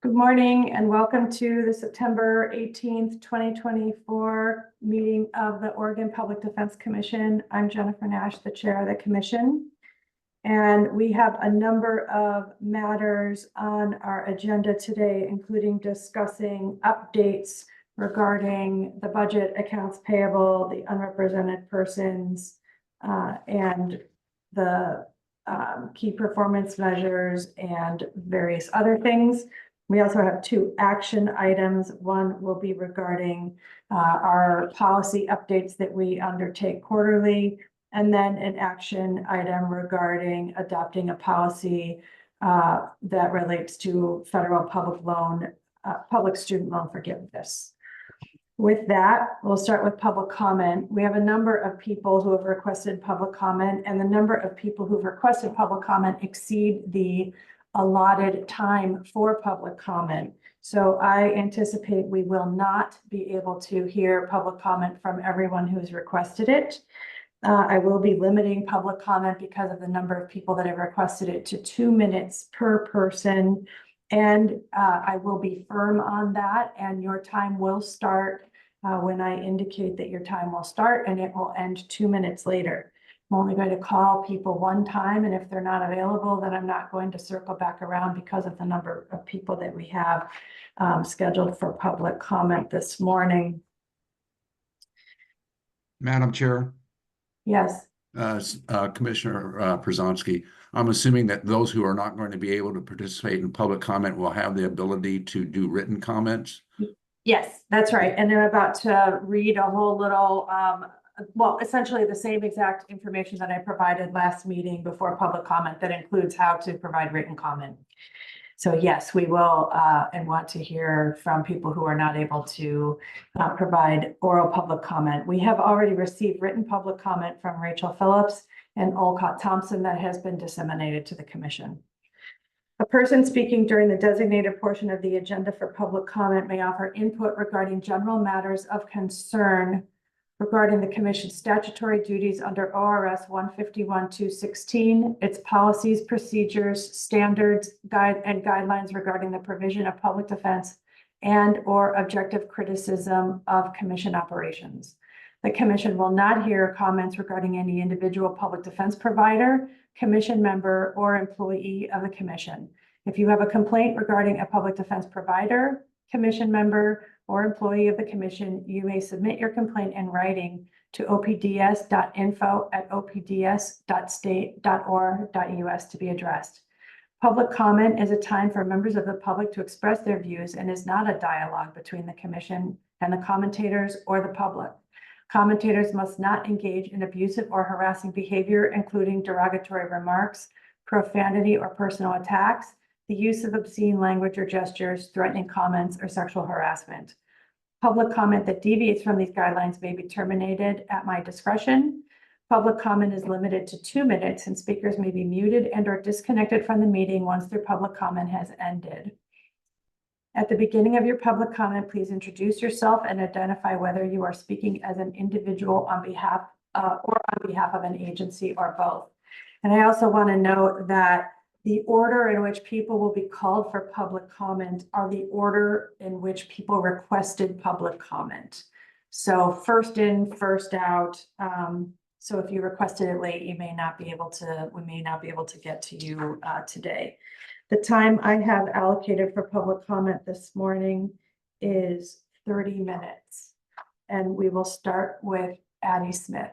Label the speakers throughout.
Speaker 1: Good morning and welcome to the September 18th, 2024 meeting of the Oregon Public Defense Commission. I'm Jennifer Nash, the chair of the commission. And we have a number of matters on our agenda today, including discussing updates regarding the budget, accounts payable, the unrepresented persons, and the key performance measures and various other things. We also have two action items. One will be regarding our policy updates that we undertake quarterly, and then an action item regarding adopting a policy that relates to federal public student loan forgiveness. With that, we'll start with public comment. We have a number of people who have requested public comment, and the number of people who've requested public comment exceed the allotted time for public comment. So I anticipate we will not be able to hear public comment from everyone who's requested it. I will be limiting public comment because of the number of people that have requested it to 2 minutes per person. And I will be firm on that, and your time will start when I indicate that your time will start, and it will end 2 minutes later. I'm only going to call people one time, and if they're not available, then I'm not going to circle back around because of the number of people that we have scheduled for public comment this morning.
Speaker 2: Madam Chair.
Speaker 1: Yes.
Speaker 2: Commissioner Przonski, I'm assuming that those who are not going to be able to participate in public comment will have the ability to do written comments?
Speaker 1: Yes, that's right. And I'm about to read a whole little, well, essentially the same exact information that I provided last meeting before public comment that includes how to provide written comment. So yes, we will and want to hear from people who are not able to provide oral public comment. We have already received written public comment from Rachel Phillips and Olcott Thompson that has been disseminated to the commission. A person speaking during the designated portion of the agenda for public comment may offer input regarding general matters of concern regarding the commission's statutory duties under ORS 151-216, its policies, procedures, standards, guidelines regarding the provision of public defense and/or objective criticism of commission operations. The commission will not hear comments regarding any individual public defense provider, commission member, or employee of the commission. If you have a complaint regarding a public defense provider, commission member, or employee of the commission, you may submit your complaint in writing to opds.info@opds.state.or.us to be addressed. Public comment is a time for members of the public to express their views and is not a dialogue between the commission and the commentators or the public. Commentators must not engage in abusive or harassing behavior, including derogatory remarks, profanity or personal attacks, the use of obscene language or gestures, threatening comments, or sexual harassment. Public comment that deviates from these guidelines may be terminated at my discretion. Public comment is limited to 2 minutes, and speakers may be muted and/or disconnected from the meeting once their public comment has ended. At the beginning of your public comment, please introduce yourself and identify whether you are speaking as an individual on behalf of an agency or both. And I also want to note that the order in which people will be called for public comment are the order in which people requested public comment. So first in, first out. So if you requested it late, we may not be able to get to you today. The time I have allocated for public comment this morning is 30 minutes. And we will start with Addie Smith.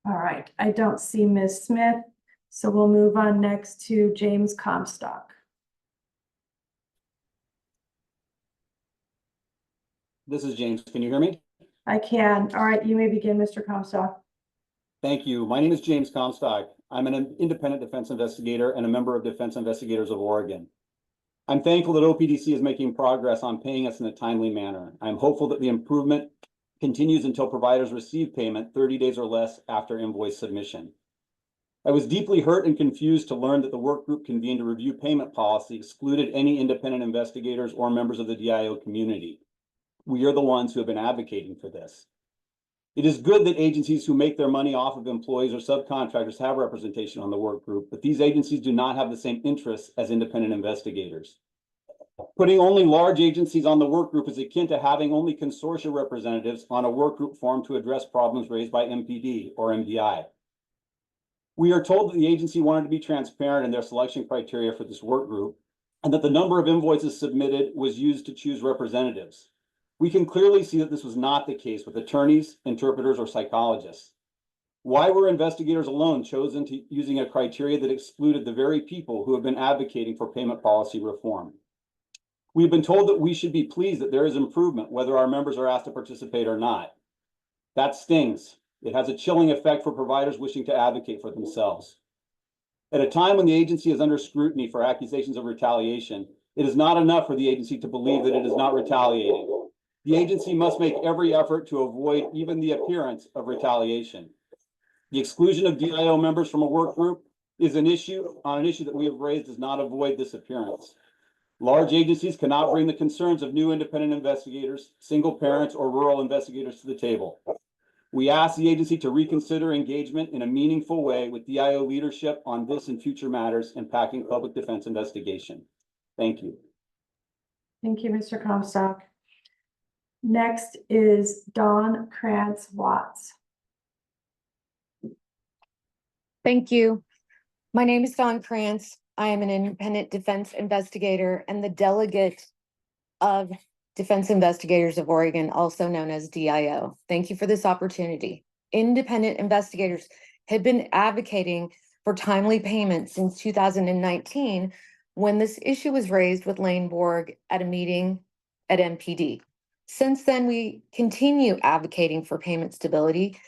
Speaker 1: All right, I don't see Ms. Smith, so we'll move on next to James Comstock.
Speaker 3: This is James. Can you hear me?
Speaker 1: I can. All right, you may begin, Mr. Comstock.
Speaker 3: Thank you. My name is James Comstock. I'm an independent defense investigator and a member of Defense Investigators of Oregon. I'm thankful that OPDC is making progress on paying us in a timely manner. I'm hopeful that the improvement continues until providers receive payment 30 days or less after invoice submission. I was deeply hurt and confused to learn that the work group convened to review payment policy excluded any independent investigators or members of the DIO community. We are the ones who have been advocating for this. It is good that agencies who make their money off of employees or subcontractors have representation on the work group, but these agencies do not have the same interests as independent investigators. Putting only large agencies on the work group is akin to having only consortia representatives on a work group formed to address problems raised by MPD or MDI. We are told that the agency wanted to be transparent in their selection criteria for this work group, and that the number of invoices submitted was used to choose representatives. We can clearly see that this was not the case with attorneys, interpreters, or psychologists. Why were investigators alone chosen to using a criteria that excluded the very people who have been advocating for payment policy reform? We've been told that we should be pleased that there is improvement, whether our members are asked to participate or not. That stings. It has a chilling effect for providers wishing to advocate for themselves. At a time when the agency is under scrutiny for accusations of retaliation, it is not enough for the agency to believe that it is not retaliating. The agency must make every effort to avoid even the appearance of retaliation. The exclusion of DIO members from a work group is an issue that we have raised does not avoid this appearance. Large agencies cannot bring the concerns of new independent investigators, single parents, or rural investigators to the table. We ask the agency to reconsider engagement in a meaningful way with DIO leadership on this and future matters impacting public defense investigation. Thank you.
Speaker 1: Thank you, Mr. Comstock. Next is Dawn Krantz Watts.
Speaker 4: Thank you. My name is Dawn Krantz. I am an independent defense investigator and the delegate of Defense Investigators of Oregon, also known as DIO. Thank you for this opportunity. Independent investigators have been advocating for timely payment since 2019, when this issue was raised with Lane Borg at a meeting at MPD. Since then, we continue advocating for payment stability,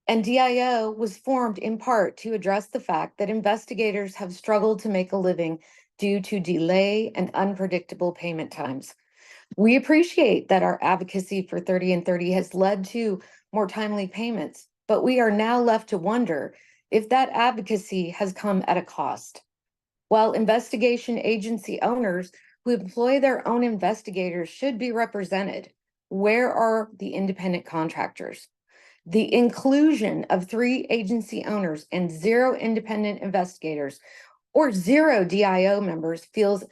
Speaker 4: and DIO was formed in part to address the fact that investigators have struggled to make a living due to delay and unpredictable payment times. We appreciate that our advocacy for 30 and 30 has led to more timely payments, but we are now left to wonder if that advocacy has come at a cost. While investigation agency owners who employ their own investigators should be represented, where are the independent contractors? The inclusion of 3 agency owners and 0 independent investigators or 0 DIO members feels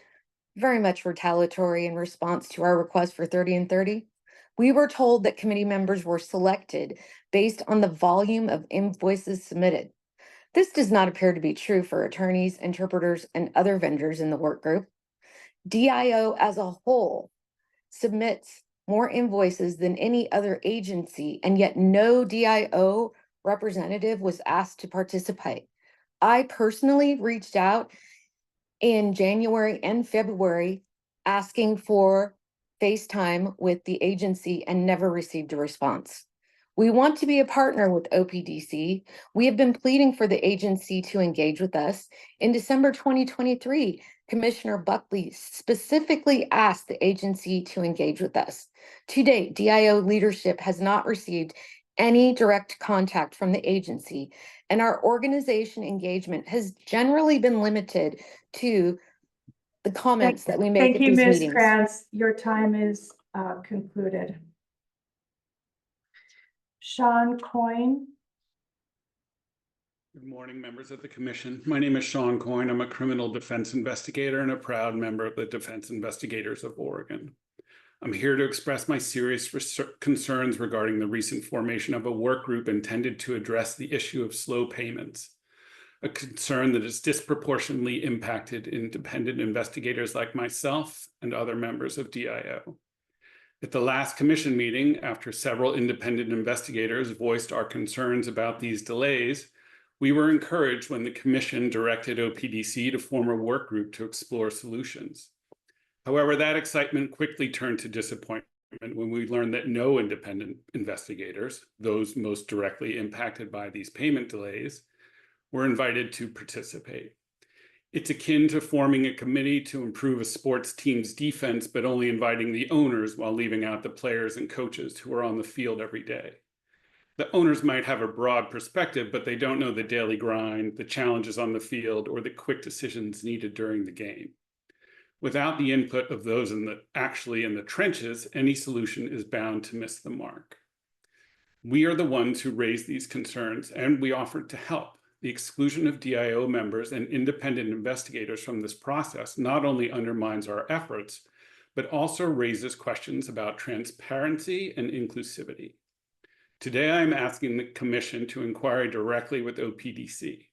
Speaker 4: very much retaliatory in response to our request for 30 and 30. We were told that committee members were selected based on the volume of invoices submitted. This does not appear to be true for attorneys, interpreters, and other vendors in the work group. DIO as a whole submits more invoices than any other agency, and yet no DIO representative was asked to participate. I personally reached out in January and February asking for FaceTime with the agency and never received a response. We want to be a partner with OPDC. We have been pleading for the agency to engage with us. In December 2023, Commissioner Buckley specifically asked the agency to engage with us. To date, DIO leadership has not received any direct contact from the agency, and our organization engagement has generally been limited to the comments that we make
Speaker 1: Thank
Speaker 4: at
Speaker 1: you,
Speaker 4: these
Speaker 1: Ms.
Speaker 4: meetings.
Speaker 1: Krantz. Your time is concluded. Sean Coyne.
Speaker 5: Good morning, members of the commission. My name is Sean Coyne. I'm a criminal defense investigator and a proud member of the Defense Investigators of Oregon. I'm here to express my serious concerns regarding the recent formation of a work group intended to address the issue of slow payments, a concern that has disproportionately impacted independent investigators like myself and other members of DIO. At the last commission meeting, after several independent investigators voiced our concerns about these delays, we were encouraged when the commission directed OPDC to form a work group to explore solutions. However, that excitement quickly turned to disappointment when we learned that no independent investigators, those most directly impacted by these payment delays, were invited to participate. It's akin to forming a committee to improve a sports team's defense, but only inviting the owners while leaving out the players and coaches who are on the field every day. The owners might have a broad perspective, but they don't know the daily grind, the challenges on the field, or the quick decisions needed during the game. Without the input of those actually in the trenches, any solution is bound to miss the mark. We are the ones who raise these concerns, and we offered to help. The exclusion of DIO members and independent investigators from this process not only undermines our efforts, but also raises questions about transparency and inclusivity. Today, I'm asking the Commission to inquire directly with OPDC.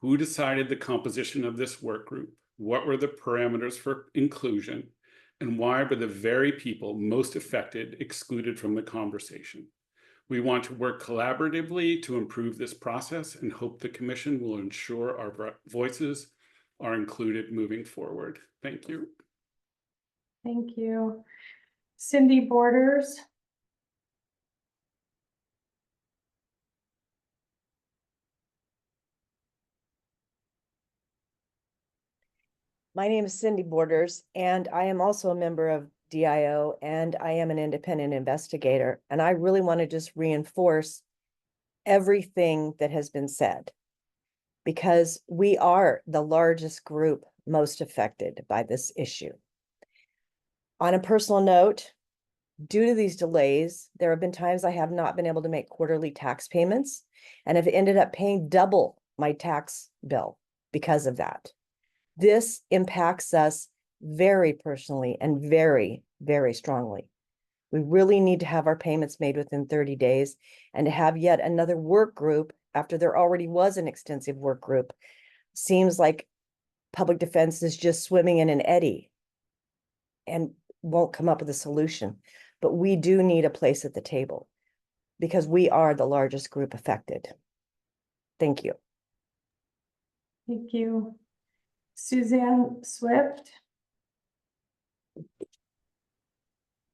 Speaker 5: Who decided the composition of this work group? What were the parameters for inclusion? And why were the very people most affected excluded from the conversation? We want to work collaboratively to improve this process and hope the Commission will ensure our voices are included moving forward. Thank you.
Speaker 1: Thank you. Cindy Borders.
Speaker 6: My name is Cindy Borders, and I am also a member of DIO, and I am an independent investigator. And I really want to just reinforce everything that has been said, because we are the largest group most affected by this issue. On a personal note, due to these delays, there have been times I have not been able to make quarterly tax payments and have ended up paying double my tax bill because of that. This impacts us very personally and very, very strongly. We really need to have our payments made within 30 days and to have yet another work group after there already was an extensive work group. Seems like public defense is just swimming in an eddy and won't come up with a solution. But we do need a place at the table because we are the largest group affected. Thank you.
Speaker 1: Thank you. Suzanne Swift.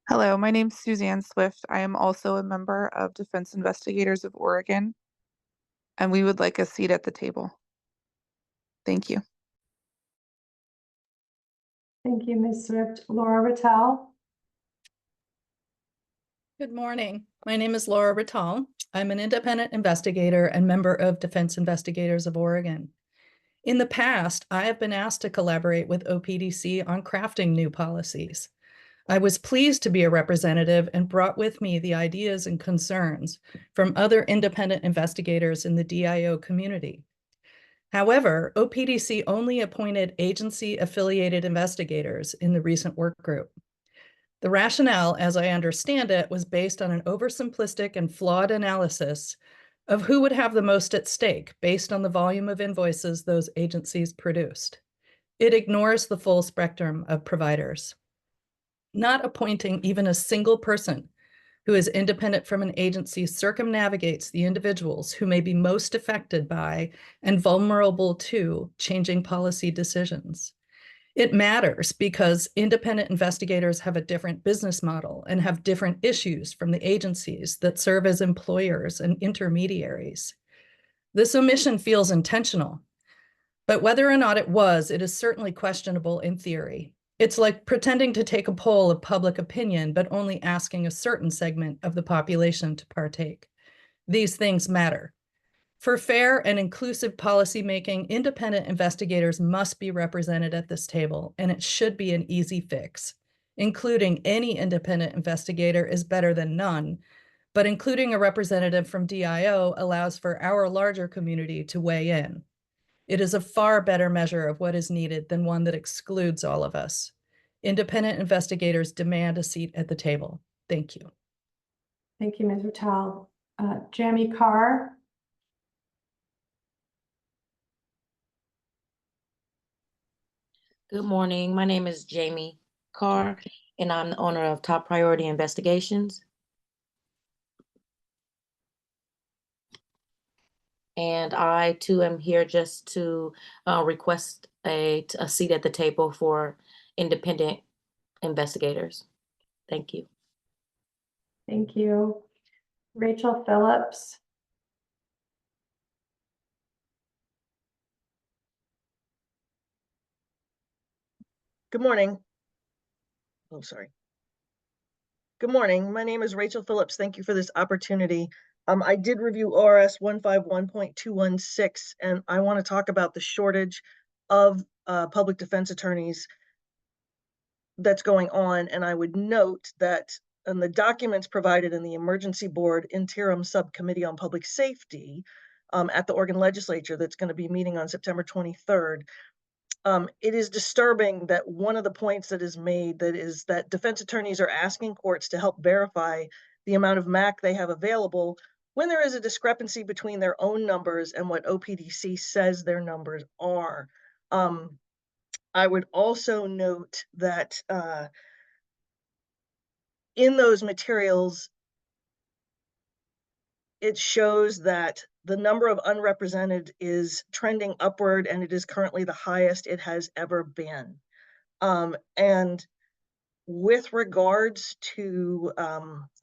Speaker 7: Hello, my name's Suzanne Swift. I am also a member of Defense Investigators of Oregon, and we would like a seat at the table. Thank you.
Speaker 1: Thank you, Ms. Swift. Laura Rattel.
Speaker 8: Good morning. My name is Laura Rattal. I'm an independent investigator and member of Defense Investigators of Oregon. In the past, I have been asked to collaborate with OPDC on crafting new policies. I was pleased to be a representative and brought with me the ideas and concerns from other independent investigators in the DIO community. However, OPDC only appointed agency-affiliated investigators in the recent work group. The rationale, as I understand it, was based on an oversimplistic and flawed analysis of who would have the most at stake based on the volume of invoices those agencies produced. It ignores the full spectrum of providers. Not appointing even a single person who is independent from an agency circumnavigates the individuals who may be most affected by and vulnerable to changing policy decisions. It matters because independent investigators have a different business model and have different issues from the agencies that serve as employers and intermediaries. This omission feels intentional, but whether or not it was, it is certainly questionable in theory. It's like pretending to take a poll of public opinion, but only asking a certain segment of the population to partake. These things matter. For fair and inclusive policymaking, independent investigators must be represented at this table, and it should be an easy fix. Including any independent investigator is better than none, but including a representative from DIO allows for our larger community to weigh in. It is a far better measure of what is needed than one that excludes all of us. Independent investigators demand a seat at the table. Thank you.
Speaker 1: Thank you, Ms. Rattal. Jamie Carr.
Speaker 9: Good morning. My name is Jamie Carr, and I'm the owner of Top Priority Investigations. And I too am here just to request a seat at the table for independent investigators. Thank you.
Speaker 1: Thank you. Rachel Phillips.
Speaker 10: Good morning. Oh, sorry. Good morning. My name is Rachel Phillips. Thank you for this opportunity. I did review ORS 151.216, and I want to talk about the shortage of public defense attorneys. that's going on. And I would note that in the documents provided in the Emergency Board Interim Subcommittee on Public Safety at the Oregon Legislature that's going to be meeting on September 23rd, it is disturbing that one of the points that is made that is that defense attorneys are asking courts to help verify the amount of MAC they have available when there is a discrepancy between their own numbers and what OPDC says their numbers are. I would also note that in those materials, it shows that the number of unrepresented is trending upward, and it is currently the highest it has ever been. And with regards to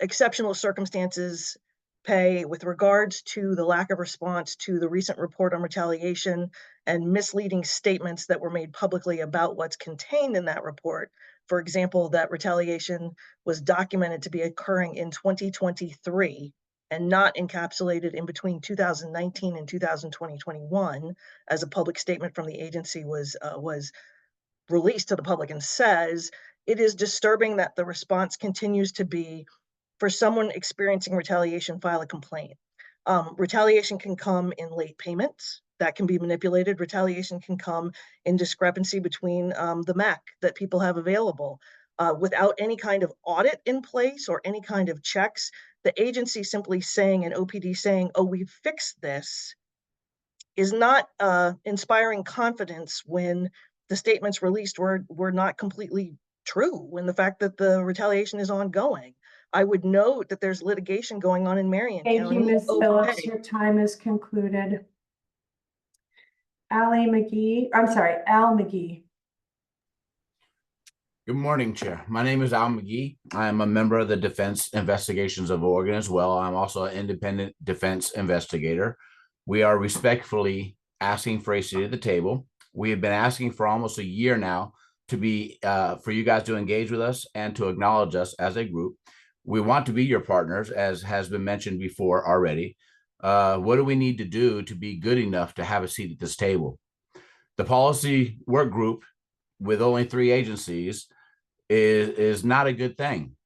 Speaker 10: exceptional circumstances pay, with regards to the lack of response to the recent report on retaliation and misleading statements that were made publicly about what's contained in that report, for example, that retaliation was documented to be occurring in 2023 and not encapsulated in between 2019 and 2021, as a public statement from the agency was released to the public and says, it is disturbing that the response continues to be, for someone experiencing retaliation, file a complaint. Retaliation can come in late payments that can be manipulated. Retaliation can come in discrepancy between the MAC that people have available. Without any kind of audit in place or any kind of checks, the agency simply saying, and OPD saying, oh, we fixed this, is not inspiring confidence when the statements released were not completely true, when the fact that the retaliation is ongoing. I would note that there's litigation going on in Marion County.
Speaker 1: Thank you, Ms. Phillips. Your time is concluded. Al McGee.
Speaker 11: Good morning, Chair. My name is Al McGee. I am a member of the Defense Investigations of Oregon as well. I'm also an independent defense investigator. We are respectfully asking for a seat at the table. We have been asking for almost a year now to be for you guys to engage with us and to acknowledge us as a group. We want to be your partners, as has been mentioned before already. What do we need to do to be good enough to have a seat at this table? The policy work group with only 3 agencies is not a good thing.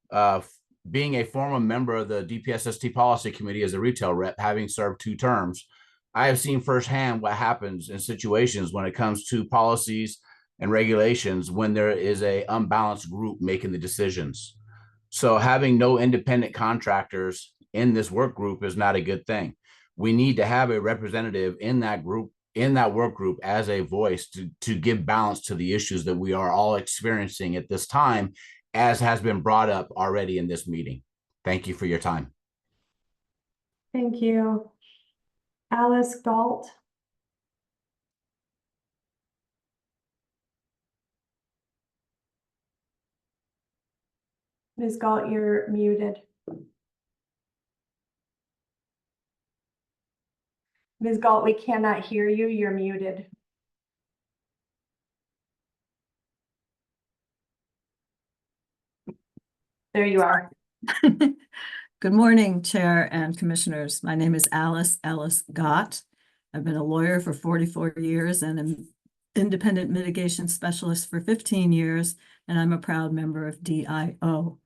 Speaker 11: Being a former member of the DPSST policy committee as a retail rep, having served 2 terms, I have seen firsthand what happens in situations when it comes to policies and regulations when there is a unbalanced group making the decisions. So having no independent contractors in this work group is not a good thing. We need to have a representative in that group, in that work group, as a voice to give balance to the issues that we are all experiencing at this time, as has been brought up already in this meeting. Thank you for your time.
Speaker 1: Thank you. Alice Galt. Ms. Galt, you're muted. Ms. Galt, we cannot hear you. You're muted. There you are.
Speaker 12: Good morning, Chair and Commissioners. My name is Alice Gott. I've been a lawyer for 44 years and an independent mitigation specialist for 15 years, and I'm a proud member of DIO.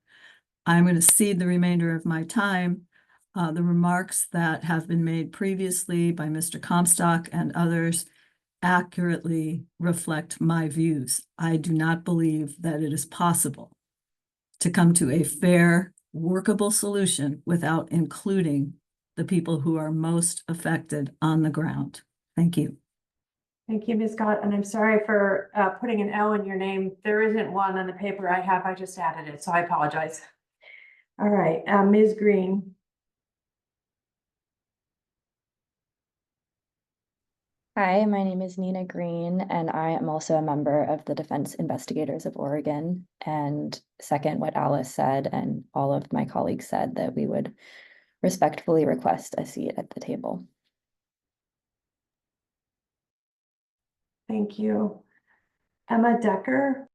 Speaker 12: I'm going to cede the remainder of my time. The remarks that have been made previously by Mr. Comstock and others accurately reflect my views. I do not believe that it is possible to come to a fair, workable solution without including the people who are most affected on the ground. Thank you.
Speaker 1: Thank you, Ms. Gott, and I'm sorry for putting an L in your name. There isn't one on the paper I have. I just added it, so I apologize. All right, Ms. Green.
Speaker 13: Hi, my name is Nina Green, and I am also a member of the Defense Investigators of Oregon, and second what Alice said and all of my colleagues said, that we would respectfully request a seat at the table.
Speaker 1: Thank you. Emma Decker.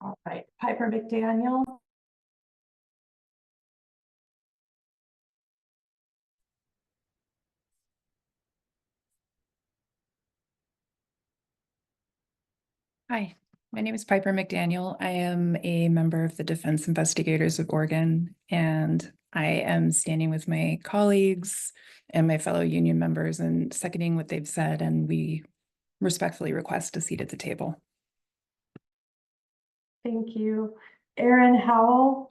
Speaker 1: All right, Piper McDaniel.
Speaker 14: Hi, my name is Piper McDaniel. I am a member of the Defense Investigators of Oregon, and I am standing with my colleagues and my fellow union members and seconding what they've said, and we respectfully request a seat at the table.
Speaker 1: Thank you. Erin Howell.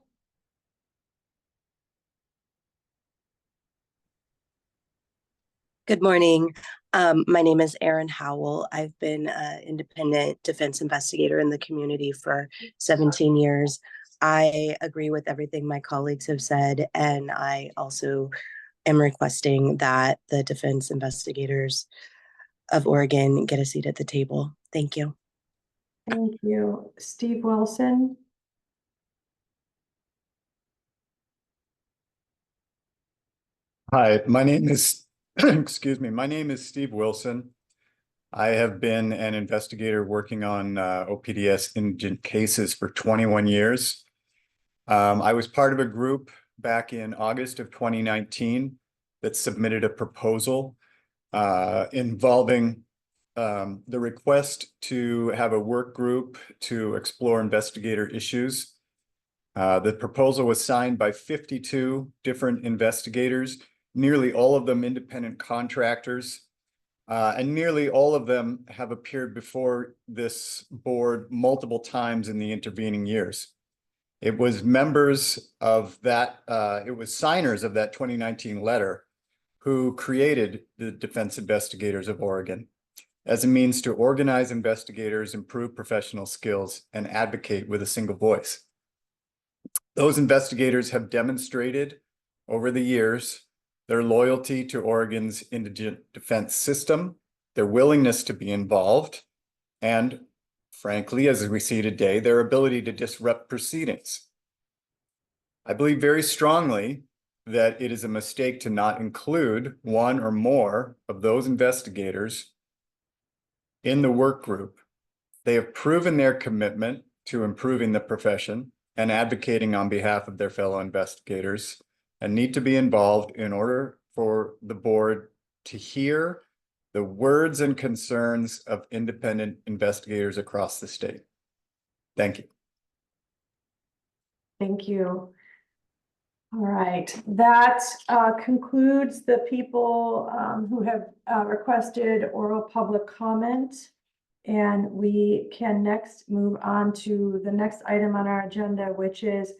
Speaker 15: Good morning. My name is Erin Howell. I've been an independent defense investigator in the community for 17 years. I agree with everything my colleagues have said, and I also am requesting that the Defense Investigators of Oregon get a seat at the table. Thank you.
Speaker 1: Thank you. Steve Wilson.
Speaker 16: Hi, my name is, excuse me, my name is Steve Wilson. I have been an investigator working on OPDS indigent cases for 21 years. I was part of a group back in August of 2019 that submitted a proposal involving the request to have a work group to explore investigator issues. The proposal was signed by 52 different investigators, nearly all of them independent contractors, and nearly all of them have appeared before this board multiple times in the intervening years. It was members of that, it was signers of that 2019 letter who created the Defense Investigators of Oregon as a means to organize investigators, improve professional skills, and advocate with a single voice. Those investigators have demonstrated over the years their loyalty to Oregon's indigent defense system, their willingness to be involved, and frankly, as we see today, their ability to disrupt proceedings. I believe very strongly that it is a mistake to not include one or more of those investigators in the work group. They have proven their commitment to improving the profession and advocating on behalf of their fellow investigators, and need to be involved in order for the board to hear the words and concerns of independent investigators across the state. Thank you.
Speaker 1: Thank you. All right, that concludes the people who have requested oral public comment. And we can next move on to the next item on our agenda, which is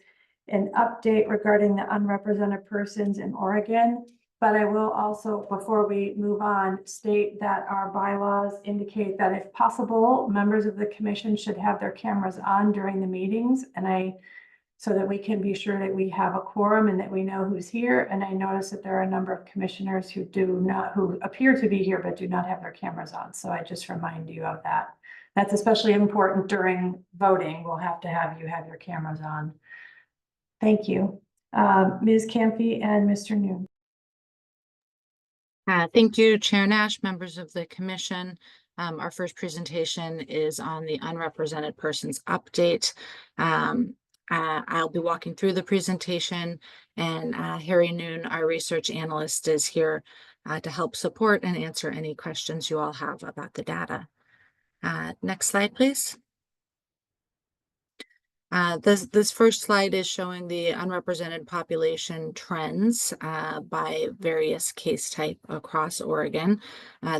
Speaker 1: an update regarding the unrepresented persons in Oregon. But I will also, before we move on, state that our bylaws indicate that if possible, members of the commission should have their cameras on during the meetings, so that we can be sure that we have a quorum and that we know who's here. And I noticed that there are a number of commissioners who who appear to be here, but do not have their cameras on. So I just remind you of that. That's especially important during voting. We'll have to have you have your cameras on. Thank you. Ms. Campy and Mr. New.
Speaker 17: Thank you, Chair Nash, members of the commission. Our first presentation is on the unrepresented persons update. I'll be walking through the presentation, and Harry Noon, our research analyst, is here to help support and answer any questions you all have about the data. Next slide, please. This first slide is showing the unrepresented population trends by various case type across Oregon.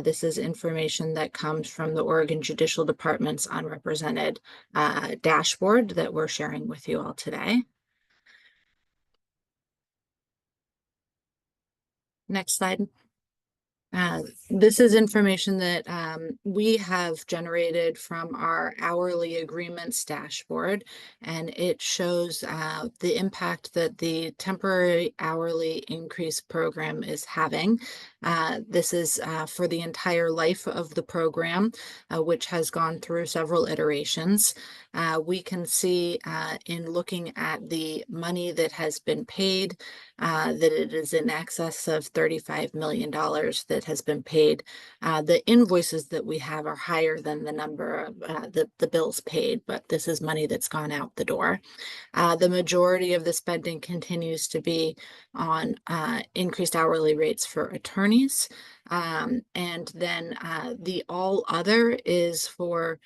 Speaker 17: This is information that comes from the Oregon Judicial Department's unrepresented dashboard that we're sharing with you all today. Next slide. This is information that we have generated from our hourly agreements dashboard, and it shows the impact that the temporary hourly increase program is having. This is for the entire life of the program, which has gone through several iterations. We can see in looking at the money that has been paid that it is in excess of $35 million that has been paid. The invoices that we have are higher than the number of the bills paid, but this is money that's gone out the door. The majority of the spending continues to be on increased hourly rates for attorneys. And then the all other is for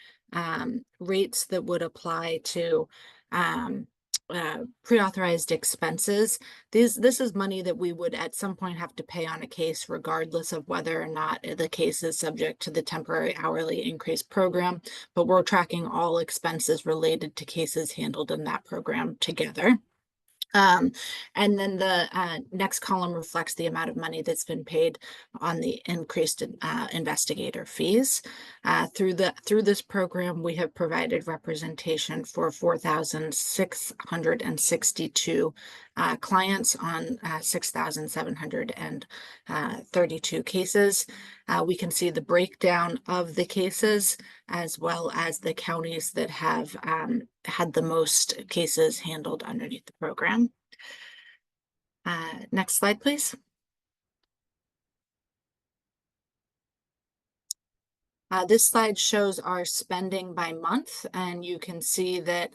Speaker 17: rates that would apply to pre-authorized expenses. This is money that we would at some point have to pay on a case, regardless of whether or not the case is subject to the temporary hourly increase program. But we're tracking all expenses related to cases handled in that program together. And then the next column reflects the amount of money that's been paid on the increased investigator fees. Through this program, we have provided representation for 4,662 clients on 6,732 cases. We can see the breakdown of the cases as well as the counties that have had the most cases handled underneath the program. Next slide, please. This slide shows our spending by month, and you can see that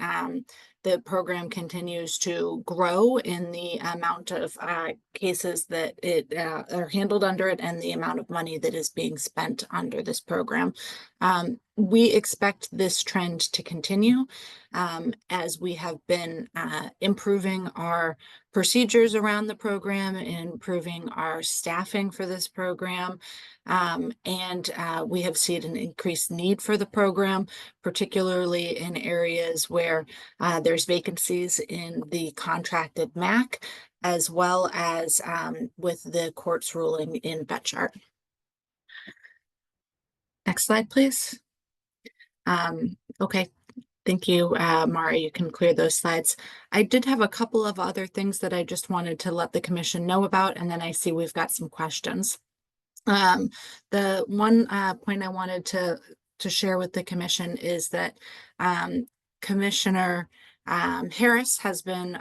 Speaker 17: the program continues to grow in the amount of cases that are handled under it and the amount of money that is being spent under this program. We expect this trend to continue as we have been improving our procedures around the program, improving our staffing for this program, and we have seen an increased need for the program, particularly in areas where there's vacancies in the contracted MAC, as well as with the court's ruling in Betchart. Next slide, please. Okay, thank you, Mara. You can clear those slides. I did have a couple of other things that I just wanted to let the commission know about, and then I see we've got some questions. The one point I wanted to share with the commission is that Commissioner Harris has been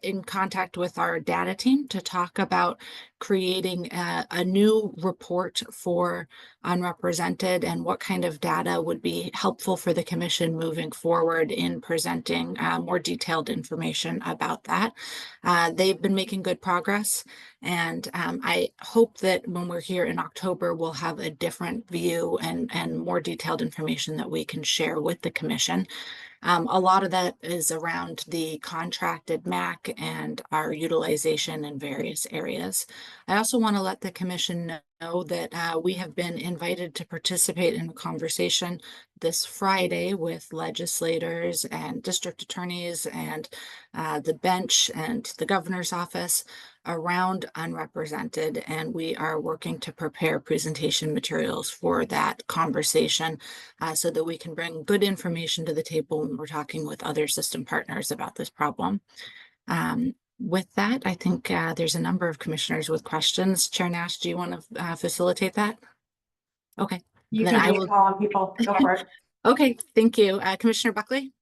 Speaker 17: in contact with our data team to talk about creating a new report for Unrepresented and what kind of data would be helpful for the commission moving forward in presenting more detailed information about that. They've been making good progress, and I hope that when we're here in October, we'll have a different view and more detailed information that we can share with the commission. A lot of that is around the contracted MAC and our utilization in various areas. I also want to let the commission know that we have been invited to participate in a conversation this Friday with legislators and district attorneys and the bench and the governor's office around Unrepresented, and we are working to prepare presentation materials for that conversation so that we can bring good information to the table when we're talking with other system partners about this problem. With that, I think there's a number of commissioners with questions. Chair Nash, do you want to facilitate that? Okay.
Speaker 1: You
Speaker 17: then
Speaker 1: can
Speaker 17: I
Speaker 1: be
Speaker 17: will
Speaker 1: calling people. Go for it.
Speaker 17: Okay, thank you. Commissioner Buckley?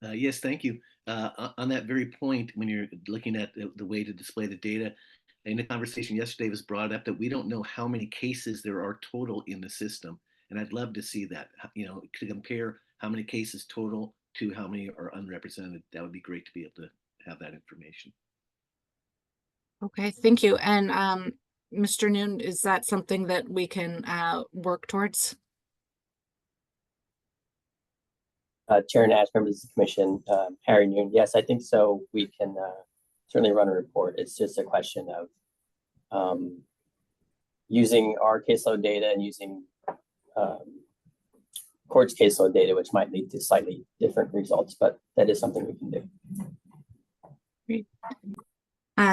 Speaker 18: Yes, thank you. On that very point, when you're looking at the way to display the data, in the conversation yesterday was brought up that we don't know how many cases there are total in the system. And I'd love to see that, you know, to compare how many cases total to how many are unrepresented. That would be great to be able to have that information.
Speaker 17: Okay, thank you. And Mr. Noon, is that something that we can work towards?
Speaker 19: Chair Nash, members of the commission, Harry Noon. Yes, I think so. We can certainly run a report. It's just a question of using our caseload data and using court's caseload data, which might lead to slightly different results, but that is something we can do.
Speaker 17: Great.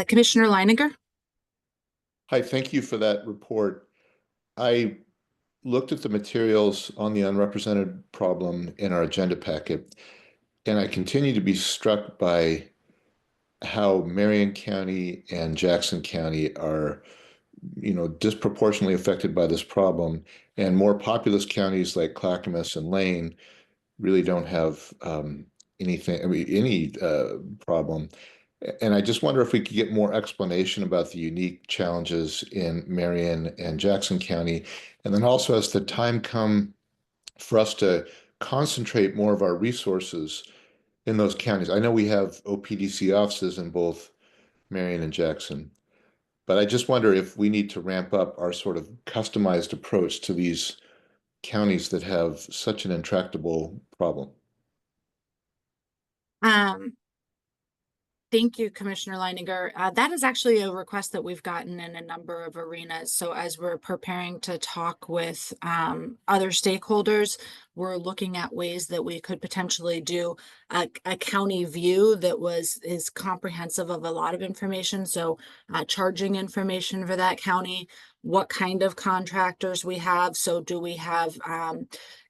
Speaker 17: Commissioner Leininger?
Speaker 20: Hi, thank you for that report. I looked at the materials on the unrepresented problem in our agenda packet, and I continue to be struck by how Marion County and Jackson County are, you know, disproportionately affected by this problem, and more populous counties like Clackamas and Lane really don't have any problem. And I just wonder if we could get more explanation about the unique challenges in Marion and Jackson County. And then also, as the time come for us to concentrate more of our resources in those counties. I know we have OPDC offices in both Marion and Jackson, but I just wonder if we need to ramp up our sort of customized approach to these counties that have such an intractable problem?
Speaker 17: Thank you, Commissioner Leininger. That is actually a request that we've gotten in a number of arenas. So as we're preparing to talk with other stakeholders, we're looking at ways that we could potentially do a county view that is comprehensive of a lot of information. So charging information for that county, what kind of contractors we have. So do we have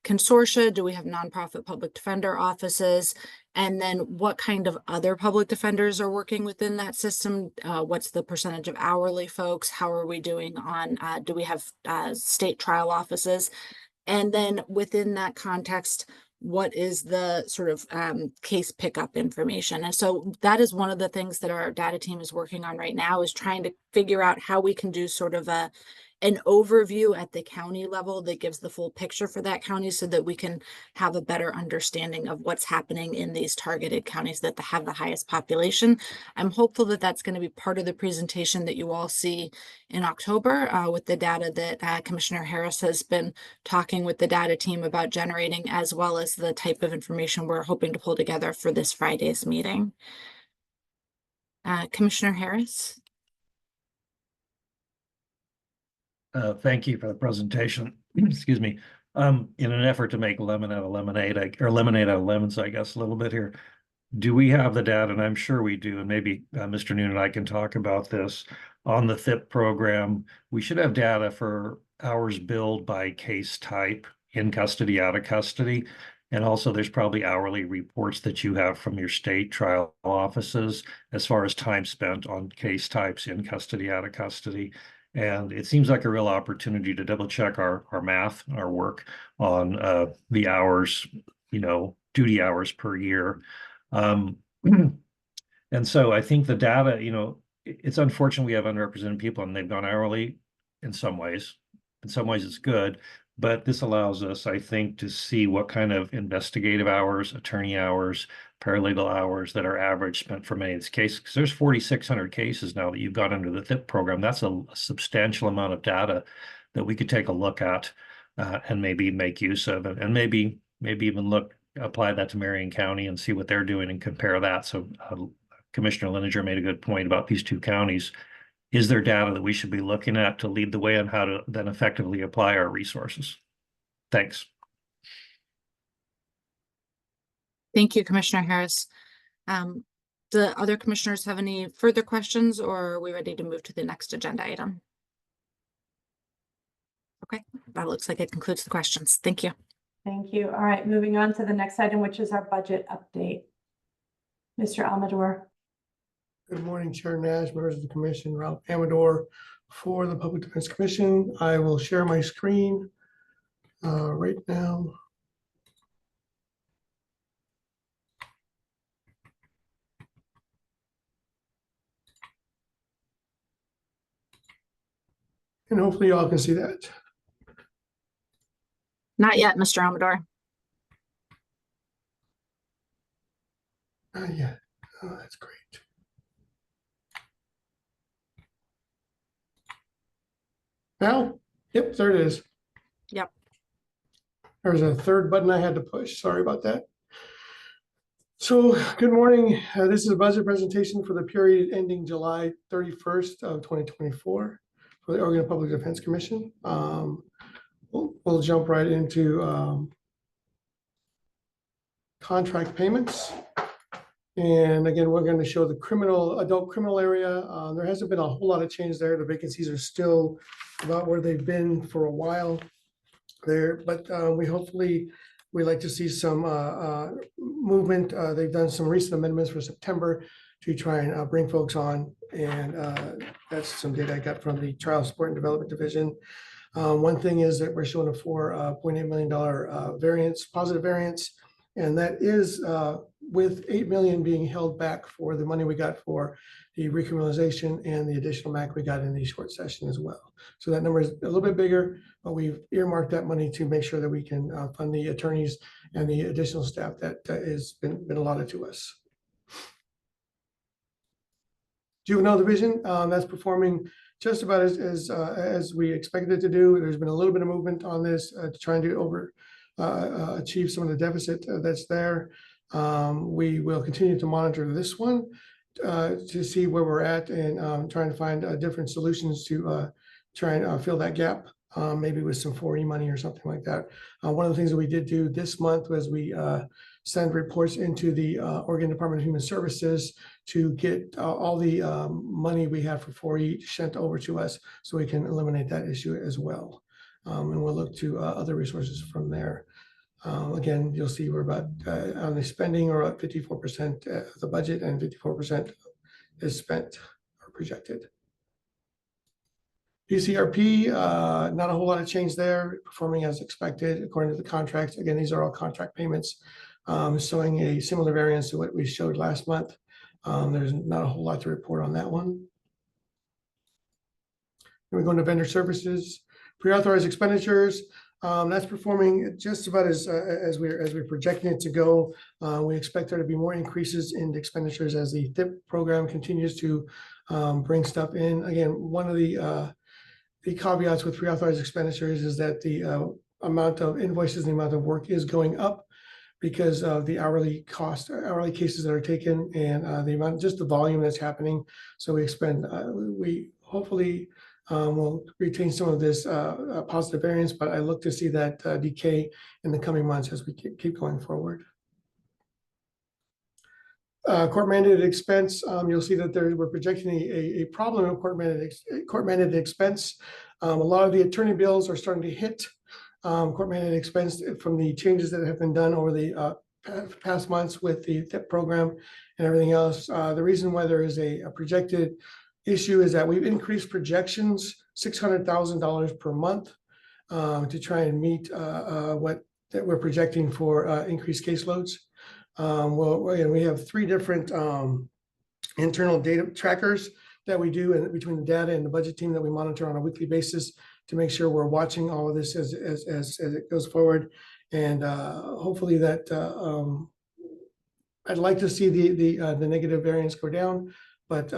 Speaker 17: consortia? Do we have nonprofit public defender offices? And then what kind of other public defenders are working within that system? What's the percentage of hourly folks? How are we doing on, do we have state trial offices? And then within that context, what is the sort of case pickup information? And so that is one of the things that our data team is working on right now, is trying to figure out how we can do sort of an overview at the county level that gives the full picture for that county, so that we can have a better understanding of what's happening in these targeted counties that have the highest population. I'm hopeful that that's going to be part of the presentation that you all see in October with the data that Commissioner Harris has been talking with the data team about generating, as well as the type of information we're hoping to pull together for this Friday's meeting. Commissioner Harris?
Speaker 21: Thank you for the presentation. Excuse me. In an effort to make lemon out of lemonade, or lemonade out of lemons, I guess, a little bit here. Do we have the data? And I'm sure we do. And maybe Mr. Noon and I can talk about this on the THIP program. We should have data for hours billed by case type, in custody, out of custody. And also there's probably hourly reports that you have from your state trial offices as far as time spent on case types, in custody, out of custody. And it seems like a real opportunity to double check our math, our work on the hours, duty hours per year. And so I think the data, it's unfortunate we have underrepresented people and they've gone hourly in some ways. In some ways it's good, but this allows us, I think, to see what kind of investigative hours, attorney hours, paralegal hours that are average spent for many of these cases. Because there's 4,600 cases now that you've got under the THIP program. That's a substantial amount of data that we could take a look at and maybe make use of, and maybe even apply that to Marion County and see what they're doing and compare that. So Commissioner Lininger made a good point about these two counties. Is there data that we should be looking at to lead the way on how to then effectively apply our resources? Thanks.
Speaker 17: Thank you, Commissioner Harris. Do other commissioners have any further questions, or are we ready to move to the next agenda item? Okay, that looks like it concludes the questions. Thank you.
Speaker 1: Thank you. All right, moving on to the next item, which is our budget update. Mr. Amador.
Speaker 22: Good morning, Chair Nash, members of the commission. Ralph Amador for the Public Defense Commission. I will share my screen right now. And hopefully y'all can see that.
Speaker 17: Not yet, Mr. Amador.
Speaker 22: Not yet. Oh, that's great. Now, yep, there it is.
Speaker 17: Yep.
Speaker 22: There's a third button I had to push. Sorry about that. So, good morning. This is a budget presentation for the period ending July 31st of 2024 for the Oregon Public Defense Commission. We'll jump right into contract payments. And again, we're going to show the adult criminal area. There hasn't been a whole lot of change there. The vacancies are still about where they've been for a while there, but we like to see some movement. They've done some recent amendments for September to try and bring folks on, and that's some data I got from the Trial Support and Development Division. One thing is that we're showing a $4.8 million variance, positive variance, and that is with $8 million being held back for the money we got for the recriminalization and the additional MAC we got in the short session as well. So that number is a little bit bigger, but we've earmarked that money to make sure that we can fund the attorneys and the additional staff that has been allotted to us. Juvenile Division, that's performing just about as we expected it to do. There's been a little bit of movement on this to try and achieve some of the deficit that's there. We will continue to monitor this one to see where we're at and trying to find different solutions to try and fill that gap, maybe with some 4E money or something like that. One of the things that we did do this month was we send reports into the Oregon Department of Human Services to get all the money we have for 4E sent over to us so we can eliminate that issue as well. And we'll look to other resources from there. Again, you'll see we're about on the spending or at 54% of the budget, and 54% is spent or projected. PCRP, not a whole lot of change there, performing as expected according to the contracts. Again, these are all contract payments, showing a similar variance to what we showed last month. There's not a whole lot to report on that one. Then we go into vendor services, pre-authorized expenditures. That's performing just about as we're projecting it to go. We expect there to be more increases in the expenditures as the THIP program continues to bring stuff in. Again, one of the caveats with pre-authorized expenditures is that the amount of invoices, the amount of work is going up because of the hourly cases that are taken, and the amount, just the volume that's happening. So we hopefully will retain some of this positive variance, but I look to see that decay in the coming months as we keep going forward. Court mandated expense, you'll see that we're projecting a problem of court mandated expense. A lot of the attorney bills are starting to hit court mandated expense from the changes that have been done over the past months with the THIP program and everything else. The reason why there is a projected issue is that we've increased projections $600,000 per month to try and meet what that we're projecting for increased caseloads. Well, again, we have 3 different internal data trackers that we do, and between the data and the budget team that we monitor on a weekly basis to make sure we're watching all of this as it goes forward. And hopefully that I'd like to see the negative variance go down. But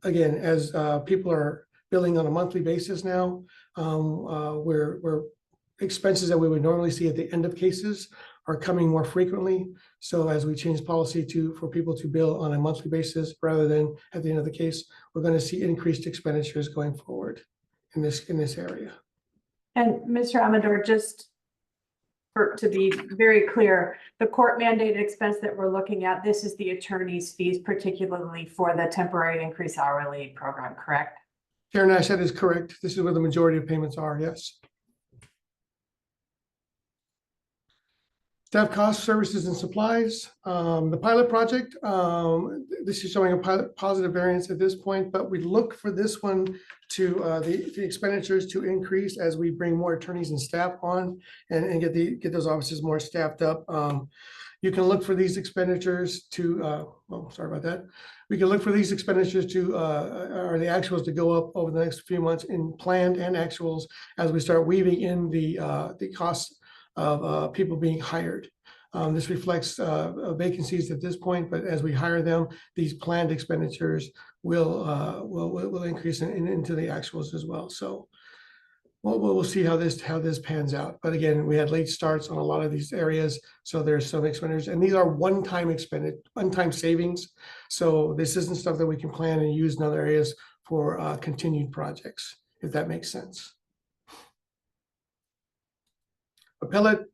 Speaker 22: again, as people are billing on a monthly basis now, we're expenses that we would normally see at the end of cases are coming more frequently. So as we change policy for people to bill on a monthly basis rather than at the end of the case, we're going to see increased expenditures going forward in this area.
Speaker 1: And Mr. Amador, just to be very clear, the court mandated expense that we're looking at, this is the attorney's fees, particularly for the temporary increase hourly program, correct?
Speaker 22: Chair Nash, that is correct. This is where the majority of payments are, yes. Staff costs, services, and supplies. The pilot project, this is showing a positive variance at this point, but we look for this one to the expenditures to increase as we bring more attorneys and staff on and get those offices more staffed up. You can look for these expenditures to, sorry about that. We can look for these expenditures to, or the actuals to go up over the next few months in planned and actuals as we start weaving in the costs of people being hired. This reflects vacancies at this point, but as we hire them, these planned expenditures will increase into the actuals as well. So we'll see how this pans out. But again, we had late starts on a lot of these areas, so there's some expenditures, and these are one-time savings. So this isn't stuff that we can plan and use in other areas for continued projects, if that makes sense. Appellate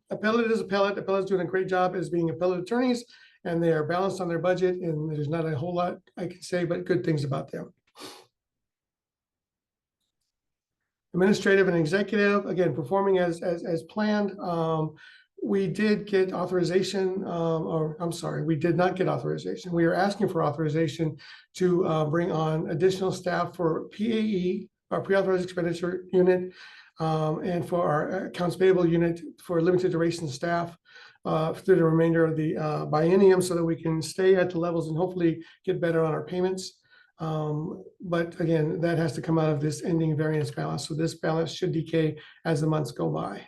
Speaker 22: is appellate. Appellate's doing a great job as being appellate attorneys, and they are balanced on their budget, and there's not a whole lot I can say but good things about them. Administrative and executive, again, performing as planned. We did get authorization, or I'm sorry, we did not get authorization. We are asking for authorization to bring on additional staff for PAE, our pre-authorized expenditure unit, and for our accounts payable unit for limited duration staff through the remainder of the biennium so that we can stay at the levels and hopefully get better on our payments. But again, that has to come out of this ending variance balance. So this balance should decay as the months go by.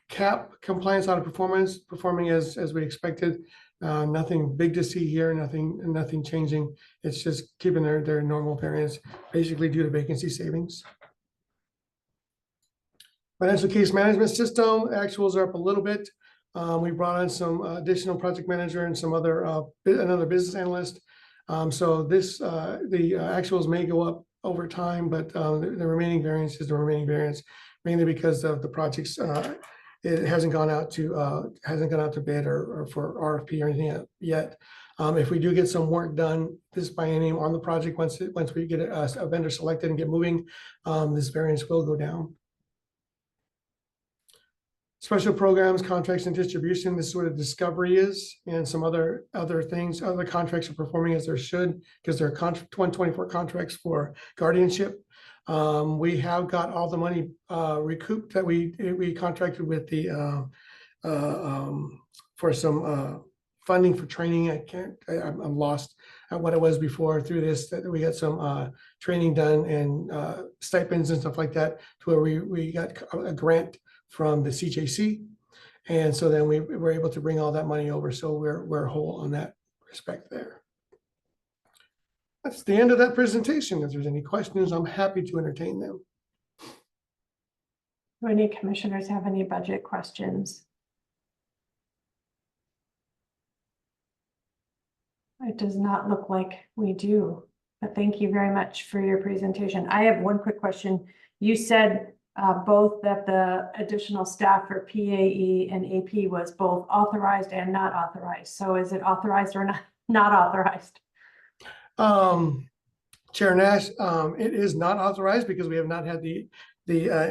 Speaker 22: CAP, compliance audit performance, performing as we expected. Nothing big to see here, nothing changing. It's just keeping their normal variance, basically due to vacancy savings. Financial case management system, actuals are up a little bit. We brought on some additional project manager and some other, another business analyst. So this, the actuals may go up over time, but the remaining variance is the remaining variance, mainly because of the projects. It hasn't gone out to bid or for RFP or anything yet. If we do get some work done this biennium on the project, once we get a vendor selected and get moving, this variance will go down. Special programs, contracts, and distribution, this is what a discovery is, and some other things. Other contracts are performing as they should, because they're 124 contracts for guardianship. We have got all the money recouped that we contracted with the for some funding for training. I'm lost at what it was before through this, that we got some training done and stipends and stuff like that, to where we got a grant from the CJC. And so then we were able to bring all that money over. So we're whole on that respect there. That's the end of that presentation. If there's any questions, I'm happy to entertain them.
Speaker 1: Do any commissioners have any budget questions? It does not look like we do, but thank you very much for your presentation. I have one quick question. You said both that the additional staff for PAE and AP was both authorized and not authorized. So is it authorized or not authorized?
Speaker 22: Chair Nash, it is not authorized because we have not had the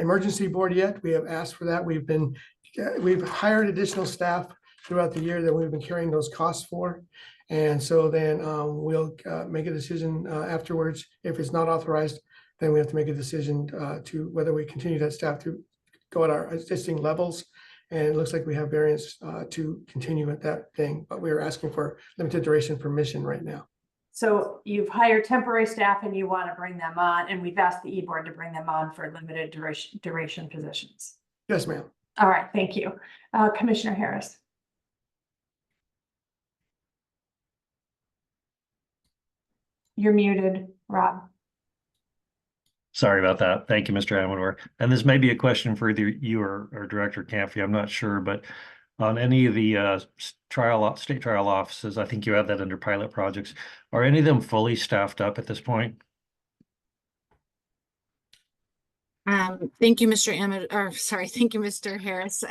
Speaker 22: emergency board yet. We have asked for that. We've hired additional staff throughout the year that we've been carrying those costs for. And so then we'll make a decision afterwards. If it's not authorized, then we have to make a decision to whether we continue that staff to go at our existing levels. And it looks like we have variance to continue at that thing, but we are asking for limited duration permission right now.
Speaker 1: So you've hired temporary staff and you want to bring them on, and we've asked the E-Board to bring them on for limited duration positions.
Speaker 22: Yes, ma'am.
Speaker 1: All right, thank you. Commissioner Harris. You're muted, Rob.
Speaker 21: Sorry about that. Thank you, Mr. Amador. And this may be a question for either you or Director Camphy, I'm not sure, but on any of the state trial offices, I think you have that under pilot projects. Are any of them fully staffed up at this point?
Speaker 17: Thank you, Mr. thank you, Mr. Harris.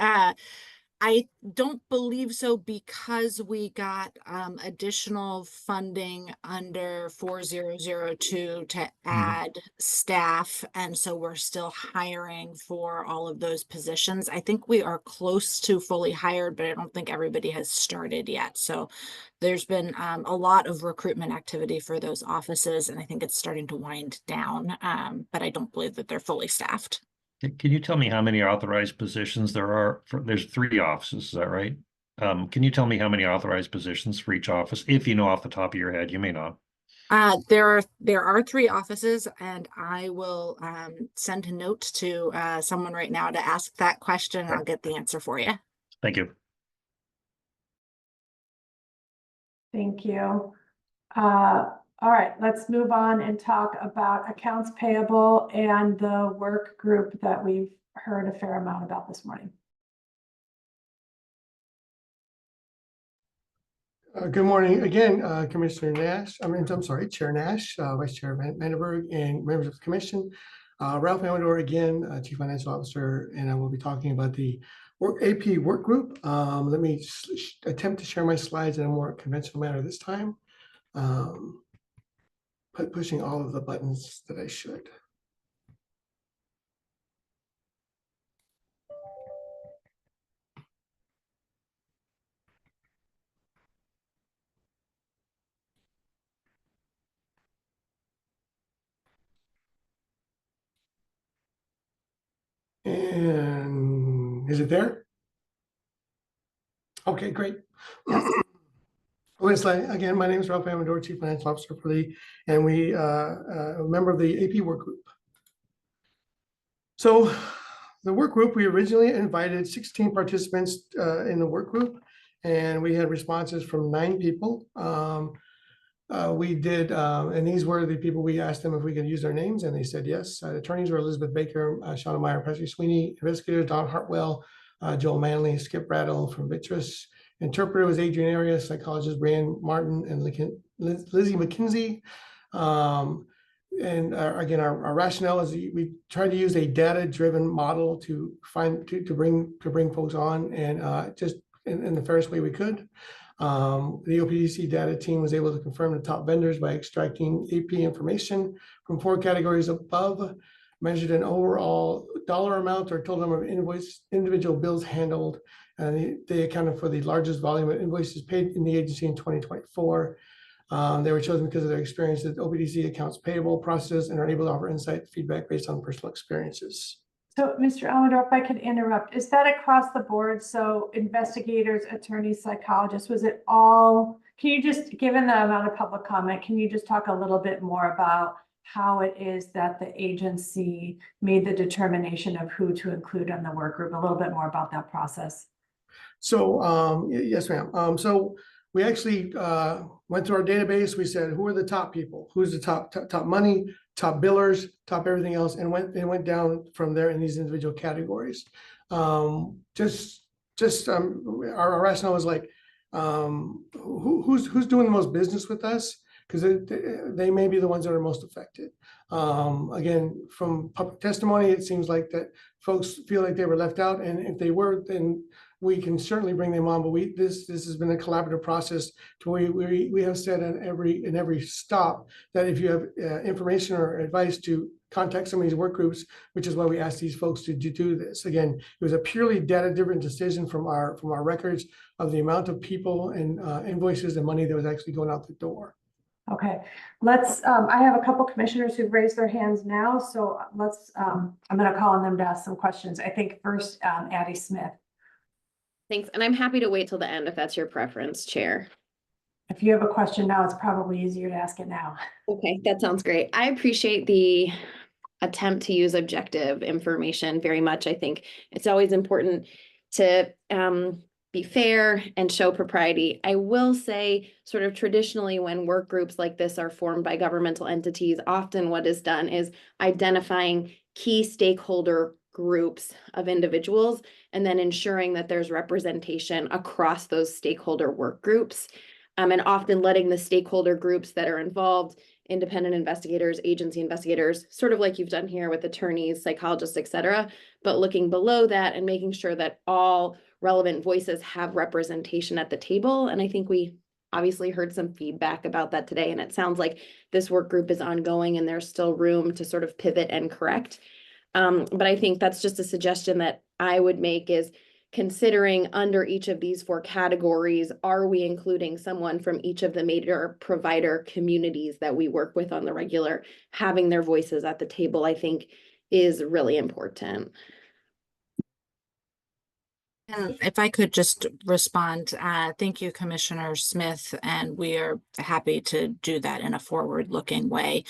Speaker 17: I don't believe so, because we got additional funding under 4002 to add staff, and so we're still hiring for all of those positions. I think we are close to fully hired, but I don't think everybody has started yet. So there's been a lot of recruitment activity for those offices, and I think it's starting to wind down, but I don't believe that they're fully staffed.
Speaker 21: Can you tell me how many authorized positions there are? There's 3 offices, is that right? Can you tell me how many authorized positions for each office? If you know off the top of your head, you may not.
Speaker 17: There are 3 offices, and I will send a note to someone right now to ask that question. I'll get the answer for you.
Speaker 21: Thank you.
Speaker 1: Thank you. All right, let's move on and talk about accounts payable and the work group that we've heard a fair amount about this morning.
Speaker 22: Good morning again, Commissioner Nash. I'm sorry, Chair Nash, Vice Chair Vandenberg, and members of the commission. Ralph Amador again, Chief Financial Officer, and I will be talking about the AP work group. Let me attempt to share my slides in a more conventional manner this time. Pushing all of the buttons that I should. And is it there? Okay, great. Again, my name is Ralph Amador, Chief Financial Officer for and we a member of the AP work group. So the work group, we originally invited 16 participants in the work group, and we had responses from 9 people. We did, and these were the people we asked them if we could use their names, and they said yes. Attorneys were Elizabeth Baker, Shauna Meyer, Patrick Sweeney. Investigators Don Hartwell, Joel Manley, Skip Brattle from Vitris. Interpreter was Adrian Arias, psychologist Brian Martin, and Lizzie McKinsey. And again, our rationale is we tried to use a data-driven model to bring folks on, and just in the fairest way we could. The OPDC data team was able to confirm the top vendors by extracting AP information from 4 categories above, measured an overall dollar amount or total number of individual bills handled. And they accounted for the largest volume of invoices paid in the agency in 2024. They were chosen because of their experience with OPDC accounts payable process and are able to offer insight feedback based on personal experiences.
Speaker 1: So, Mr. Almador, if I could interrupt, is that across the board? So investigators, attorneys, psychologists, was it all? Can you just, given the amount of public comment, can you just talk a little bit more about how it is that the agency made the determination of who to include on the work group? A little bit more about that process.
Speaker 22: So, yes, ma'am. So we actually went through our database. We said, who are the top people? Who's the top money, top billers, top everything else, and went down from there in these individual categories. Our rationale was like, who's doing the most business with us? Because they may be the ones that are most affected. Again, from public testimony, it seems like that folks feel like they were left out, and if they were, then we can certainly bring them on. But this has been a collaborative process to where we have said in every stop that if you have information or advice, to contact some of these work groups, which is why we asked these folks to do this. Again, it was a purely data-driven decision from our records of the amount of people and invoices and money that was actually going out the door.
Speaker 1: Okay, let's, I have a couple commissioners who've raised their hands now, so let's, I'm going to call on them to ask some questions. I think first, Addie Smith.
Speaker 2: Thanks, and I'm happy to wait till the end if that's your preference, Chair.
Speaker 1: If you have a question now, it's probably easier to ask it now.
Speaker 2: Okay, that sounds great. I appreciate the attempt to use objective information very much. I think it's always important to be fair and show propriety. I will say, sort of traditionally, when work groups like this are formed by governmental entities, often what is done is identifying key stakeholder groups of individuals and then ensuring that there's representation across those stakeholder work groups, and often letting the stakeholder groups that are involved, independent investigators, agency investigators, sort of like you've done here with attorneys, psychologists, et cetera, but looking below that and making sure that all relevant voices have representation at the table. And I think we obviously heard some feedback about that today, and it sounds like this work group is ongoing and there's still room to sort of pivot and correct. But I think that's just a suggestion that I would make, is considering under each of these 4 categories, are we including someone from each of the major provider communities that we work with on the regular? Having their voices at the table, I think, is really important.
Speaker 17: And if I could just respond, thank you, Commissioner Smith, and we are happy to do that in a forward-looking way.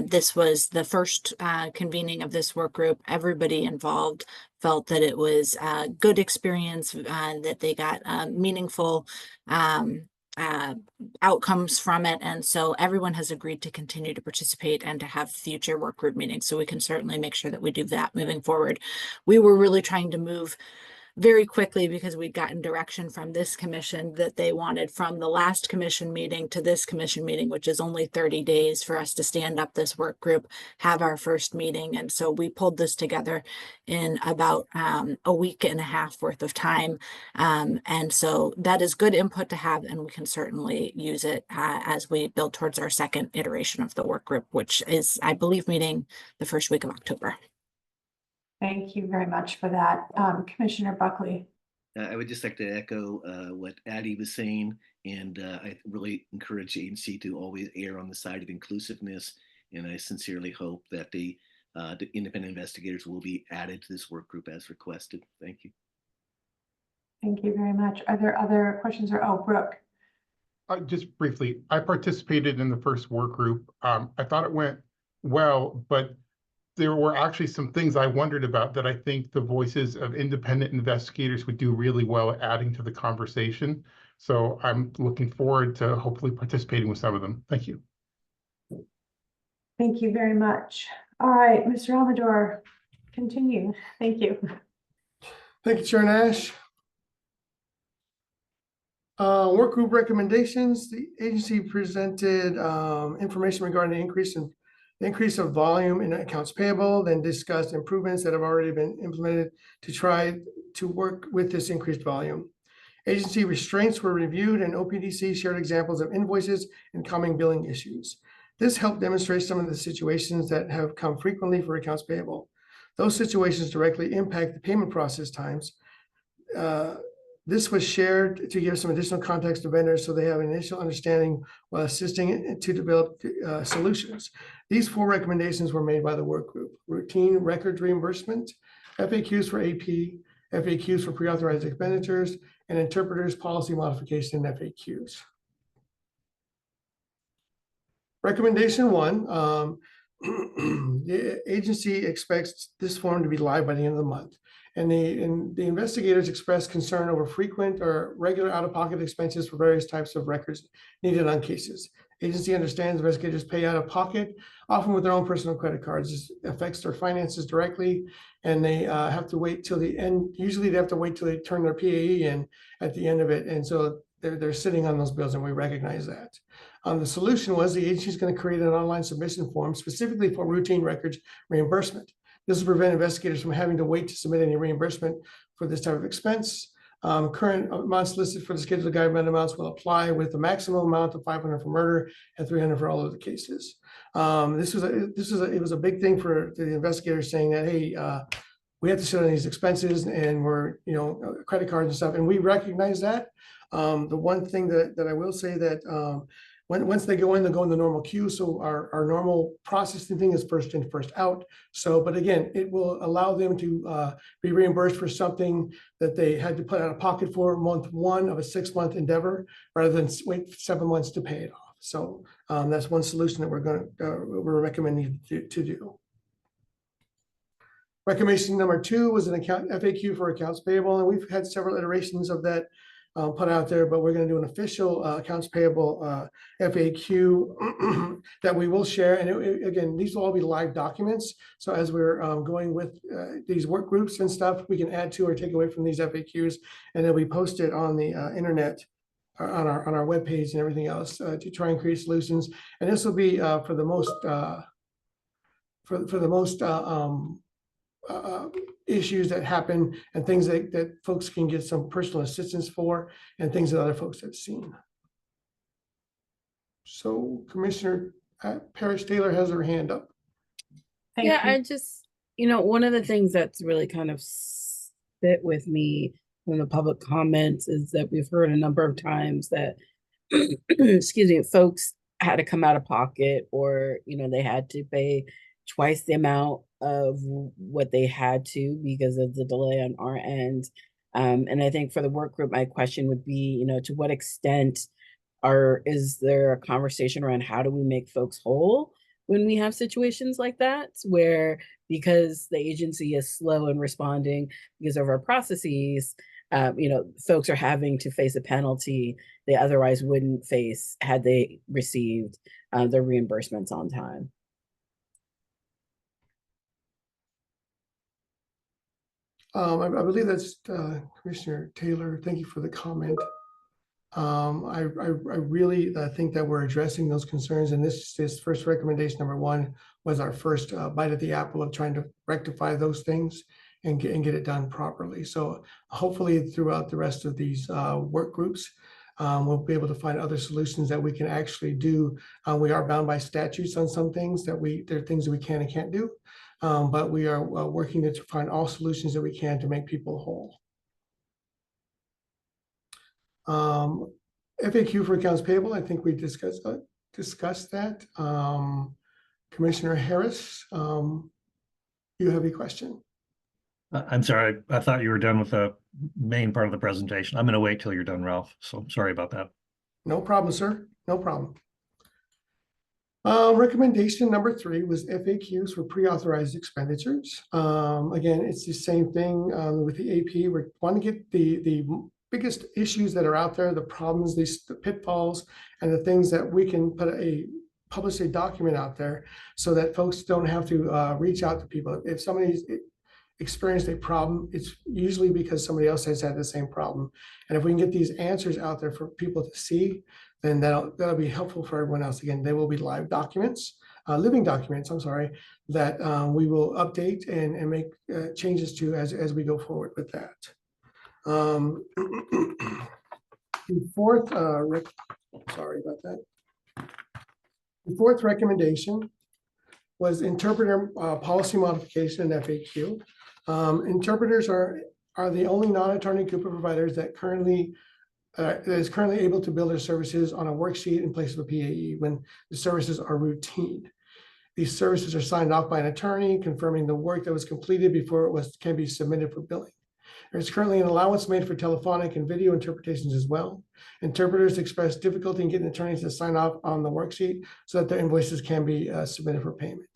Speaker 17: This was the first convening of this work group. Everybody involved felt that it was a good experience, that they got meaningful outcomes from it. And so everyone has agreed to continue to participate and to have future work group meetings. So we can certainly make sure that we do that moving forward. We were really trying to move very quickly because we'd gotten direction from this commission that they wanted from the last commission meeting to this commission meeting, which is only 30 days for us to stand up this work group, have our first meeting. And so we pulled this together in about a week and a half worth of time. And so that is good input to have, and we can certainly use it as we build towards our second iteration of the work group, which is, I believe, meeting the first week of October.
Speaker 1: Thank you very much for that. Commissioner Buckley.
Speaker 18: I would just like to echo what Addie was saying, and I really encourage the agency to always err on the side of inclusiveness. And I sincerely hope that the independent investigators will be added to this work group as requested. Thank you.
Speaker 1: Thank you very much. Are there other questions? Or, oh, Brooke.
Speaker 3: Just briefly, I participated in the first work group. I thought it went well, but there were actually some things I wondered about that I think the voices of independent investigators would do really well at adding to the conversation. So I'm looking forward to hopefully participating with some of them. Thank you.
Speaker 1: Thank you very much. All right, Mr. Amador, continue. Thank you.
Speaker 22: Thank you, Chair Nash. Work group recommendations. The agency presented information regarding the increase of volume in accounts payable, then discussed improvements that have already been implemented to try to work with this increased volume. Agency restraints were reviewed, and OPDC shared examples of invoices and common billing issues. This helped demonstrate some of the situations that have come frequently for accounts payable. Those situations directly impact the payment process times. This was shared to give some additional context to vendors so they have an initial understanding while assisting to develop solutions. These 4 recommendations were made by the work group: routine records reimbursement, FAQs for AP, FAQs for pre-authorized expenditures, and interpreters policy modification and FAQs. Recommendation 1, the agency expects this form to be live by the end of the month. And the investigators expressed concern over frequent or regular out-of-pocket expenses for various types of records needed on cases. Agency understands investigators pay out of pocket, often with their own personal credit cards. This affects their finances directly, and they have to wait till the end. Usually they have to wait till they turn their PAE in at the end of it. And so they're sitting on those bills, and we recognize that. The solution was the agency is going to create an online submission form specifically for routine records reimbursement. This will prevent investigators from having to wait to submit any reimbursement for this type of expense. Current amounts listed for the scheduled guideline amounts will apply, with the maximum amount of $500 for murder and $300 for all of the cases. It was a big thing for the investigators, saying that, hey, we have to sit on these expenses, and we're, credit cards and stuff, and we recognize that. The one thing that I will say that once they go in, they'll go in the normal queue. So our normal processing thing is first in, first out. So, but again, it will allow them to be reimbursed for something that they had to put out of pocket for month 1 of a 6-month endeavor, rather than wait 7 months to pay it off. So that's one solution that we're recommending to do. Recommendation number 2 was an FAQ for accounts payable, and we've had several iterations of that put out there, but we're going to do an official accounts payable FAQ that we will share. And again, these will all be live documents. So as we're going with these work groups and stuff, we can add to or take away from these FAQs, and they'll be posted on the internet, on our webpage and everything else, to try and create solutions. And this will be for the most issues that happen, and things that folks can get some personal assistance for, and things that other folks have seen. So Commissioner Parrish Taylor has her hand up.
Speaker 4: Yeah, I just, one of the things that's really kind of sit with me from the public comments is that we've heard a number of times that, excuse me, folks had to come out of pocket, or, they had to pay twice the amount of what they had to because of the delay on our end. And I think for the work group, my question would be, to what extent is there a conversation around how do we make folks whole when we have situations like that, where because the agency is slow in responding because of our processes, folks are having to face a penalty they otherwise wouldn't face had they received their reimbursements on time.
Speaker 22: I believe that's Commissioner Taylor. Thank you for the comment. I really think that we're addressing those concerns, and this first recommendation, number 1, was our first bite at the apple of trying to rectify those things and get it done properly. So hopefully throughout the rest of these work groups, we'll be able to find other solutions that we can actually do. We are bound by statutes on some things there are things that we can and can't do. But we are working to find all solutions that we can to make people whole. FAQ for accounts payable, I think we discussed that. Commissioner Harris, you have a question?
Speaker 21: I'm sorry, I thought you were done with the main part of the presentation. I'm going to wait till you're done, Ralph. So sorry about that.
Speaker 22: No problem, sir. No problem. Recommendation number 3 was FAQs for pre-authorized expenditures. Again, it's the same thing with the AP. We want to get the biggest issues that are out there, the problems, the pitfalls, and the things that we can publish a document out there so that folks don't have to reach out to people. If somebody's experienced a problem, it's usually because somebody else has had the same problem. And if we can get these answers out there for people to see, then that'll be helpful for everyone else. Again, they will be live documents, living documents, I'm sorry, that we will update and make changes to as we go forward with that. The fourth, sorry about that. The fourth recommendation was interpreter policy modification and FAQ. Interpreters are the only non-attorney group of providers that is currently able to bill their services on a worksheet in place of a PAE when the services are routine. These services are signed off by an attorney confirming the work that was completed before it can be submitted for billing. There's currently an allowance made for telephonic and video interpretations as well. Interpreters express difficulty in getting attorneys to sign off on the worksheet so that their invoices can be submitted for payment.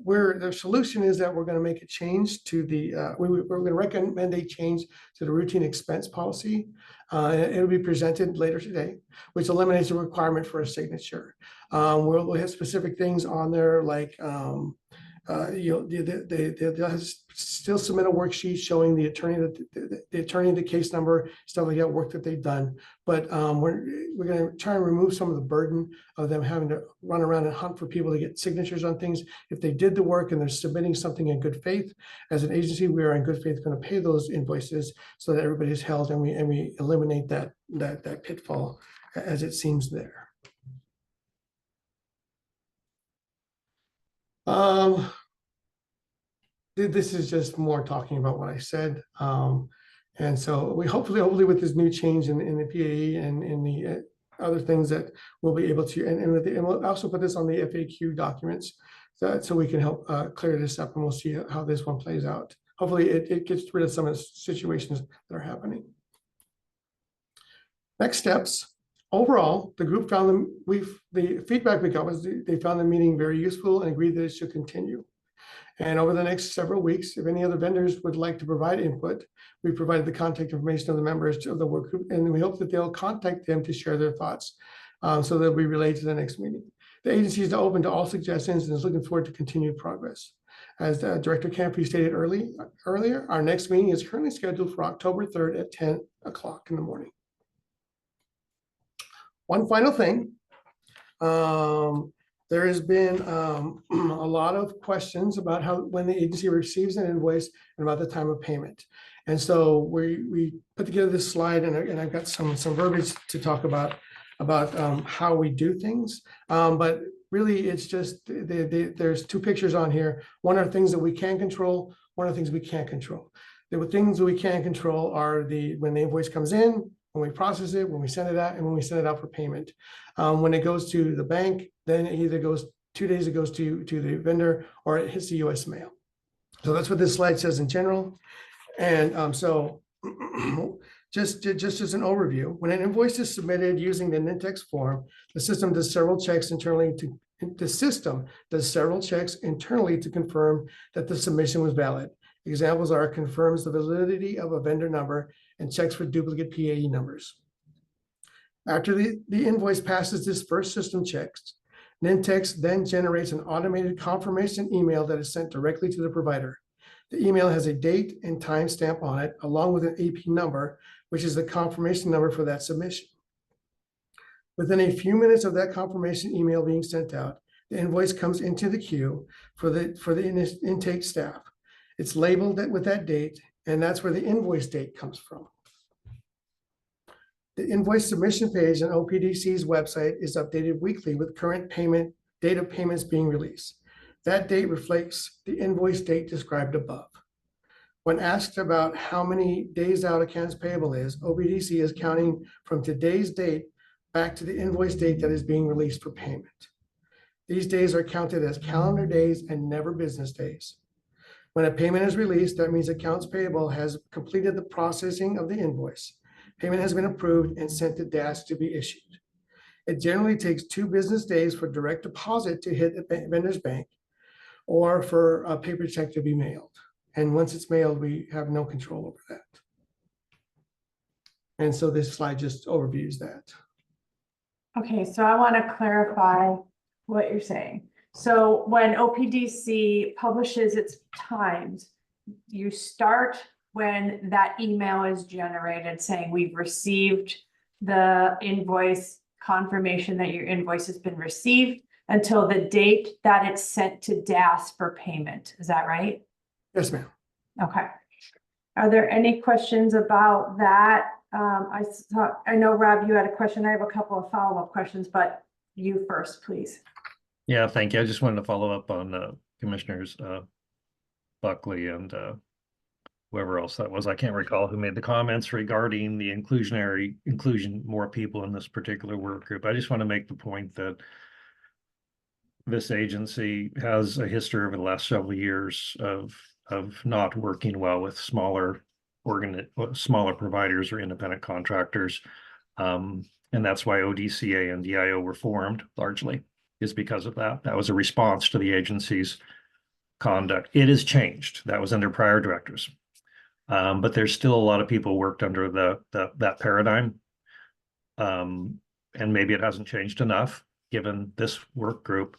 Speaker 22: Where the solution is that we're going to make a change to the, we're going to recommend a change to the routine expense policy. It'll be presented later today, which eliminates the requirement for a signature. We'll have specific things on there like they'll still submit a worksheet showing the attorney, the case number, stuff like that, work that they've done. But we're going to try and remove some of the burden of them having to run around and hunt for people to get signatures on things. If they did the work and they're submitting something in good faith, as an agency, we are in good faith going to pay those invoices so that everybody is held and we eliminate that pitfall as it seems there. This is just more talking about what I said. And so we hopefully with this new change in the PAE and in the other things that we'll be able to, and we'll also put this on the FAQ documents so we can help clear this up, and we'll see how this one plays out. Hopefully it gets rid of some of the situations that are happening. Next steps. Overall, the group found the feedback we got was they found the meeting very useful and agreed that it should continue. And over the next several weeks, if any other vendors would like to provide input, we provided the contact information of the members of the work group, and we hope that they'll contact them to share their thoughts so that we relate to the next meeting. The agency is open to all suggestions and is looking forward to continued progress. As Director Campy stated earlier, our next meeting is currently scheduled for October 3rd at 10 o'clock in the morning. One final thing. There has been a lot of questions about when the agency receives an invoice and about the time of payment. And so we put together this slide, and I've got some verbiage to talk about how we do things. But really, it's just there's two pictures on here. One are things that we can control. One are things we can't control. The things that we can control are when the invoice comes in, when we process it, when we send it out, and when we send it out for payment. When it goes to the bank, then it either goes 2 days, it goes to the vendor, or it hits the US mail. So that's what this slide says in general. And so just as an overview, when an invoice is submitted using the Nintex form, the system does several checks internally to confirm that the submission was valid. Examples are confirms the validity of a vendor number and checks for duplicate PAE numbers. After the invoice passes this first system checks, Nintex then generates an automated confirmation email that is sent directly to the provider. The email has a date and timestamp on it, along with an AP number, which is the confirmation number for that submission. Within a few minutes of that confirmation email being sent out, the invoice comes into the queue for the intake staff. It's labeled with that date, and that's where the invoice date comes from. The invoice submission page on OPDC's website is updated weekly with current date of payments being released. That date reflects the invoice date described above. When asked about how many days out accounts payable is, OPDC is counting from today's date back to the invoice date that is being released for payment. These days are counted as calendar days and never business days. When a payment is released, that means accounts payable has completed the processing of the invoice. Payment has been approved and sent to DAS to be issued. It generally takes 2 business days for direct deposit to hit the vendor's bank or for a paper check to be mailed. And once it's mailed, we have no control over that. And so this slide just overviews that.
Speaker 1: Okay, so I want to clarify what you're saying. So when OPDC publishes its times, you start when that email is generated saying we've received the invoice confirmation that your invoice has been received until the date that it's sent to DAS for payment. Is that right?
Speaker 22: Yes, ma'am.
Speaker 1: Okay. Are there any questions about that? I know, Rob, you had a question. I have a couple of follow-up questions, but you first, please.
Speaker 21: Yeah, thank you. I just wanted to follow up on Commissioners Buckley and whoever else that was. I can't recall who made the comments regarding the inclusion more people in this particular work group. I just want to make the point that this agency has a history over the last several years of not working well with smaller providers or independent contractors. And that's why ODCA and DIO were formed largely, is because of that. That was a response to the agency's conduct. It has changed. That was under prior directors. But there's still a lot of people worked under that paradigm. And maybe it hasn't changed enough given this work group.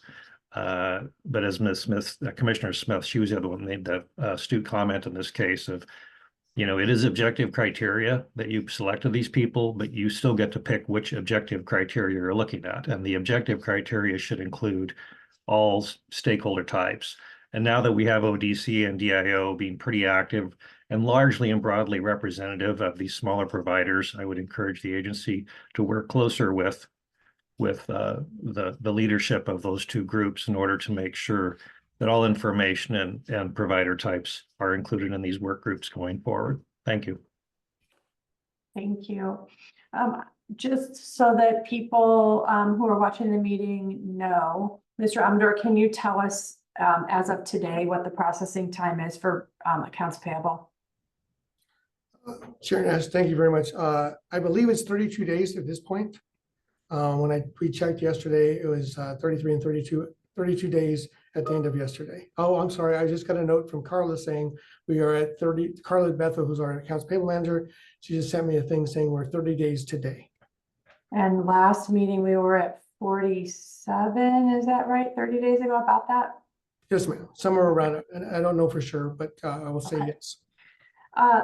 Speaker 21: But as Ms. Smith, Commissioner Smith, she was the other one who made the astute comment in this case of, it is objective criteria that you selected these people, but you still get to pick which objective criteria you're looking at. And the objective criteria should include all stakeholder types. And now that we have ODC and DIO being pretty active and largely and broadly representative of these smaller providers, I would encourage the agency to work closer with the leadership of those two groups in order to make sure that all information and provider types are included in these work groups going forward. Thank you.
Speaker 1: Thank you. Just so that people who are watching the meeting know, Mr. Umdor, can you tell us as of today what the processing time is for accounts payable?
Speaker 22: Chair Nash, thank you very much. I believe it's 32 days at this point. When we checked yesterday, it was 33 and 32 days at the end of yesterday. Oh, I'm sorry. I just got a note from Carla saying we are at 30. Carla Bethel, who's our accounts payable manager, she just sent me a thing saying we're 30 days today.
Speaker 1: And last meeting we were at 47. Is that right? 30 days ago, about that?
Speaker 22: Yes, ma'am. Somewhere around it. And I don't know for sure, but I will say yes.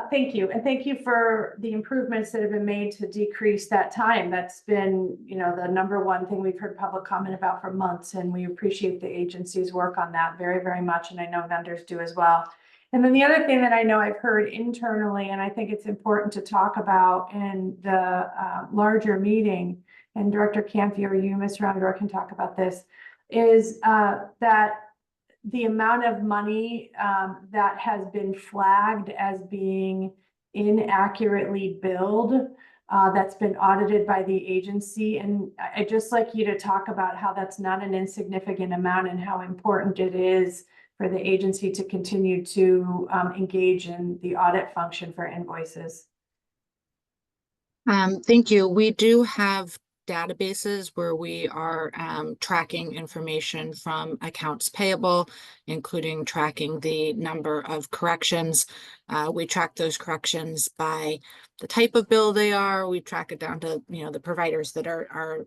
Speaker 1: Thank you. And thank you for the improvements that have been made to decrease that time. That's been, the number one thing we've heard public comment about for months. And we appreciate the agency's work on that very, very much. And I know vendors do as well. And then the other thing that I know I've heard internally, and I think it's important to talk about in the larger meeting, and Director Camphy or you, Mr. Umdor, can talk about this, is that the amount of money that has been flagged as being inaccurately billed, that's been audited by the agency. And I'd just like you to talk about how that's not an insignificant amount and how important it is for the agency to continue to engage in the audit function for invoices.
Speaker 17: Thank you. We do have databases where we are tracking information from accounts payable, including tracking the number of corrections. We track those corrections by the type of bill they are. We track it down to the providers that are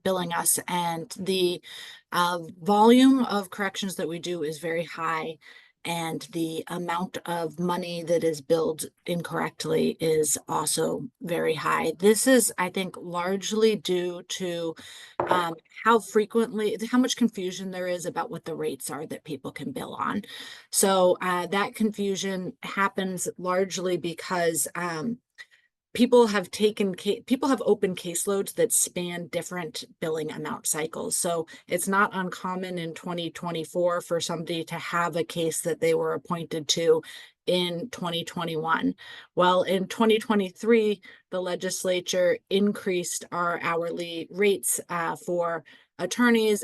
Speaker 17: billing us, and the volume of corrections that we do is very high. And the amount of money that is billed incorrectly is also very high. This is, I think, largely due to how much confusion there is about what the rates are that people can bill on. So that confusion happens largely because people have open caseloads that span different billing amount cycles. So it's not uncommon in 2024 for somebody to have a case that they were appointed to in 2021. Well, in 2023, the legislature increased our hourly rates for attorneys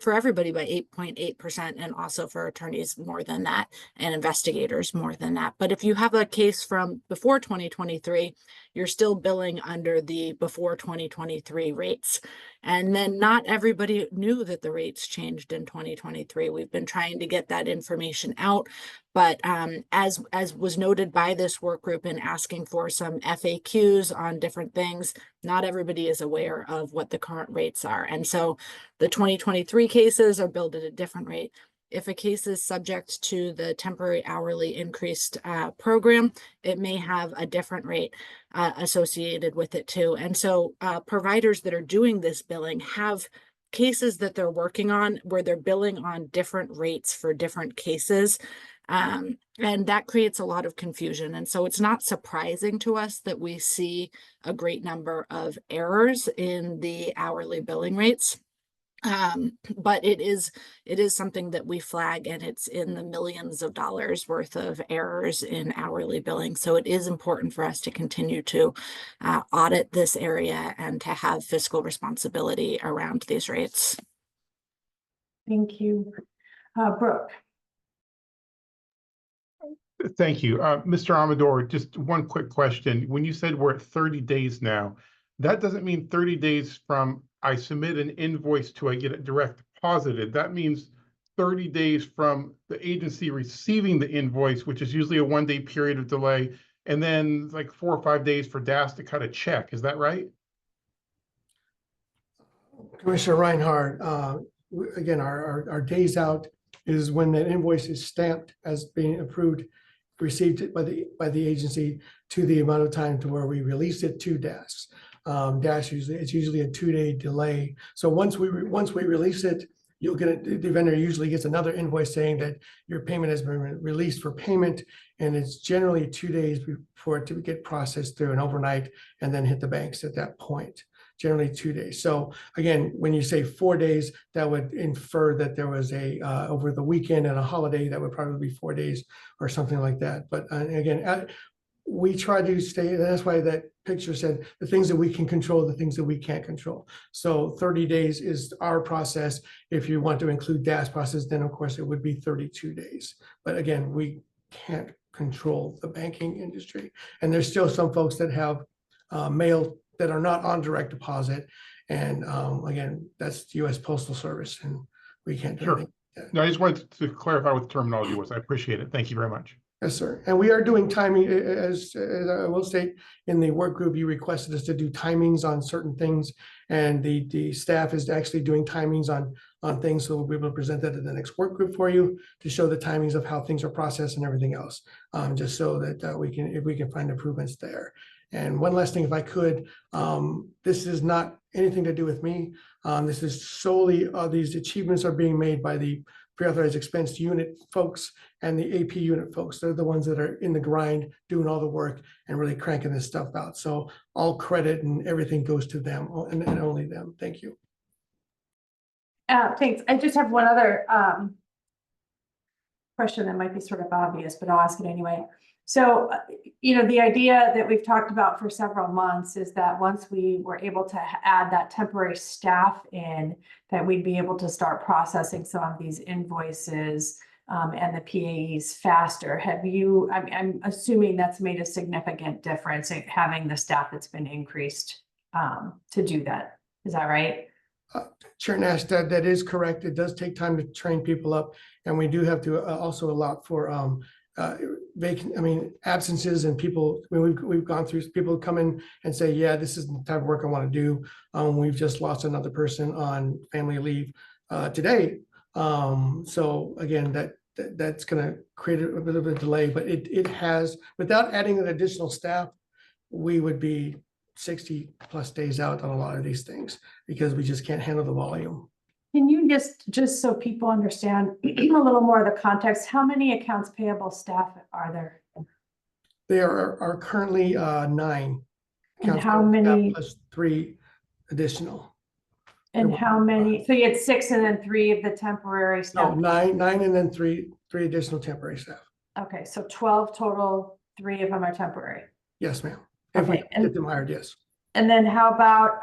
Speaker 17: for everybody by 8.8%, and also for attorneys more than that, and investigators more than that. But if you have a case from before 2023, you're still billing under the before 2023 rates. And then not everybody knew that the rates changed in 2023. We've been trying to get that information out. But as was noted by this work group in asking for some FAQs on different things, not everybody is aware of what the current rates are. And so the 2023 cases are billed at a different rate. If a case is subject to the temporary hourly increased program, it may have a different rate associated with it too. And so providers that are doing this billing have cases that they're working on where they're billing on different rates for different cases. And that creates a lot of confusion. And so it's not surprising to us that we see a great number of errors in the hourly billing rates. But it is something that we flag, and it's in the millions of dollars worth of errors in hourly billing. So it is important for us to continue to audit this area and to have fiscal responsibility around these rates.
Speaker 1: Thank you. Brooke.
Speaker 3: Thank you. Mr. Amador, just one quick question. When you said we're at 30 days now, that doesn't mean 30 days from I submit an invoice to I get it direct deposited. That means 30 days from the agency receiving the invoice, which is usually a 1-day period of delay, and then like 4 or 5 days for DAS to cut a check. Is that right?
Speaker 22: Commissioner Reinhardt, again, our days out is when that invoice is stamped as being approved, received by the agency, to the amount of time to where we release it to DAS. DAS it's usually a 2-day delay. So once we release it, you'll get the vendor usually gets another invoice saying that your payment has been released for payment, and it's generally 2 days for it to get processed through an overnight and then hit the banks at that point. Generally 2 days. So again, when you say 4 days, that would infer that there was a over the weekend and a holiday, that would probably be 4 days or something like that. But again, we try to stay, that's why that picture said the things that we can control, the things that we can't control. So 30 days is our process. If you want to include DAS process, then of course it would be 32 days. But again, we can't control the banking industry. And there's still some folks that have mail that are not on direct deposit. And again, that's U.S. Postal Service, and we can't do anything.
Speaker 3: No, I just wanted to clarify what the terminology was. I appreciate it. Thank you very much.
Speaker 22: Yes, sir. And we are doing timing, as I will state, in the work group, you requested us to do timings on certain things, and the staff is actually doing timings on things, so we'll be able to present that in the next work group for you to show the timings of how things are processed and everything else, just so that if we can find improvements there. And one last thing, if I could, this is not anything to do with me. This is solely, these achievements are being made by the pre-authorized expense unit folks and the AP unit folks. They're the ones that are in the grind, doing all the work and really cranking this stuff out. So all credit and everything goes to them and only them. Thank you.
Speaker 1: Thanks. I just have one other question that might be sort of obvious, but I'll ask it anyway. So, the idea that we've talked about for several months is that once we were able to add that temporary staff in, that we'd be able to start processing some of these invoices and the PAEs faster. I'm assuming that's made a significant difference in having the staff that's been increased to do that. Is that right?
Speaker 22: Chair Nash, that is correct. It does take time to train people up, and we do have to also allow for absences and people. We've gone through, people come in and say, yeah, this is the type of work I want to do. We've just lost another person on family leave today. So again, that's going to create a bit of a delay, but it has, without adding an additional staff, we would be 60 plus days out on a lot of these things because we just can't handle the volume.
Speaker 1: Can you just so people understand a little more of the context, how many accounts payable staff are there?
Speaker 22: There are currently 9.
Speaker 1: And how many?
Speaker 22: Plus 3 additional.
Speaker 1: And how many? So you had 6 and then 3 of the temporary staff?
Speaker 22: No, 9 and then 3 additional temporary staff.
Speaker 1: Okay, so 12 total, 3 of them are temporary.
Speaker 22: Yes, ma'am. If we get them hired, yes.
Speaker 1: And then how about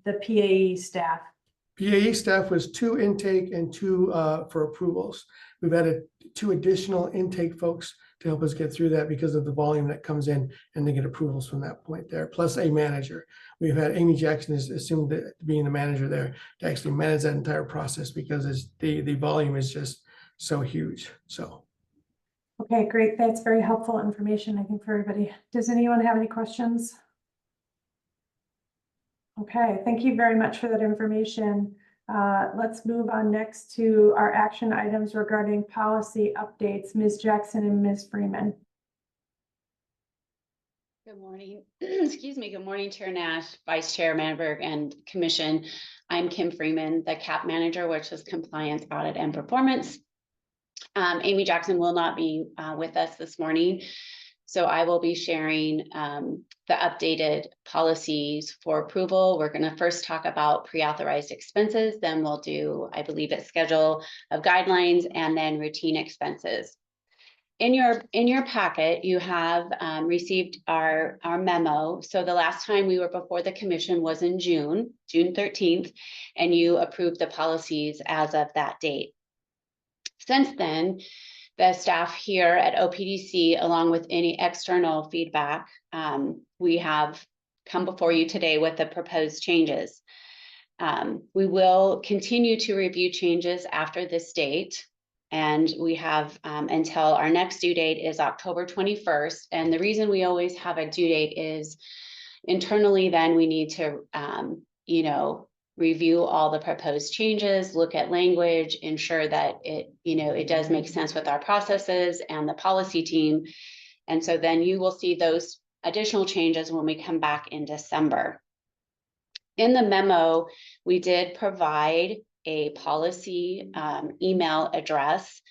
Speaker 1: the PAE staff?
Speaker 22: PAE staff was 2 intake and 2 for approvals. We've added 2 additional intake folks to help us get through that because of the volume that comes in and they get approvals from that point there, plus a manager. We've had Amy Jackson is assumed that being the manager there to actually manage that entire process because the volume is just so huge. So.
Speaker 1: Okay, great. That's very helpful information, I think, for everybody. Does anyone have any questions? Okay, thank you very much for that information. Let's move on next to our action items regarding policy updates. Ms. Jackson and Ms. Freeman.
Speaker 5: Good morning. Excuse me. Good morning, Chair Nash, Vice Chair Manberg, and Commission. I'm Kim Freeman, the CAP Manager, which is Compliance, Audit, and Performance. Amy Jackson will not be with us this morning, so I will be sharing the updated policies for approval. We're going to first talk about pre-authorized expenses, then we'll do, I believe, a schedule of guidelines, and then routine expenses. In your packet, you have received our memo. So the last time we were before the commission was in June 13th, and you approved the policies as of that date. Since then, the staff here at OPDC, along with any external feedback, we have come before you today with the proposed changes. We will continue to review changes after this date, and we have until our next due date is October 21st. And the reason we always have a due date is internally then we need to, review all the proposed changes, look at language, ensure that it does make sense with our processes and the policy team. And so then you will see those additional changes when we come back in December. In the memo, we did provide a policy email address.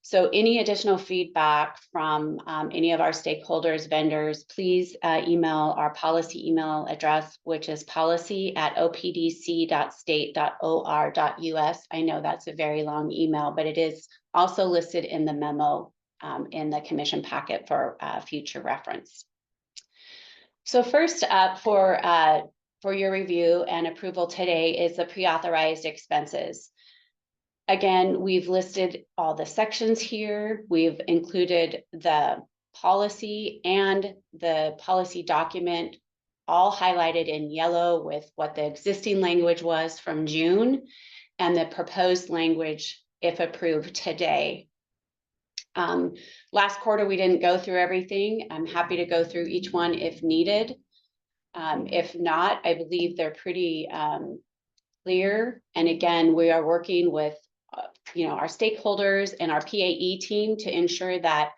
Speaker 5: So any additional feedback from any of our stakeholders, vendors, please email our policy email address, which is policy@opdc.state.or.us. I know that's a very long email, but it is also listed in the memo in the commission packet for future reference. So first up for your review and approval today is the pre-authorized expenses. Again, we've listed all the sections here. We've included the policy and the policy document all highlighted in yellow with what the existing language was from June and the proposed language if approved today. Last quarter, we didn't go through everything. I'm happy to go through each one if needed. If not, I believe they're pretty clear. And again, we are working with our stakeholders and our PAE team to ensure that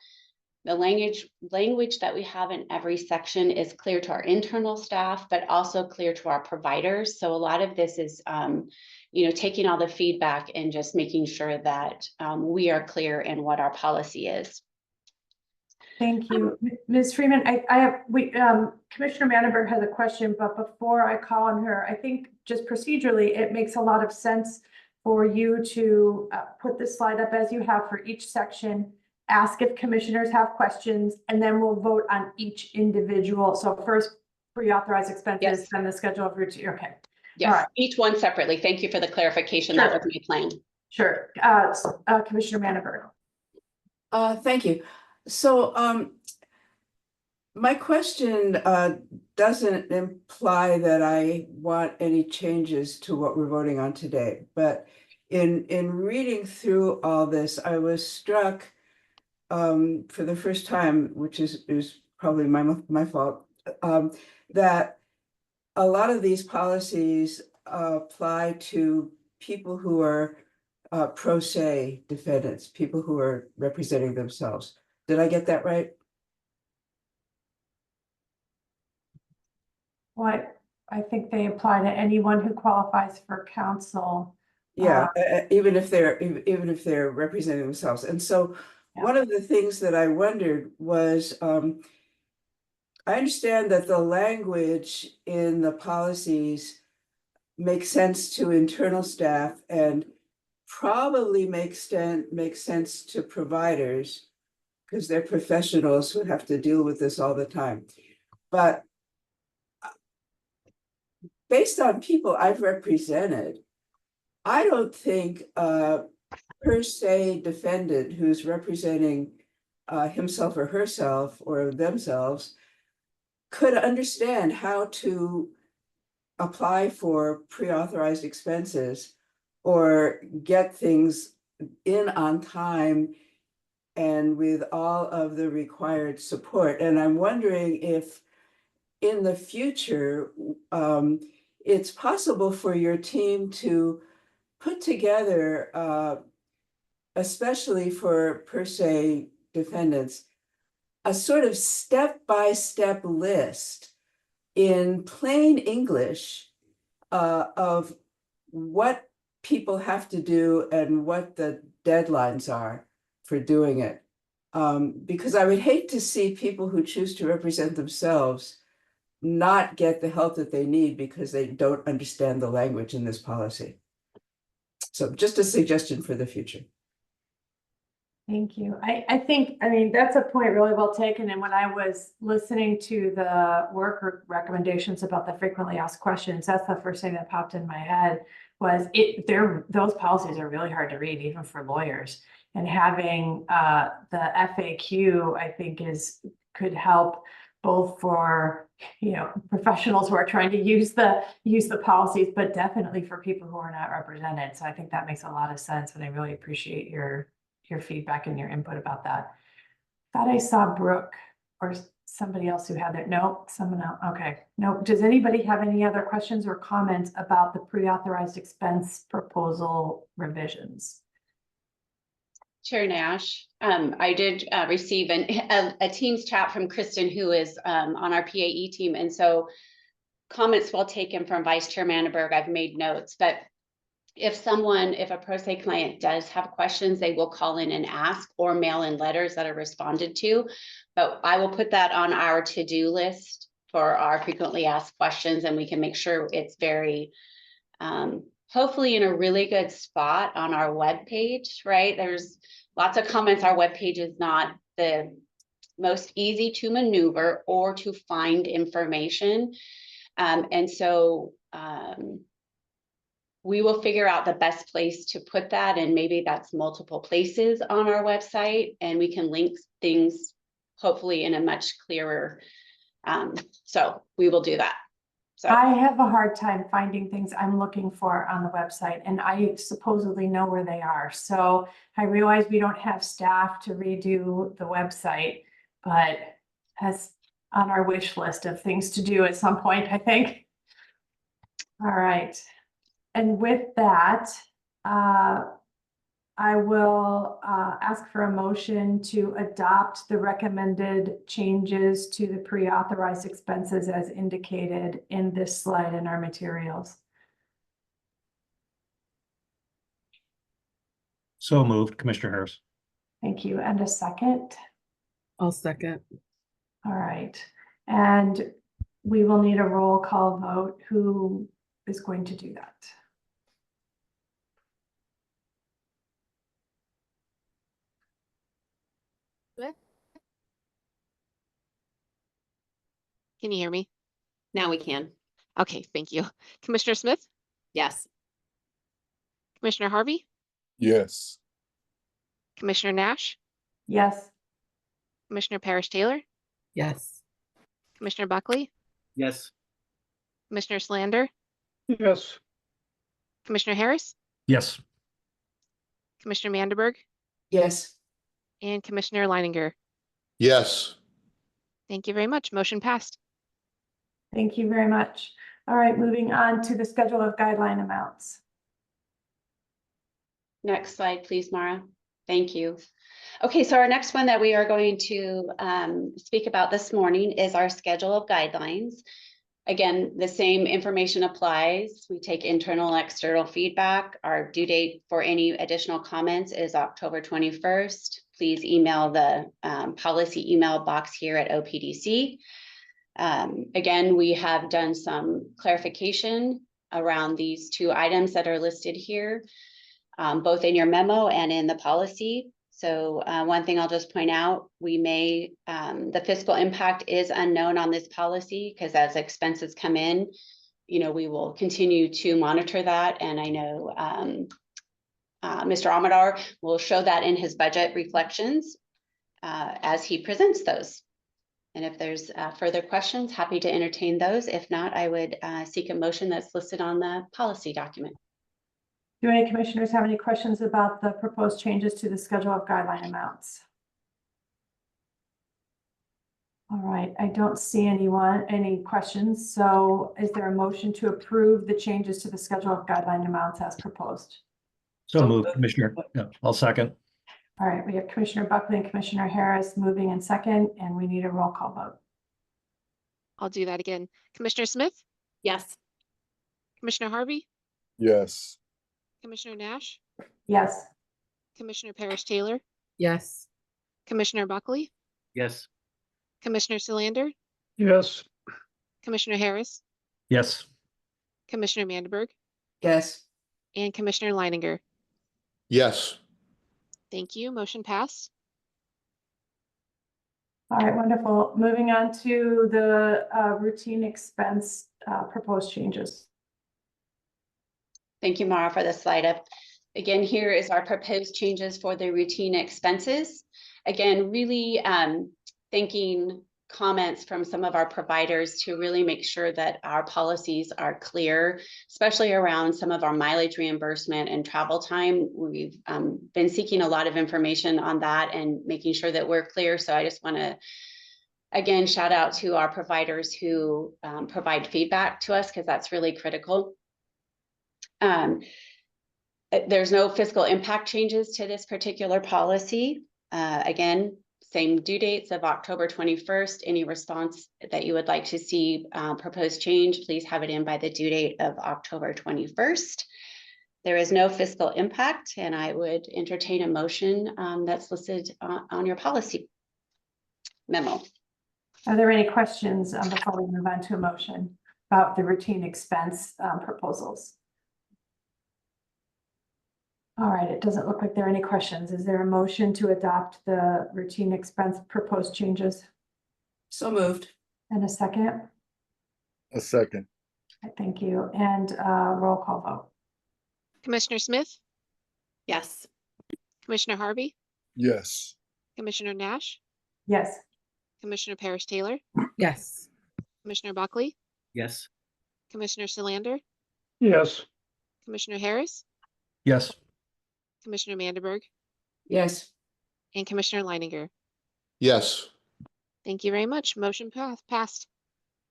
Speaker 5: the language that we have in every section is clear to our internal staff, but also clear to our providers. So a lot of this is, taking all the feedback and just making sure that we are clear in what our policy is.
Speaker 1: Thank you. Ms. Freeman, Commissioner Manenberg has a question, but before I call on her, I think just procedurally, it makes a lot of sense for you to put this slide up as you have for each section, ask if commissioners have questions, and then we'll vote on each individual. So first pre-authorized expenses, yes, then the schedule of routine. Okay.
Speaker 5: Yes, right. Each one separately. Thank you for the clarification. Sure. That was my plan.
Speaker 1: Sure. Commissioner Manenberg.
Speaker 4: Thank you. So my question doesn't imply that I want any changes to what we're voting on today, but in reading through all this, I was struck for the first time, which is probably my fault, that a lot of these policies apply to people who are pro se defendants, people who are representing themselves. Did I get that right?
Speaker 1: Well, I think they apply to anyone who qualifies for counsel.
Speaker 4: Yeah, even if they're representing themselves. And so one of the things that I wondered was, I understand that the language in the policies makes sense to internal staff and probably makes sense to providers because they're professionals who have to deal with this all the time. But based on people I've represented, I don't think a per se defendant who's representing
Speaker 6: himself or herself or themselves could understand how to apply for pre-authorized expenses or get things in on time and with all of the required support. And I'm wondering if in the future, it's possible for your team to put together, especially for per se defendants, a sort of step-by-step list in plain English of what people have to do and what the deadlines are for doing it. Because I would hate to see people who choose to represent themselves not get the help that they need because they don't understand the language in this policy. So just a suggestion for the future.
Speaker 1: Thank you. I think, I mean, that's a point really well taken. And when I was listening to the work recommendations about the frequently asked questions, that's the first thing that popped in my head was those policies are really hard to read, even for lawyers. And having the FAQ, I think could help both for, professionals who are trying to use the policies, but definitely for people who are not represented. So I think that makes a lot of sense. And I really appreciate your feedback and your input about that. Thought I saw Brooke or somebody else who had their, no, someone else. Okay, no. Does anybody have any other questions or comments about the pre-authorized expense proposal revisions?
Speaker 5: Chair Nash, I did receive a Teams chat from Kristen, who is on our PAE team. And so comments well taken from Vice Chair Mandenberg. I've made notes, but if a pro se client does have questions, they will call in and ask or mail in letters that are responded to. But I will put that on our to-do list for our frequently asked questions, and we can make sure it's very, hopefully in a really good spot on our webpage, right? There's lots of comments. Our webpage is not the most easy to maneuver or to find information. And so, we will figure out the best place to put that, and maybe that's multiple places on our website, and we can link things hopefully in a much clearer. So we will do that. So
Speaker 1: I have a hard time finding things I'm looking for on the website, and I supposedly know where they are. So I realize we don't have staff to redo the website, but that's on our wish list of things to do at some point, I think. All right. And with that, I will ask for a motion to adopt the recommended changes to the pre-authorized expenses as indicated in this slide in our materials.
Speaker 21: So moved, Commissioner Harris.
Speaker 1: Thank you. And a second?
Speaker 4: I'll second.
Speaker 1: All right. And we will need a roll call vote. Who is going to do that?
Speaker 7: Can you hear me?
Speaker 2: Now we can.
Speaker 7: Okay, thank you. Commissioner Smith?
Speaker 2: Yes.
Speaker 7: Commissioner Harvey?
Speaker 23: Yes.
Speaker 7: Commissioner Nash?
Speaker 1: Yes.
Speaker 7: Commissioner Parrish-Taylor?
Speaker 4: Yes.
Speaker 7: Commissioner Buckley?
Speaker 18: Yes.
Speaker 7: Commissioner Slander?
Speaker 21: Yes.
Speaker 7: Commissioner Harris?
Speaker 21: Yes.
Speaker 7: Commissioner Mandenberg?
Speaker 6: Yes.
Speaker 7: And Commissioner Leininger?
Speaker 20: Yes.
Speaker 7: Thank you very much. Motion passed.
Speaker 1: Thank you very much. All right, moving on to the schedule of guideline amounts.
Speaker 5: next slide, please, Mara. Thank you. Okay, so our next one that we are going to speak about this morning is our schedule of guidelines. Again, the same information applies. We take internal and external feedback. Our due date for any additional comments is October 21st. Please email the policy email box here at OPDC. Again, we have done some clarification around these two items that are listed here, both in your memo and in the policy. So one thing I'll just point out, the fiscal impact is unknown on this policy because as expenses come in, we will continue to monitor that. And I know Mr. Amadar will show that in his budget reflections. as he presents those. And if there's further questions, happy to entertain those. If not, I would seek a motion that's listed on the policy document.
Speaker 1: Do any commissioners have any questions about the proposed changes to the schedule of guideline amounts? All right, I don't see any questions. So is there a motion to approve the changes to the schedule of guideline amounts as proposed?
Speaker 21: So moved, Commissioner. Yeah, I'll second.
Speaker 1: All right, we have Commissioner Buckley and Commissioner Harris moving in second, and we need a roll call vote.
Speaker 7: I'll do that again. Commissioner Smith,
Speaker 2: Yes.
Speaker 7: Commissioner Harvey,
Speaker 8: Yes.
Speaker 7: Commissioner Nash,
Speaker 1: Yes.
Speaker 7: Commissioner Parrish Taylor,
Speaker 4: Yes.
Speaker 7: Commissioner Buckley,
Speaker 18: Yes.
Speaker 7: Commissioner Solander,
Speaker 21: Yes.
Speaker 7: Commissioner Harris,
Speaker 21: Yes.
Speaker 7: Commissioner Manderberg,
Speaker 6: Yes.
Speaker 7: and Commissioner Leininger.
Speaker 20: Yes.
Speaker 7: Thank you. Motion passed.
Speaker 1: All right, wonderful. Moving on to the routine expense proposed changes.
Speaker 5: Thank you, Mara, for the slide up. Again, here is our proposed changes for the routine expenses. Again, really thanking comments from some of our providers to really make sure that our policies are clear, especially around some of our mileage reimbursement and travel time. We've been seeking a lot of information on that and making sure that we're clear. So I just want to, again, shout out to our providers who provide feedback to us, because that's really critical. There's no fiscal impact changes to this particular policy. Again, same due dates of October 21st. Any response that you would like to see proposed change, please have it in by the due date of October 21st. There is no fiscal impact, and I would entertain a motion that's listed on your policy memo.
Speaker 1: Are there any questions before we move on to a motion about the routine expense proposals? All right, it doesn't look like there are any questions. Is there a motion to adopt the routine expense proposed changes?
Speaker 6: So moved.
Speaker 1: And a second?
Speaker 8: A second.
Speaker 1: Thank you. And roll call vote.
Speaker 7: Commissioner Smith,
Speaker 2: Yes.
Speaker 7: Commissioner Harvey,
Speaker 8: Yes.
Speaker 7: Commissioner Nash,
Speaker 1: Yes.
Speaker 7: Commissioner Parrish Taylor,
Speaker 4: Yes.
Speaker 7: Commissioner Buckley,
Speaker 18: Yes.
Speaker 7: Commissioner Solander,
Speaker 21: Yes.
Speaker 7: Commissioner Harris,
Speaker 21: Yes.
Speaker 7: Commissioner Manderberg,
Speaker 6: Yes.
Speaker 7: and Commissioner Leininger.
Speaker 20: Yes.
Speaker 7: Thank you very much. Motion passed.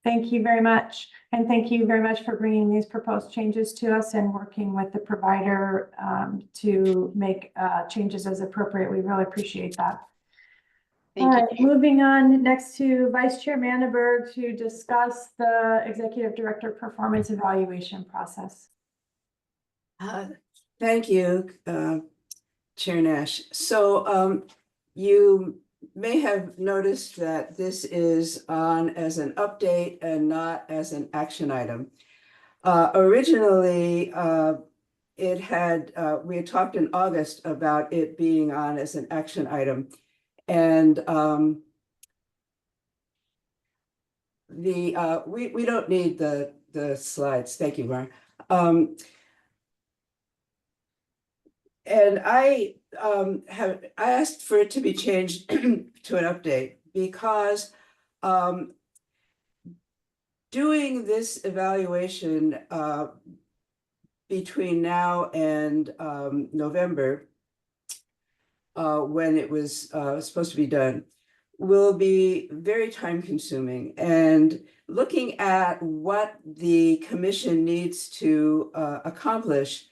Speaker 1: Thank you very much. And thank you very much for bringing these proposed changes to us and working with the provider to make changes as appropriate. We really appreciate that. All right, moving on next to Vice Chair Manderberg to discuss the Executive Director Performance Evaluation process.
Speaker 6: Thank you, Chair Nash. So you may have noticed that this is on as an update and not as an action item. Originally, we had talked in August about it being on as an action item. And we don't need the slides. Thank you, Mara. And I asked for it to be changed to an update because doing this evaluation between now and November, when it was supposed to be done, will be very time consuming. And looking at what the commission needs to accomplish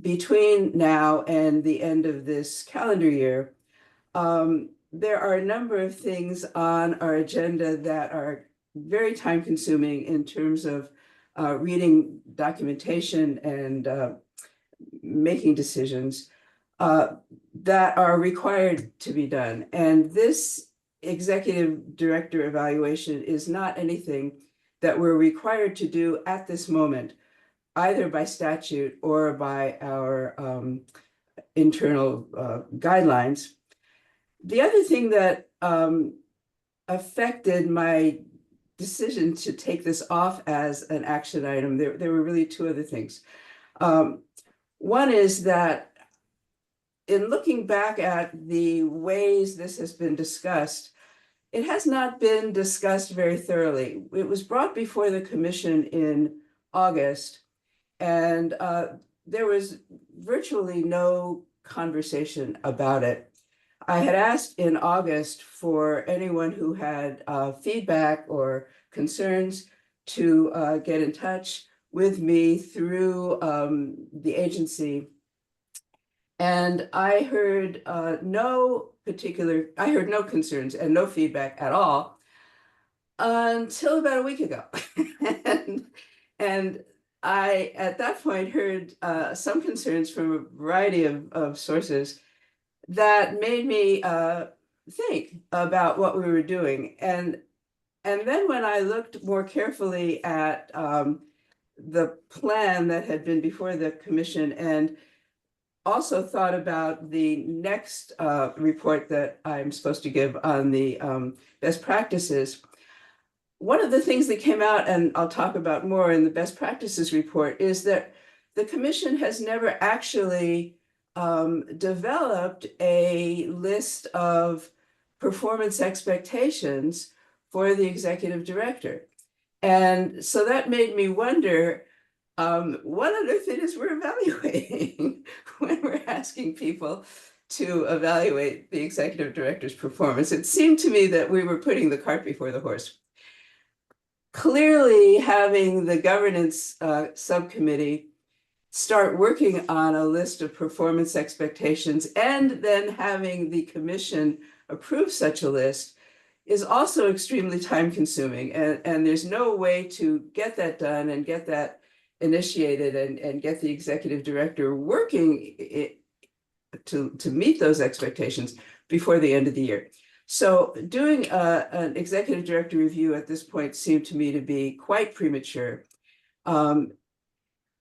Speaker 6: between now and the end of this calendar year, there are a number of things on our agenda that are very time consuming in terms of reading documentation and making decisions that are required to be done. And this executive director evaluation is not anything that we're required to do at this moment, either by statute or by our internal guidelines. The other thing that affected my decision to take this off as an action item, there were really two other things. One is that in looking back at the ways this has been discussed, it has not been discussed very thoroughly. It was brought before the commission in August, and there was virtually no conversation about it. I had asked in August for anyone who had feedback or concerns to get in touch with me through the agency. And I heard no concerns and no feedback at all until about a week ago. and I, at that point, heard some concerns from a variety of sources that made me think about what we were doing. And then when I looked more carefully at the plan that had been before the commission, and also thought about the next report that I'm supposed to give on the best practices, one of the things that came out, and I'll talk about more in the best practices report, is that the commission has never actually developed a list of performance expectations for the executive director. And so that made me wonder what other things we're evaluating when we're asking people to evaluate the executive director's performance. It seemed to me that we were putting the cart before the horse. Clearly, having the governance subcommittee start working on a list of performance expectations and then having the commission approve such a list is also extremely time consuming. And there's no way to get that done and get that initiated and get the executive director working to meet those expectations before the end of the year. So doing an executive director review at this point seemed to me to be quite premature.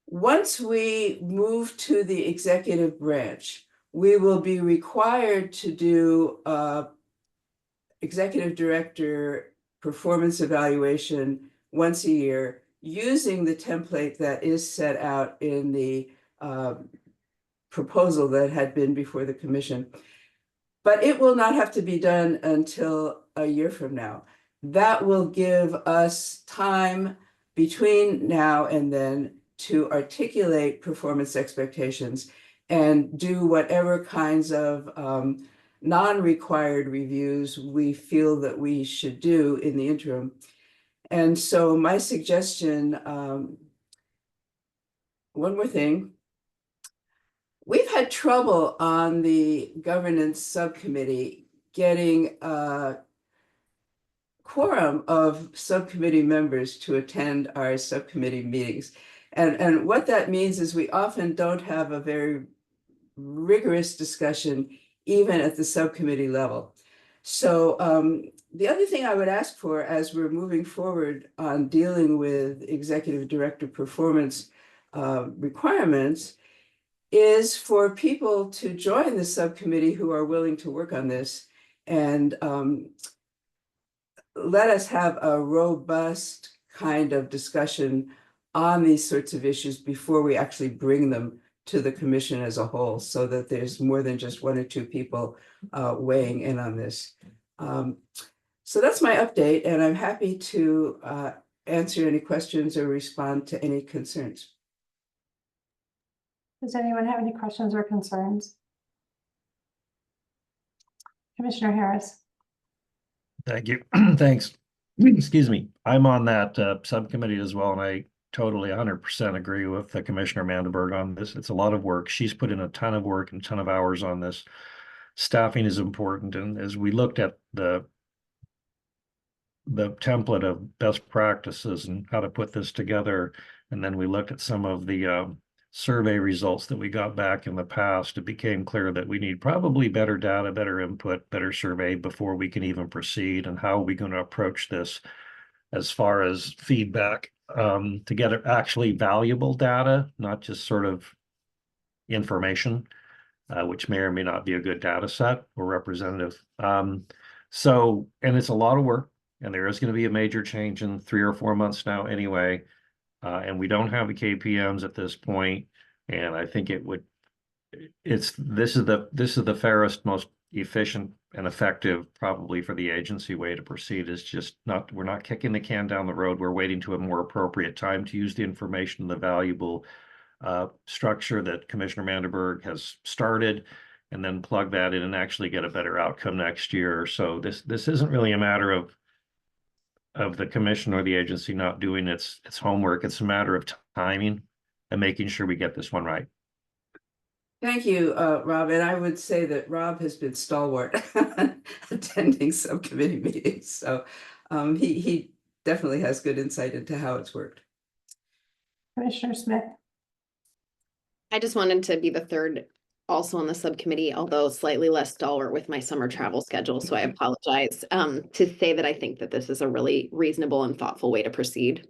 Speaker 6: Once we move to the executive branch, we will be required to do executive director performance evaluation once a year using the template that is set out in the proposal that had been before the commission. But it will not have to be done until a year from now. That will give us time between now and then to articulate performance expectations and do whatever kinds of non-required reviews we feel that we should do in the interim. And so my suggestion, one more thing. We've had trouble on the governance subcommittee getting a quorum of subcommittee members to attend our subcommittee meetings. And what that means is we often don't have a very rigorous discussion even at the subcommittee level. So the other thing I would ask for as we're moving forward on dealing with executive director performance requirements is for people to join the subcommittee who are willing to work on this and let us have a robust kind of discussion on these sorts of issues before we actually bring them to the commission as a whole, so that there's more than just one or two people weighing in on this. So that's my update, and I'm happy to answer any questions or respond to any concerns.
Speaker 1: Does anyone have any questions or concerns? Commissioner Harris.
Speaker 21: Thank you. Thanks. Excuse me. I'm on that subcommittee as well, and I totally 100% agree with Commissioner Mandelberg on this. It's a lot of work. She's put in a ton of work and a ton of hours on this. Staffing is important. And as we looked at the template of best practices and how to put this together, and then we looked at some of the survey results that we got back in the past, it became clear that we need probably better data, better input, better survey before we can even proceed. And how are we going to approach this as far as feedback to get Actually valuable data, not just sort of information, which may or may not be a good data set or representative. So, and it's a lot of work, and there is going to be a major change in 3 or 4 months now anyway. And we don't have the KPMs at this point. And I think it this is the fairest, most efficient and effective probably for the agency way to proceed. Is just not, we're not kicking the can down the road. We're waiting to a more appropriate time to use the information, the valuable structure that Commissioner Mandelberg has started, and then plug that in and actually get a better outcome next year. So this isn't really a matter of the commission or the agency not doing its homework. It's a matter of timing and making sure we get this one right.
Speaker 6: Thank you, Rob. And I would say that Rob has been stalwart attending subcommittee meetings. So he definitely has good insight into how it's worked.
Speaker 1: Commissioner Smith.
Speaker 2: I just wanted to be the third also on the subcommittee, although slightly less stalwart with my summer travel schedule. So I apologize to say that I think that this is a really reasonable and thoughtful way to proceed.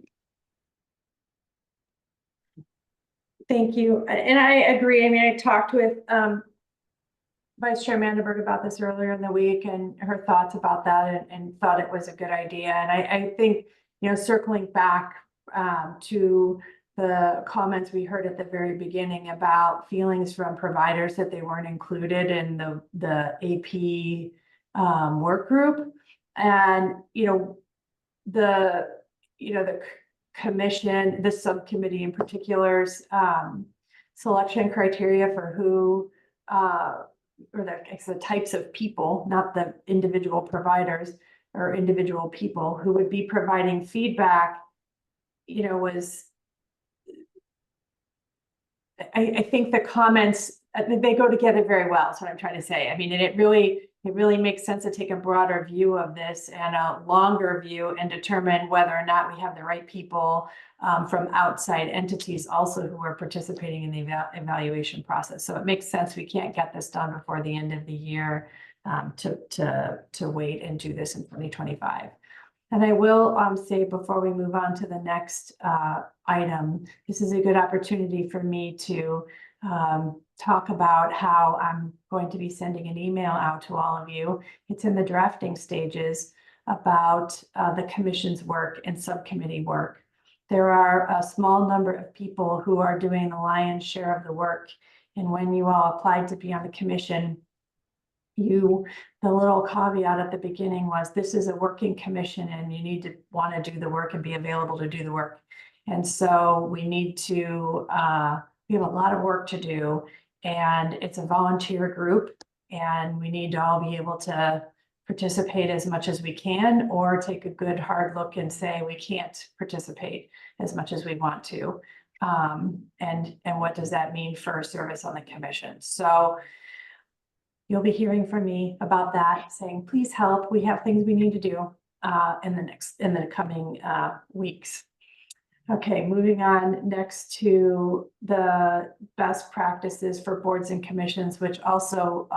Speaker 1: Thank you. And I agree. I mean, I talked with Vice Chair Mandelberg about this earlier in the week and her thoughts about that and thought it was a good idea. And I think, you know, circling back to the comments we heard at the very beginning about feelings from providers that they weren't included in the AP work group. And, the commission, the subcommittee in particular's selection criteria for who, or the types of people, not the individual providers or individual people who would be providing feedback, was, I think the comments, they go together very well, is what I'm trying to say. I mean, and it really makes sense to take a broader view of this and a longer view and determine whether or not we have the right people from outside entities also who are participating in the evaluation process. So it makes sense we can't get this done before the end of the year to wait and do this in 2025. And I will say before we move on to the next item, this is a good opportunity for me to talk about how I'm going to be sending an email out to all of you. It's in the drafting stages about the commission's work and subcommittee work. There are a small number of people who are doing the lion's share of the work. And when you all applied to be on the commission, the little caveat at the beginning was this is a working commission and you need to want to do the work and be available to do the work. And so we need to, we have a lot of work to do and it's a volunteer group and we need to all be able to participate as much as we can or take a good hard look and say we can't participate as much as we want to. And what does that mean for service on the commission? So you'll be hearing from me about that, saying, please help. We have things we need to do in the coming weeks. Okay, moving on next to the best practices for boards and commissions, which also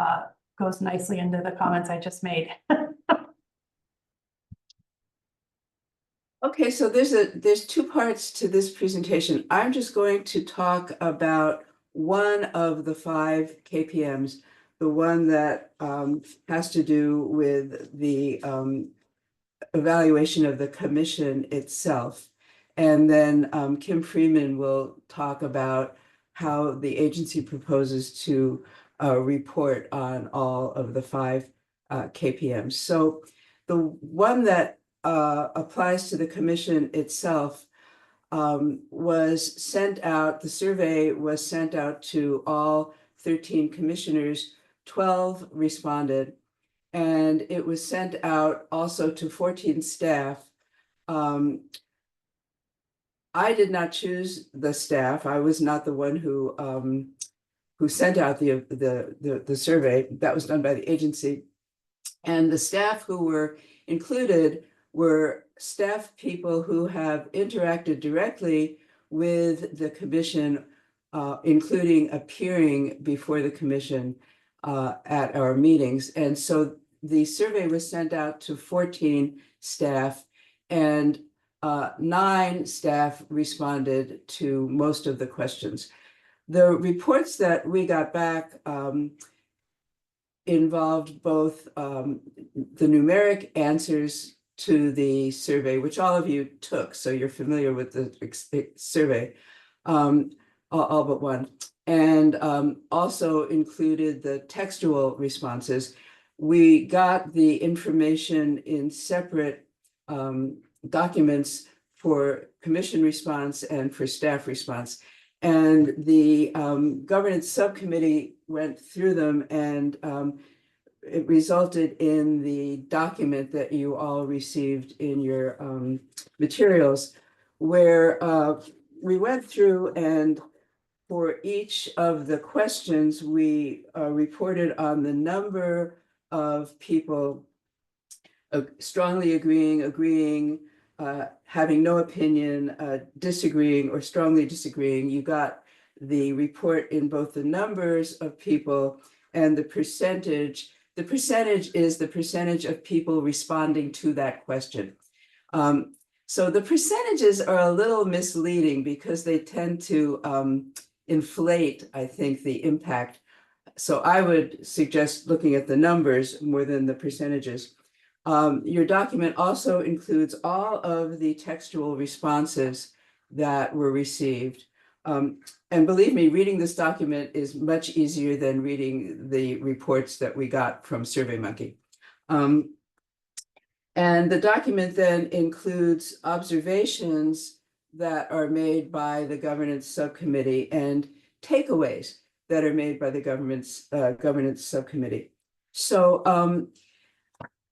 Speaker 1: goes nicely into the comments I just made.
Speaker 6: Okay, so there's two parts to this presentation. I'm just going to talk about one of the 5 KPMs, the one that has to do with the evaluation of the commission itself. And then Kim Freeman will talk about how the agency proposes to report on all of the 5 KPMs. So the one that applies to the commission itself was sent out, the survey was sent out to all 13 commissioners, 12 responded, and it was sent out also to 14 staff. I did not choose the staff. I was not the one who sent out the survey. That was done by the agency. And the staff who were included were staff people who have interacted directly with the commission, including appearing before the commission at our meetings. And so the survey was sent out to 14 staff and 9 staff responded to most of the questions. The reports that we got back involved both the numeric answers to the survey, which all of you took, so you're familiar with the survey, all but one. and also included the textual responses. We got the information in separate documents for commission response and for staff response. And the governance subcommittee went through them, and it resulted in the document that you all received in your materials, where we went through, and for each of the questions, we reported on the number of people strongly agreeing, having no opinion, disagreeing, or strongly disagreeing. You got the report in both the numbers of people and the percentage. The percentage is the percentage of people responding to that question. So the percentages are a little misleading because they tend to inflate, I think, the impact. So I would suggest looking at the numbers more than the percentages. Your document also includes all of the textual responses that were received. And believe me, reading this document is much easier than reading the reports that we got from SurveyMonkey. And the document then includes observations that are made by the governance subcommittee and takeaways that are made by the governance subcommittee. So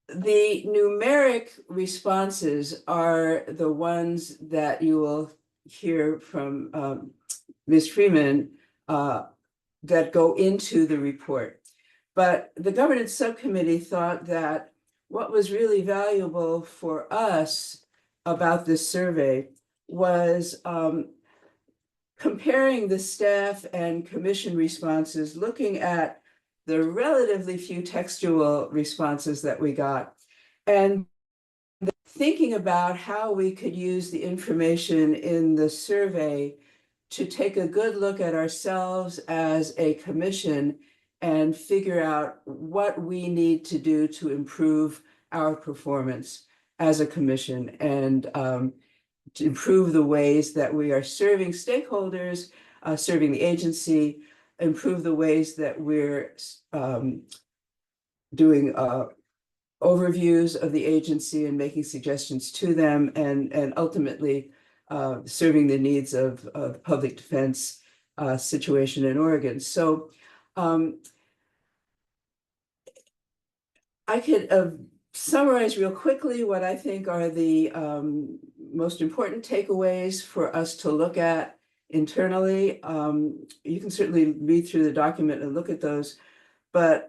Speaker 6: the numeric responses are the ones that you will hear from Ms. Freeman that go into the report. But the governance subcommittee thought that what was really valuable for us about this survey was comparing the staff and commission responses, looking at the relatively few textual responses that we got, and thinking about how we could use the information in the survey to take a good look at ourselves as a commission and figure out what we need to do to improve our performance as a commission, and to improve the ways that we are serving stakeholders, serving the agency, improve the ways that we're doing overviews of the agency and making suggestions to them, and ultimately serving the needs of the public defense situation in Oregon. So I could summarize real quickly what I think are the most important takeaways for us to look at internally. You can certainly read through the document and look at those, but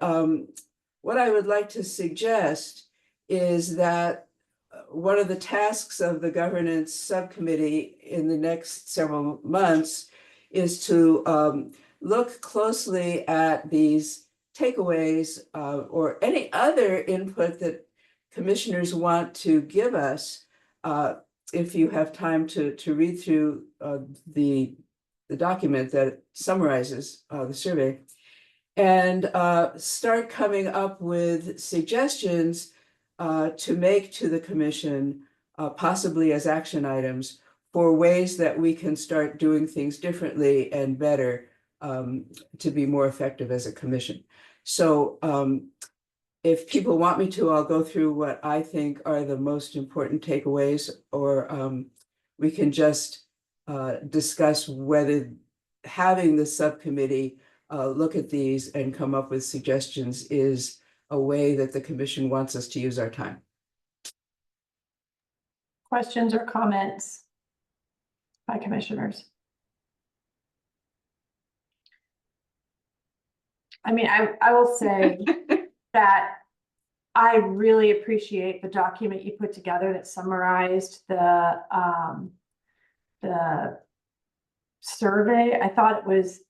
Speaker 6: what I would like to suggest is that one of the tasks of the governance subcommittee in the next several months is to look closely at these takeaways or any other input that commissioners want to give us. If you have time to read through the document that summarizes the survey, and start coming up with suggestions to make to the commission, possibly as action items, for ways that we can start doing things differently and better to be more effective as a commission. So if people want me to, I'll go through what I think are the most important takeaways, or we can just discuss whether having the subcommittee look at these and come up with suggestions is a way that the commission wants us to use our time.
Speaker 1: Questions or comments by commissioners? I mean, I will say that I really appreciate the document you put together that summarized the survey. I thought it was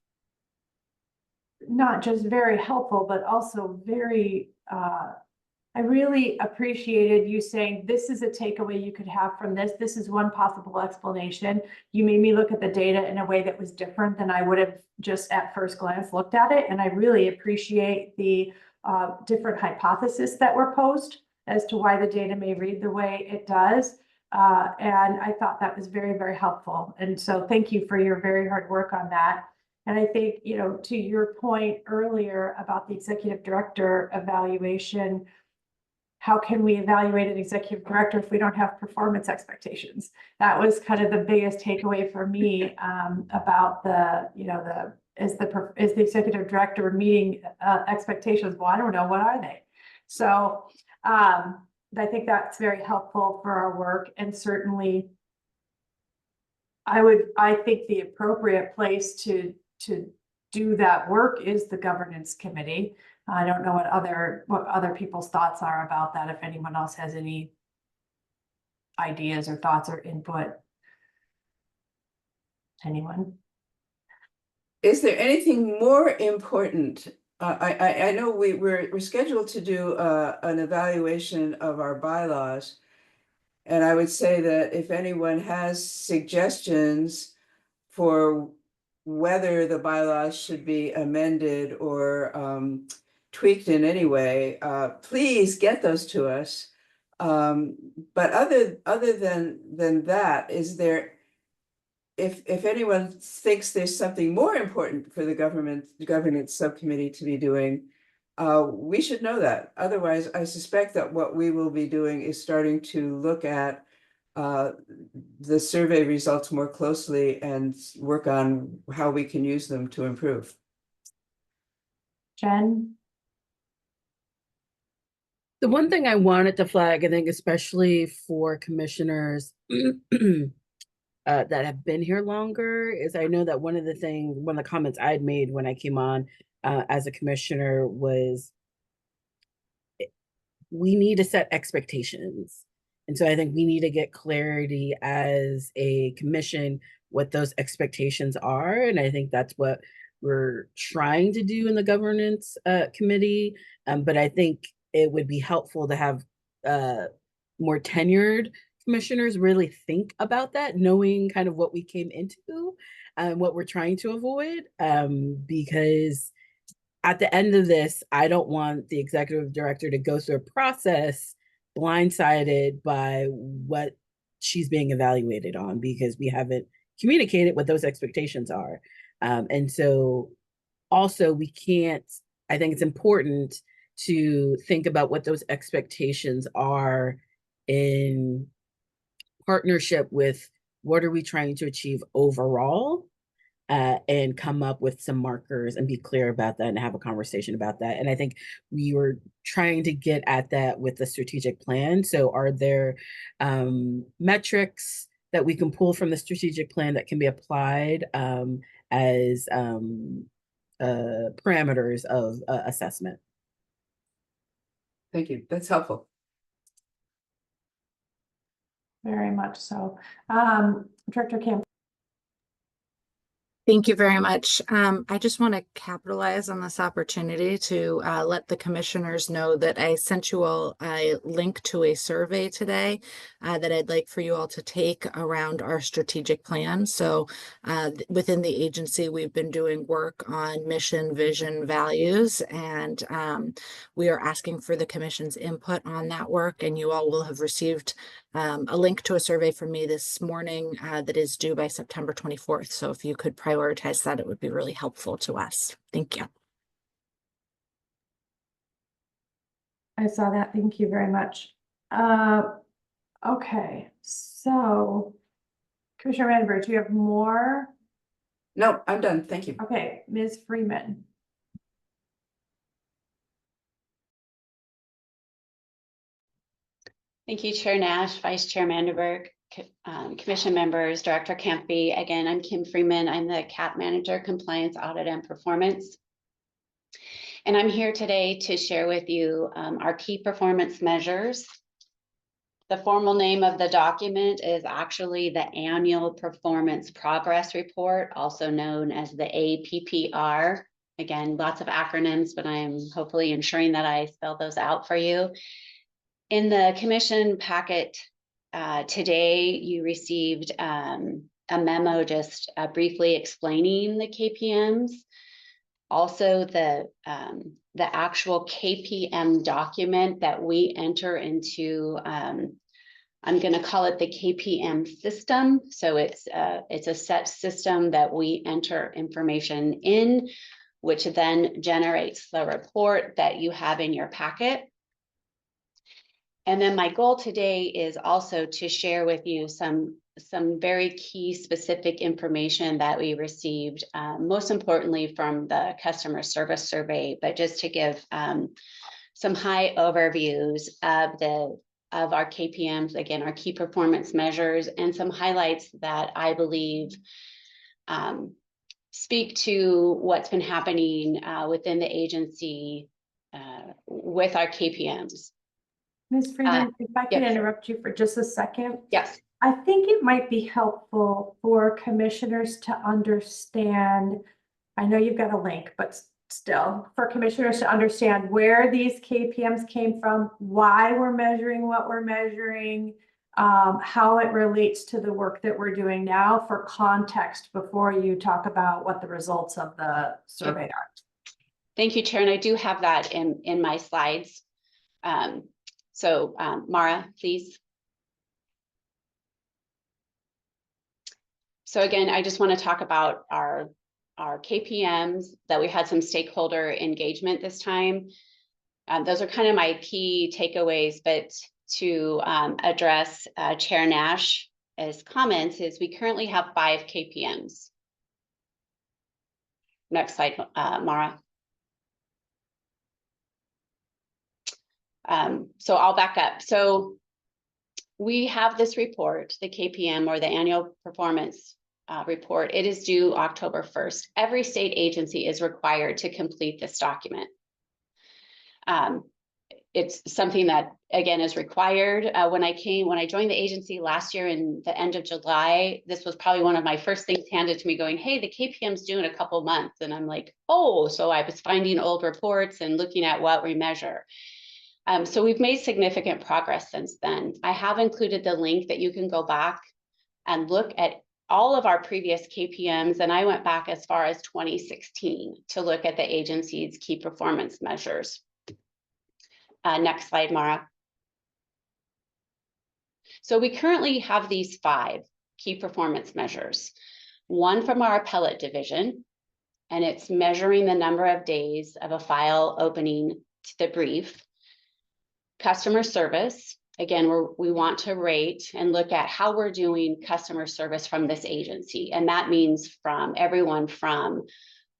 Speaker 1: not just very helpful, but also very, I really appreciated you saying, this is a takeaway you could have from this. This is one possible explanation. You made me look at the data in a way that was different than I would have just at first glance looked at it. And I really appreciate the different hypotheses that were posed as to why the data may read the way it does. And I thought that was very, very helpful. And so thank you for your very hard work on that. And I think, you know, to your point earlier about the executive director evaluation, how can we evaluate an executive director if we don't have performance expectations? That was kind of the biggest takeaway for me about the, you know, is the executive director meeting expectations? Well, I don't know, what are they? So I think that's very helpful for our work, and certainly I think the appropriate place to do that work is the governance committee. I don't know what other people's thoughts are about that, if anyone else has any ideas or thoughts or input. Anyone?
Speaker 6: Is there anything more important? I know we're scheduled to do an evaluation of our bylaws. And I would say that if anyone has suggestions for whether the bylaws should be amended or tweaked in any way, please get those to us. But other than that, is there, if anyone thinks there's something more important for the governance subcommittee to be doing, we should know that. Otherwise, I suspect that what we will be doing is starting to look at the survey results more closely and work on how we can use them to improve.
Speaker 1: Jen?
Speaker 4: The one thing I wanted to flag, I think, especially for commissioners that have been here longer, is I know that one of the comments I'd made when I came on as a commissioner was we need to set expectations. And so I think we need to get clarity as a commission what those expectations are. And I think that's what we're trying to do in the governance committee. But I think it would be helpful to have more tenured commissioners really think about that, knowing kind of what we came into and what we're trying to avoid. Because at the end of this, I don't want the executive director to go through a process blindsided by what she's being evaluated on, because we haven't communicated what those expectations are. And so also we can't, I think it's important to think about what those expectations are in partnership with what are we trying to achieve overall, and come up with some markers and be clear about that and have a conversation about that. And I think we were trying to get at that with the strategic plan. So are there metrics that we can pull from the strategic plan that can be applied as parameters of assessment?
Speaker 6: Thank you. That's helpful.
Speaker 1: Very much so. Director Camp.
Speaker 17: Thank you very much. I just want to capitalize on this opportunity to let the commissioners know that I sent you all a link to a survey today that I'd like for you all to take around our strategic plan. So within the agency, we've been doing work on mission, vision, values, and we are asking for the commission's input on that work. And you all will have received a link to a survey from me this morning that is due by September 24th. So if you could prioritize that, it would be really helpful to us. Thank you.
Speaker 1: I saw that. Thank you very much. Okay, so Commissioner Vandenberg, do you have more?
Speaker 6: No, I'm done. Thank you.
Speaker 1: Okay, Ms. Freeman.
Speaker 5: Thank you, Chair Nash, Vice Chair Manderberg, Commission members, Director Campy. Again, I'm Kim Freeman. I'm the CAP Manager, Compliance, Audit, and Performance. And I'm here today to share with you our key performance measures. The formal name of the document is actually the Annual Performance Progress Report, also known as the APPR. Again, lots of acronyms, but I am hopefully ensuring that I spell those out for you. In the commission packet today, you received a memo just briefly explaining the KPMs. Also, the actual KPM document that we enter into I'm going to call it the KPM system. So it's a set system that we enter information in, which then generates the report that you have in your packet. And then my goal today is also to share with you some very key specific information that we received, most importantly from the customer service survey, but just to give some high overviews of our KPMs, again, our key performance measures, and some highlights that I believe speak to what's been happening within the agency with our KPMs.
Speaker 1: Ms. Freeman, if I could
Speaker 5: yes.
Speaker 1: interrupt you for just a second.
Speaker 5: Yes.
Speaker 1: I think it might be helpful for commissioners to understand, I know you've got a link, but still, for commissioners to understand where these KPMs came from, why we're measuring what we're measuring, how it relates to the work that we're doing now for context before you talk about what the results of the survey are.
Speaker 5: Thank you, Chair, and I do have that in my slides. So Mara, please. So again, I just want to talk about our KPMs, that we had some stakeholder engagement this time. Those are kind of my key takeaways, but to address Chair Nash's comments is we currently have 5 KPMs. Next slide, Mara. So I'll back up. So we have this report, the KPM, or the annual performance report. It is due October 1st. Every state agency is required to complete this document. It's something that, again, is required. When I joined the agency last year in the end of July, this was probably one of my first things handed to me going, hey, the KPM's due in a couple months. And I'm like, oh, so I was finding old reports and looking at what we measure. So we've made significant progress since then. I have included the link that you can go back and look at all of our previous KPMs. And I went back as far as 2016 to look at the agency's key performance measures. Next slide, Mara. So we currently have these 5 key performance measures. One from our appellate division, and it's measuring the number of days of a file opening to the brief. Customer service, again, we want to rate and look at how we're doing customer service from this agency. And that means from everyone from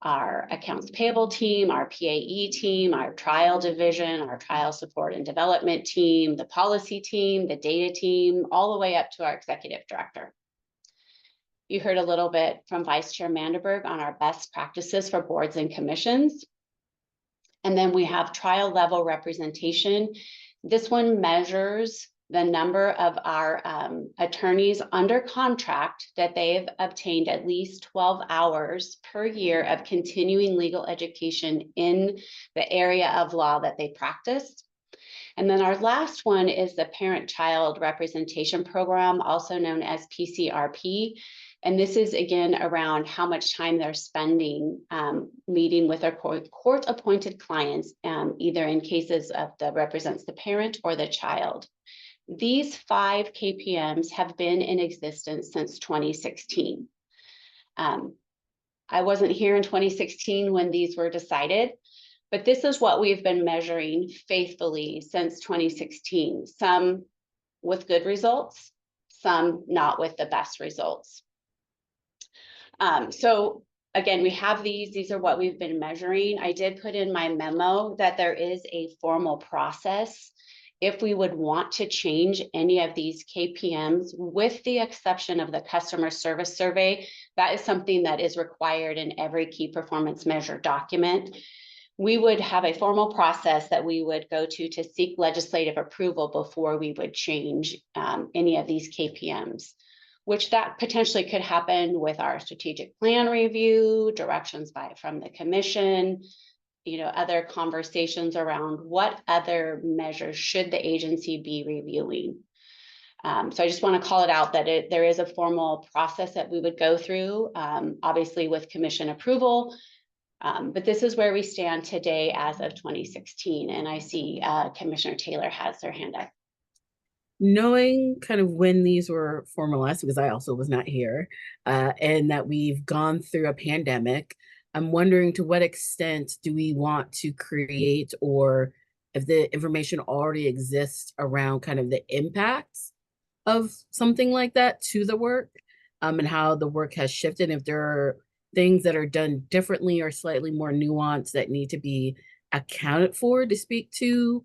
Speaker 5: our accounts payable team, our PAE team, our trial division, our trial support and development team, the policy team, the data team, all the way up to our executive director. You heard a little bit from Vice Chair Manderberg on our best practices for boards and commissions. And then we have trial level representation. This one measures the number of our attorneys under contract that they've obtained at least 12 hours per year of continuing legal education in the area of law that they practice. And then our last one is the Parent-Child Representation Program, also known as PCRP. And this is again around how much time they're spending meeting with their court-appointed clients, either in cases of that represents the parent or the child. These 5 KPMs have been in existence since 2016. I wasn't here in 2016 when these were decided, but this is what we've been measuring faithfully since 2016, some with good results, some not with the best results. So again, we have these are what we've been measuring. I did put in my memo that there is a formal process if we would want to change any of these KPMs, with the exception of the customer service survey. That is something that is required in every key performance measure document. We would have a formal process that we would go to seek legislative approval before we would change any of these KPMs, which that potentially could happen with our strategic plan review, directions from the commission, other conversations around what other measures should the agency be reviewing. So I just want to call it out that there is a formal process that we would go through, obviously with commission approval. But this is where we stand today as of 2016. And I see Commissioner Taylor has their hand up.
Speaker 4: knowing kind of when these were formalized, because I also was not here, and that we've gone through a pandemic, I'm wondering to what extent do we want to create, or if the information already exists around kind of the impacts of something like that to the work, and how the work has shifted, if there are things that are done differently or slightly more nuanced that need to be accounted for to speak to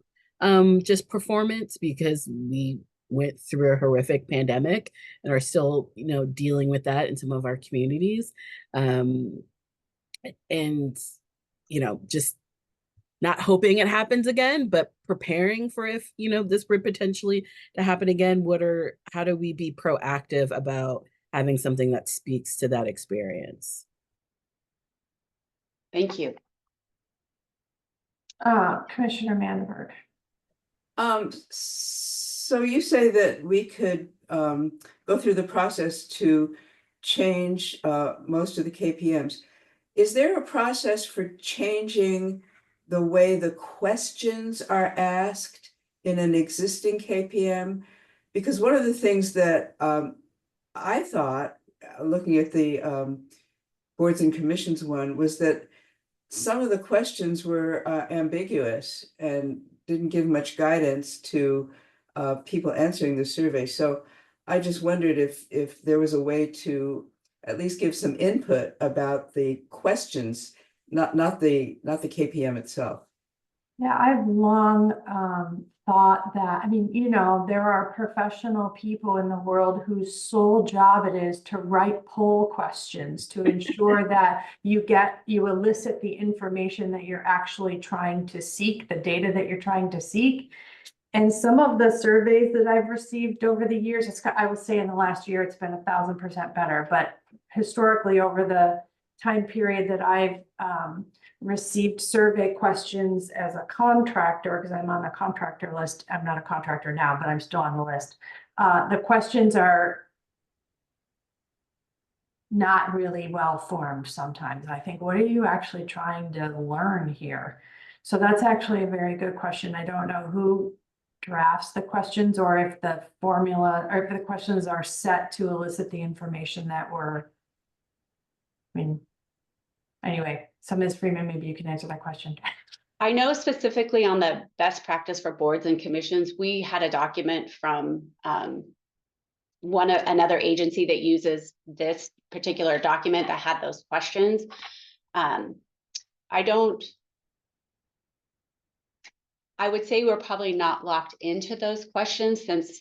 Speaker 4: just performance, because we went through a horrific pandemic and are still, dealing with that in some of our communities. And, just not hoping it happens again, but preparing for if, this were potentially to happen again, how do we be proactive about having something that speaks to that experience?
Speaker 5: Thank you.
Speaker 1: Commissioner Manberg.
Speaker 6: So you say that we could go through the process to change most of the KPMs. Is there a process for changing the way the questions are asked in an existing KPM? Because one of the things that I thought, looking at the boards and commissions one, was that some of the questions were ambiguous and didn't give much guidance to people answering the survey. So I just wondered if there was a way to at least give some input about the questions, not the KPM itself.
Speaker 1: Yeah, I've long thought that, there are professional people in the world whose sole job it is to write poll questions to ensure that you elicit the information that you're actually trying to seek, the data that you're trying to seek. And some of the surveys that I've received over the years, I would say in the last year, it's been 1,000% better, but historically over the time period that I've received survey questions as a contractor, because I'm on the contractor list. I'm not a contractor now, but I'm still on the list. The questions are not really well formed sometimes. I think, what are you actually trying to learn here? So that's actually a very good question. I don't know who drafts the questions, or if the formula, or if the questions are set to elicit the information that anyway, so Ms. Freeman, maybe you can answer that question.
Speaker 5: I know specifically on the best practice for boards and commissions, we had a document from another agency that uses this particular document that had those questions. I would say we're probably not locked into those questions, since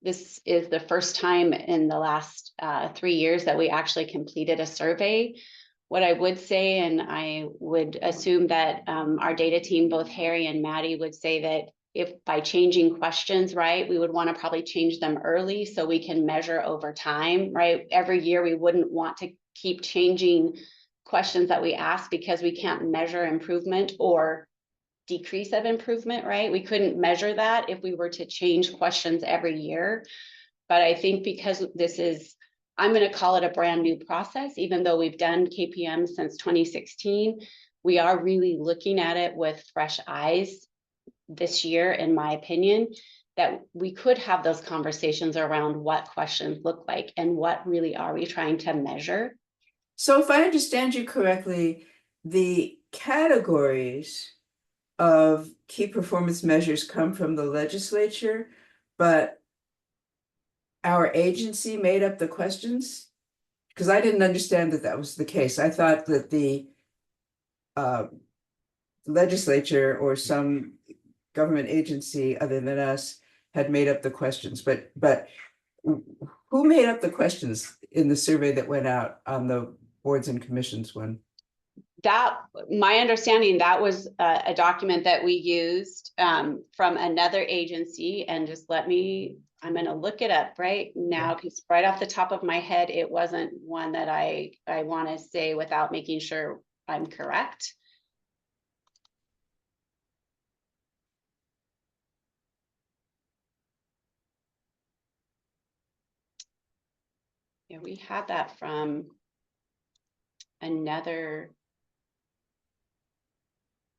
Speaker 5: this is the first time in the last 3 years that we actually completed a survey. What I would say, and I would assume that our data team, both Harry and Maddie, would say that if by changing questions, right, we would want to probably change them early so we can measure over time, right? Every year we wouldn't want to keep changing questions that we ask, because we can't measure improvement or decrease of improvement, right? We couldn't measure that if we were to change questions every year. But I think because this is, I'm going to call it a brand new process, even though we've done KPM since 2016, we are really looking at it with fresh eyes this year, in my opinion, that we could have those conversations around what questions look like and what really are we trying to measure.
Speaker 6: So if I understand you correctly, the categories of key performance measures come from the legislature, but our agency made up the questions? Because I didn't understand that that was the case. I thought that the legislature or some government agency other than us had made up the questions, but who made up the questions in the survey that went out on the boards and commissions one?
Speaker 5: That, my understanding, that was a document that we used from another agency, and just I'm going to look it up right now, because right off the top of my head, it wasn't one that I want to say without making sure I'm correct. Yeah, we had that from another.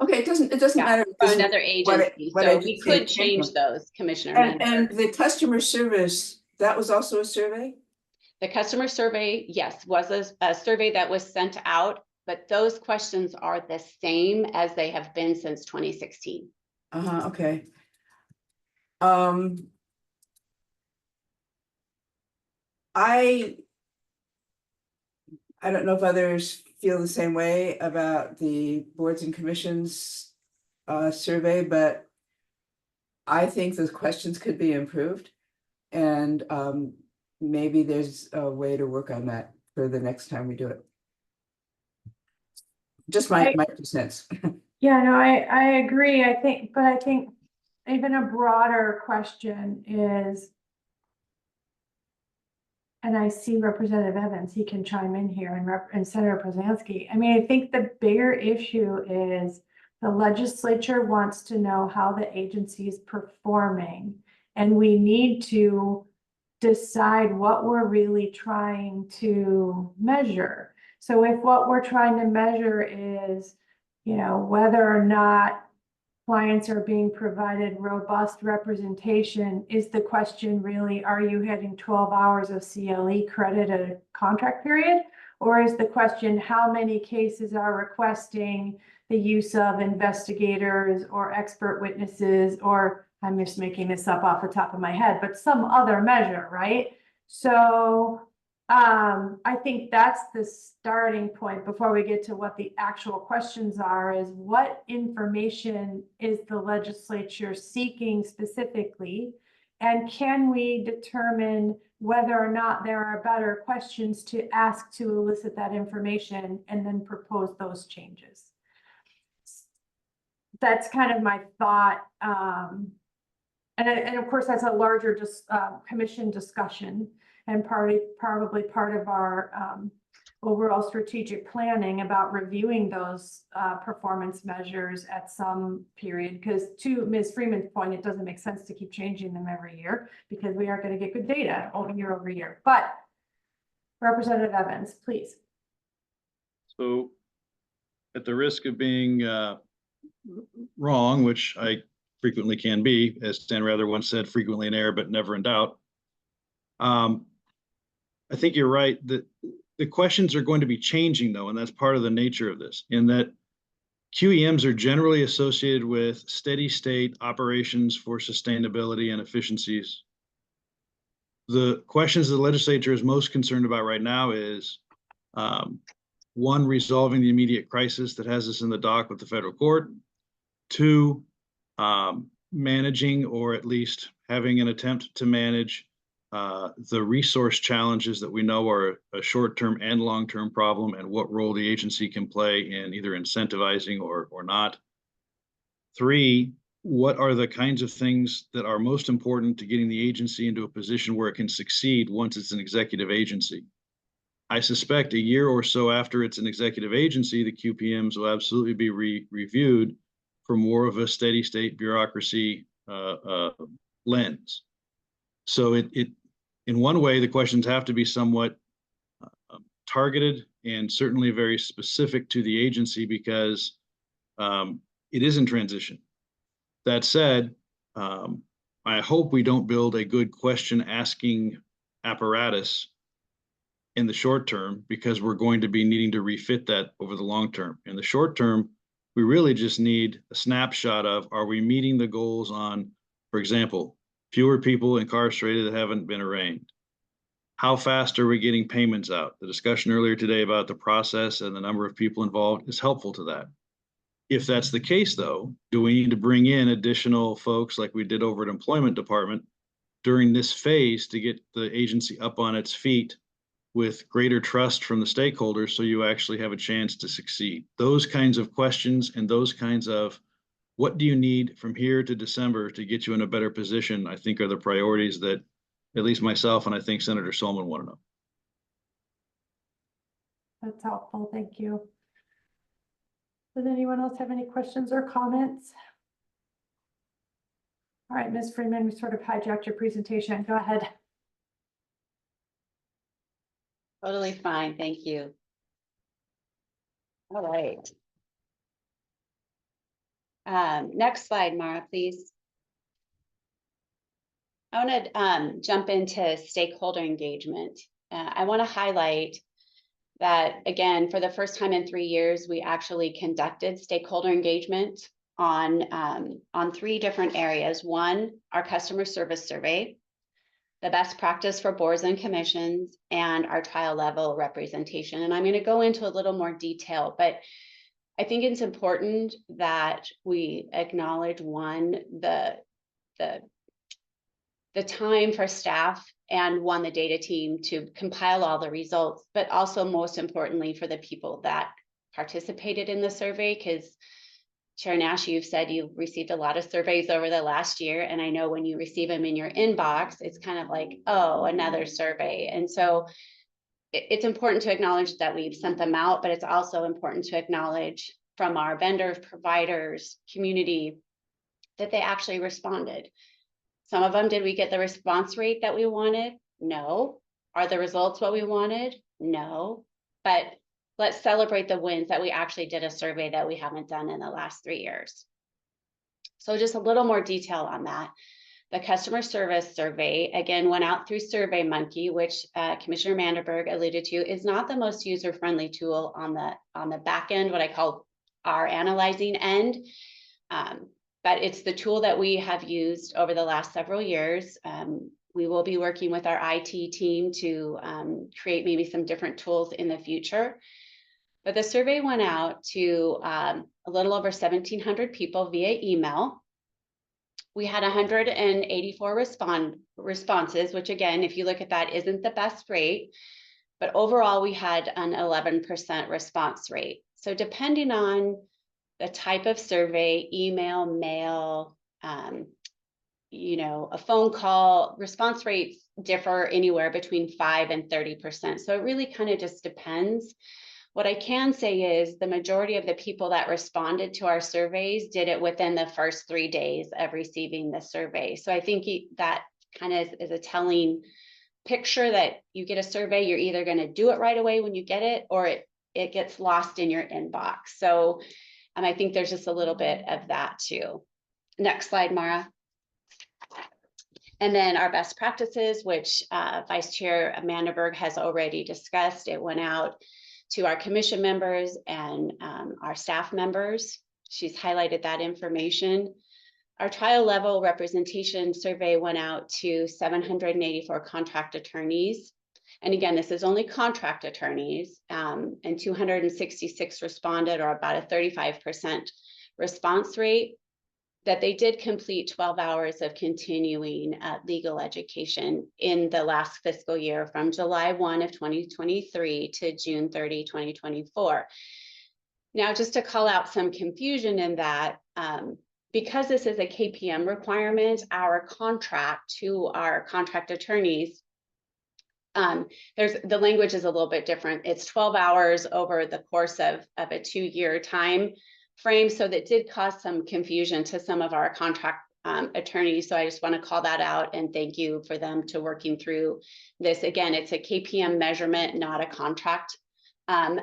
Speaker 6: Okay, it doesn't
Speaker 5: Yeah,
Speaker 6: matter.
Speaker 5: from
Speaker 6: This is
Speaker 5: another agency,
Speaker 6: what
Speaker 5: so we
Speaker 6: agency
Speaker 5: could
Speaker 6: it came
Speaker 5: change
Speaker 6: from.
Speaker 5: those, Commissioner
Speaker 6: And
Speaker 5: Menberg.
Speaker 6: the customer service, that was also a survey?
Speaker 5: The customer survey, yes, was a survey that was sent out, but those questions are the same as they have been since 2016.
Speaker 6: Okay. I don't know if others feel the same way about the boards and commissions survey, but I think those questions could be improved. And maybe there's a way to work on that for the next time we do it. Just my 2 cents.
Speaker 1: Yeah, no, I agree. I think even a broader question is, and I see Representative Evans, he can chime in here, and Senator Brzezinski. I mean, I think the bigger issue is the legislature wants to know how the agency is performing, and we need to decide what we're really trying to measure. So if what we're trying to measure is, whether or not clients are being provided robust representation, is the question really, are you hitting 12 hours of CLE credit at a contract period? Or is the question, how many cases are requesting the use of investigators or expert witnesses, or I'm just making this up off the top of my head, but some other measure, right? So I think that's the starting point before we get to what the actual questions are, is what information is the legislature seeking specifically? And can we determine whether or not there are better questions to ask to elicit that information and then propose those changes? That's kind of my thought. And of course, that's a larger commission discussion, and probably part of our overall strategic planning about reviewing those performance measures at some period. Because to Ms. Freeman's point, it doesn't make sense to keep changing them every year because we aren't going to get good data year over year. But Representative Evans, please.
Speaker 9: So at the risk of being wrong, which I frequently can be, as Stan Rather once said, frequently in error, but never in doubt. I think you're right that the questions are going to be changing though, and that's part of the nature of this, in that QEMs are generally associated with steady state operations for sustainability and efficiencies. The questions the legislature is most concerned about right now is, one, resolving the immediate crisis that has us in the dock with the federal court. Two, managing, or at least having an attempt to manage the resource challenges that we know are a short-term and long-term problem, and what role the agency can play in either incentivizing or not. Three, what are the kinds of things that are most important to getting the agency into a position where it can succeed once it's an executive agency? I suspect a year or so after it's an executive agency, the QPMs will absolutely be reviewed for more of a steady state bureaucracy lens. So in one way, the questions have to be somewhat targeted and certainly very specific to the agency, because it is in transition. That said, I hope we don't build a good question asking apparatus in the short term, because we're going to be needing to refit that over the long term. In the short term, we really just need a snapshot of, are we meeting the goals on, for example, fewer people incarcerated that haven't been arraigned? How fast are we getting payments out? The discussion earlier today about the process and the number of people involved is helpful to that. If that's the case, though, do we need to bring in additional folks like we did over at Employment Department during this phase to get the agency up on its feet with greater trust from the stakeholders, so you actually have a chance to succeed? Those kinds of questions and those kinds of, what do you need from here to December to get you in a better position, I think are the priorities that at least myself and I think Senator Solomon want to know.
Speaker 1: That's helpful. Thank you. Does anyone else have any questions or comments? All right, Ms. Freeman, we sort of hijacked your presentation. Go ahead.
Speaker 5: Totally fine. Thank you. All right. Next slide, Mara, please. I want to jump into stakeholder engagement. I want to highlight that, again, for the first time in 3 years, we actually conducted stakeholder engagement on 3 different areas. One, our customer service survey, the best practice for boards and commissions, and our trial level representation. And I'm going to go into a little more detail, but I think it's important that we acknowledge, one, the time for staff, and one, the data team to compile all the results, but also most importantly for the people that participated in the survey, because Chair Nash, you've said you've received a lot of surveys over the last year, and I know when you receive them in your inbox, it's kind of like, oh, another survey. And so it's important to acknowledge that we've sent them out, but it's also important to acknowledge from our vendors, providers, community, that they actually responded. Some of them, did we get the response rate that we wanted? No. Are the results what we wanted? No. But let's celebrate the wins that we actually did a survey that we haven't done in the last 3 years. So just a little more detail on that. The customer service survey, again, went out through SurveyMonkey, which Commissioner Manderberg alluded to, is not the most user-friendly tool on the back end, what I call our analyzing end. But it's the tool that we have used over the last several years. We will be working with our IT team to create maybe some different tools in the future. But the survey went out to a little over 1,700 people via email. We had 184 responses, which again, if you look at that, isn't the best rate. But overall, we had an 11% response rate. So depending on the type of survey, email, mail, a phone call, response rates differ anywhere between 5 and 30%. So it really kind of just depends. What I can say is the majority of the people that responded to our surveys did it within the first 3 days of receiving the survey. So I think that kind of is a telling picture that you get a survey, you're either going to do it right away when you get it, or it gets lost in your inbox. So I think there's just a little bit of that too. Next slide, Mara. And then our best practices, which Vice Chair Manderberg has already discussed. It went out to our commission members and our staff members. She's highlighted that information. Our trial level representation survey went out to 784 contract attorneys. And again, this is only contract attorneys, and 266 responded, or about a 35% response rate, that they did complete 12 hours of continuing legal education in the last fiscal year from July 1 of 2023 to June 30, 2024. Now, just to call out some confusion in that, because this is a KPM requirement, our contract to our contract attorneys, the language is a little bit different. It's 12 hours over the course of a 2-year time frame. So that did cause some confusion to some of our contract attorneys. So I just want to call that out and thank you for them to working through this. Again, it's a KPM measurement, not a contract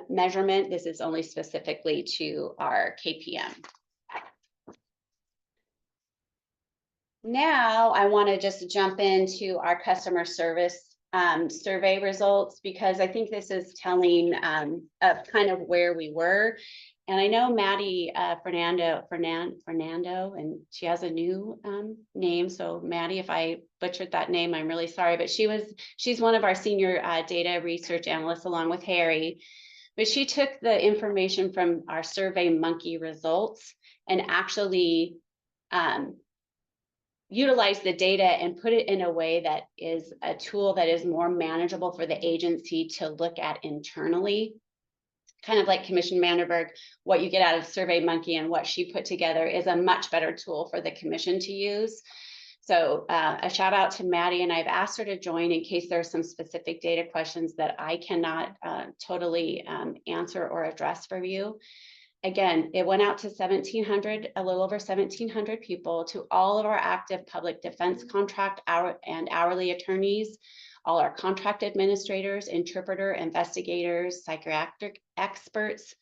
Speaker 5: measurement. This is only specifically to our KPM. Now I want to just jump into our customer service survey results, because I think this is telling of kind of where we were. And I know Maddie Fernando, and she has a new name. So Maddie, if I butchered that name, I'm really sorry, but she's one of our senior data research analysts along with Harry. But she took the information from our SurveyMonkey results and actually utilize the data and put it in a way that is a tool that is more manageable for the agency to look at internally. Kind of like Commissioner Manderberg, what you get out of SurveyMonkey and what she put together is a much better tool for the commission to use. So a shout out to Maddie, and I've asked her to join in case there are some specific data questions that I cannot totally answer or address for you. Again, it went out to 1,700, a little over 1,700 people, to all of our active public defense contract and hourly attorneys, all our contract administrators, interpreter, investigators, psychiatric experts,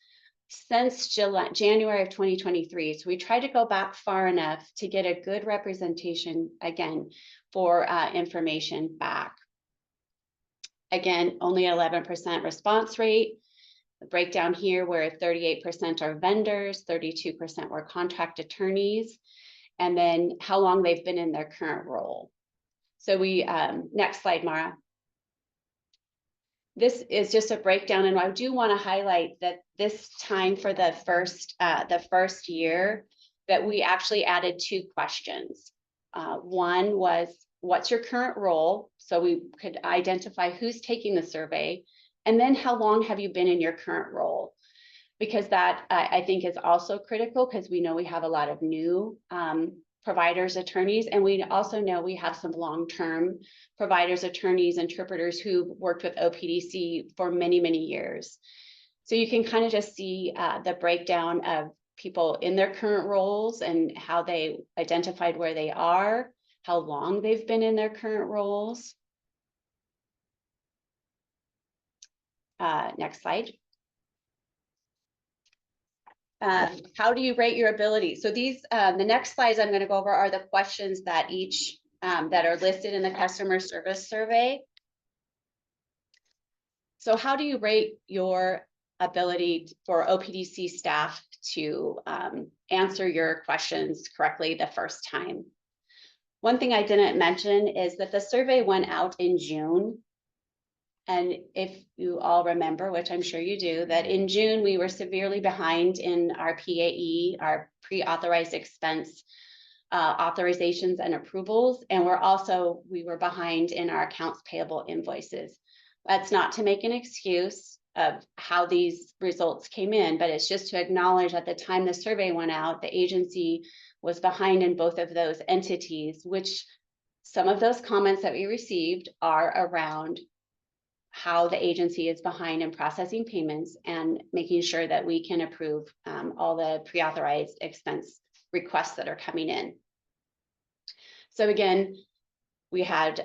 Speaker 5: since January of 2023. So we tried to go back far enough to get a good representation again for information back. Again, only 11% response rate. The breakdown here where 38% are vendors, 32% were contract attorneys, and then how long they've been in their current role. So we, next slide, Mara. This is just a breakdown, and I do want to highlight that this time for the first year that we actually added 2 questions. One was, what's your current role? So we could identify who's taking the survey, and then how long have you been in your current role? Because that I think is also critical, because we know we have a lot of new providers, attorneys, and we also know we have some long-term providers, attorneys, interpreters who worked with OPDC for many, many years. So you can kind of just see the breakdown of people in their current roles and how they identified where they are, how long they've been in their current roles. Next slide. How do you rate your ability? So these, the next slides I'm going to go over are the questions that each, that are listed in the customer service survey. So how do you rate your ability for OPDC staff to answer your questions correctly the first time? One thing I didn't mention is that the survey went out in June. And if you all remember, which I'm sure you do, that in June, we were severely behind in our PAE, our pre-authorized expense authorizations and approvals. And we were behind in our accounts payable invoices. That's not to make an excuse of how these results came in, but it's just to acknowledge at the time the survey went out, the agency was behind in both of those entities, which some of those comments that we received are around how the agency is behind in processing payments and making sure that we can approve all the pre-authorized expense requests that are coming in. So again, we had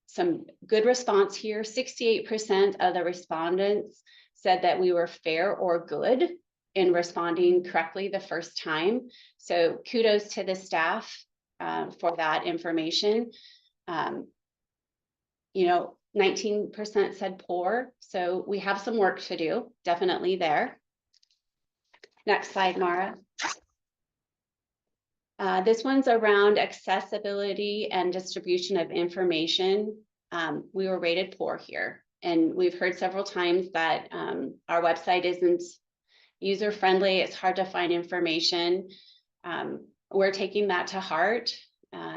Speaker 5: some good response here. 68% of the respondents said that we were fair or good in responding correctly the first time. So kudos to the staff for that information. 19% said poor, so we have some work to do, definitely there. Next slide, Mara. This one's around accessibility and distribution of information. We were rated poor here, and we've heard several times that our website isn't user-friendly, it's hard to find information. We're taking that to heart.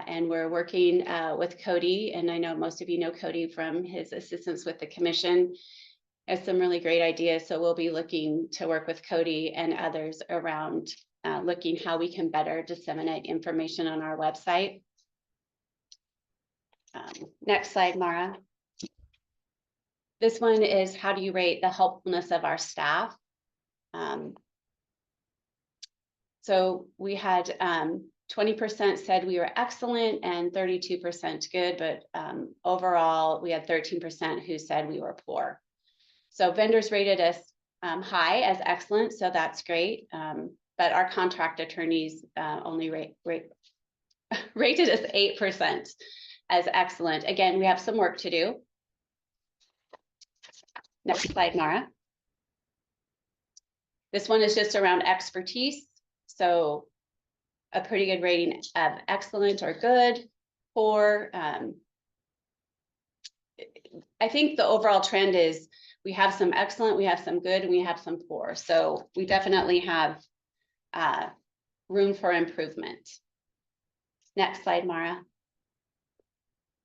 Speaker 5: And we're working with Cody, and I know most of you know Cody from his assistance with the commission. Has some really great ideas, so we'll be looking to work with Cody and others around looking how we can better disseminate information on our website. Next slide, Mara. This one is, how do you rate the helpfulness of our staff? So we had 20% said we were excellent and 32% good, but overall we had 13% who said we were poor. So vendors rated us high as excellent, so that's great. But our contract attorneys only rated us 8% as excellent. Again, we have some work to do. Next slide, Mara. This one is just around expertise. So a pretty good rating of excellent or good, poor. I think the overall trend is we have some excellent, we have some good, and we have some poor. So we definitely have room for improvement. Next slide, Mara.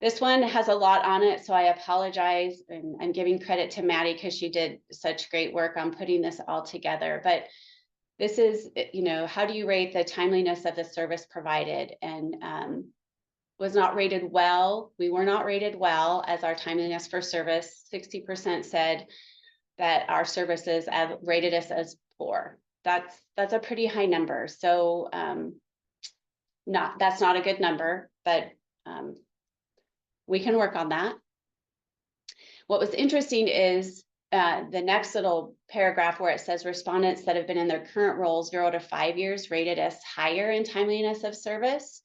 Speaker 5: This one has a lot on it, so I apologize, and I'm giving credit to Maddie because she did such great work on putting this all together. But this is, how do you rate the timeliness of the service provided? And was not rated well. We were not rated well as our timeliness for service. 60% said that our services rated us as poor. That's a pretty high number. So that's not a good number, but we can work on that. What was interesting is the next little paragraph where it says respondents that have been in their current role 0 to 5 years rated as higher in timeliness of service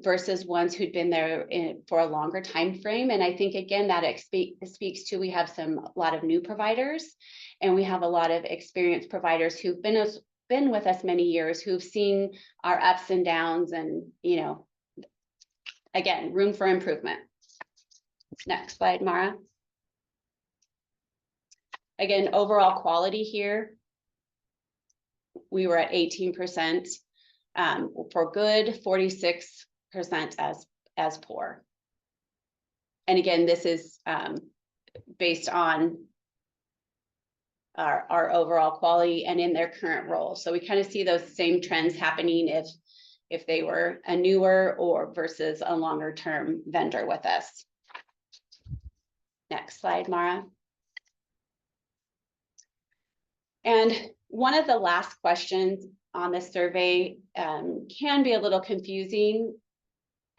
Speaker 5: versus ones who'd been there for a longer time frame. And I think, again, that speaks to we have a lot of new providers, and we have a lot of experienced providers who've been with us many years, who've seen our ups and downs, and, you know, again, room for improvement. Next slide, Mara. Again, overall quality here, we were at 18% for good, 46% as poor. And again, this is based on our overall quality and in their current role. So we kind of see those same trends happening if they were a newer or versus a longer term vendor with us. Next slide, Mara. And one of the last questions on this survey can be a little confusing.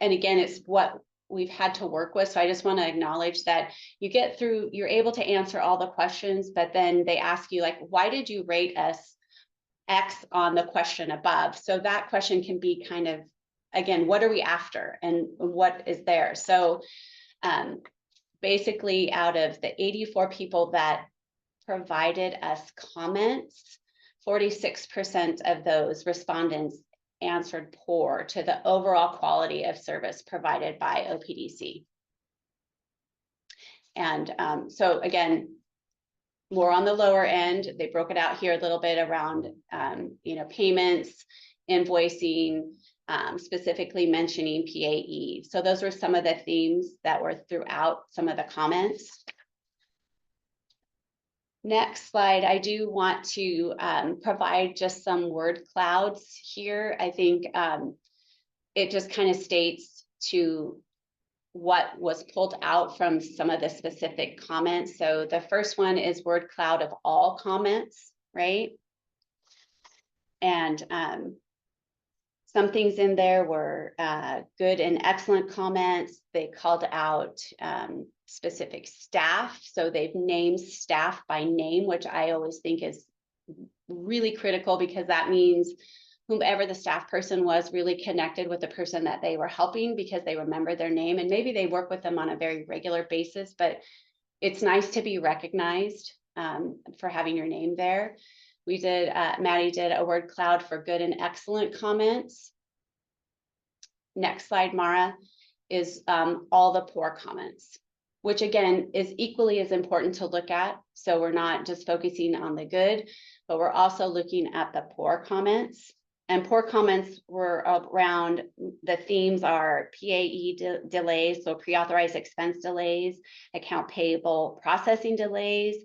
Speaker 5: And again, it's what we've had to work with. So I just want to acknowledge that you get through, you're able to answer all the questions, but then they ask you, like, why did you rate us X on the question above? So that question can be kind of, again, what are we after and what is there? So basically, out of the 84 people that provided us comments, 46% of those respondents answered poor to the overall quality of service provided by OPDC. And so again, more on the lower end, they broke it out here a little bit around, you know, payments, invoicing, specifically mentioning PAE. So those were some of the themes that were throughout some of the comments. Next slide, I do want to provide just some word clouds here. I think it just kind of states to what was pulled out from some of the specific comments. So the first one is word cloud of all comments, right? And some things in there were good and excellent comments. They called out specific staff. So they've named staff by name, which I always think is really critical, because that means whomever the staff person was really connected with the person that they were helping, because they remember their name, and maybe they work with them on a very regular basis, but it's nice to be recognized for having your name there. We did, Maddie did a word cloud for good and excellent comments. Next slide, Mara, is all the poor comments, which again is equally as important to look at. So we're not just focusing on the good, but we're also looking at the poor comments. And poor comments were around, the themes are PAE delays, so pre-authorized expense delays, account payable processing delays,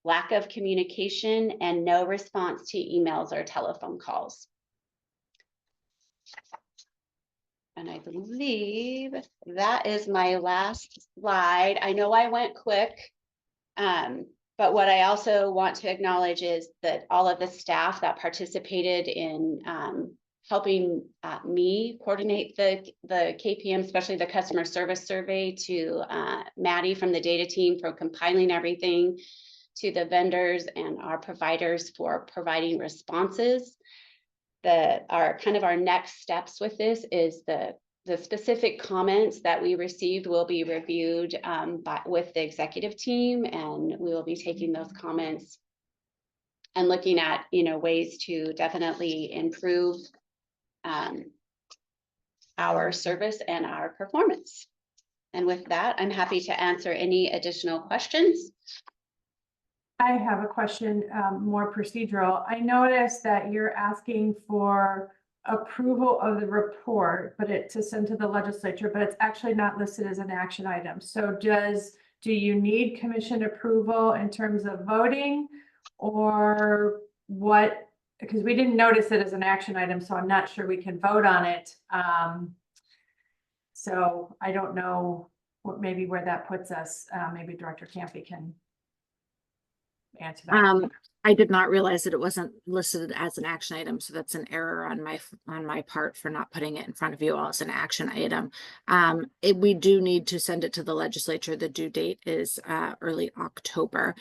Speaker 5: lack of communication, and no response to emails or telephone calls. And I believe that is my last slide. I know I went quick, but what I also want to acknowledge is that all of the staff that participated in helping me coordinate the KPM, especially the customer service survey, to Maddie from the data team for compiling everything, to the vendors and our providers for providing responses. Our next steps with this is the specific comments that we received will be reviewed with the executive team, and we will be taking those comments and looking at, you know, ways to definitely improve our service and our performance. And with that, I'm happy to answer any additional questions.
Speaker 1: I have a question, more procedural. I noticed that you're asking for approval of the report, but to send to the legislature, but it's actually not listed as an action item. So do you need commission approval in terms of voting, or what? Because we didn't notice it as an action item, so I'm not sure we can vote on it. So I don't know where that puts us. Maybe Director Campy can. answer that.
Speaker 17: I did not realize that it wasn't listed as an action item, so that's an error on my part for not putting it in front of you all as an action item. We do need to send it to the legislature. The due date is early October.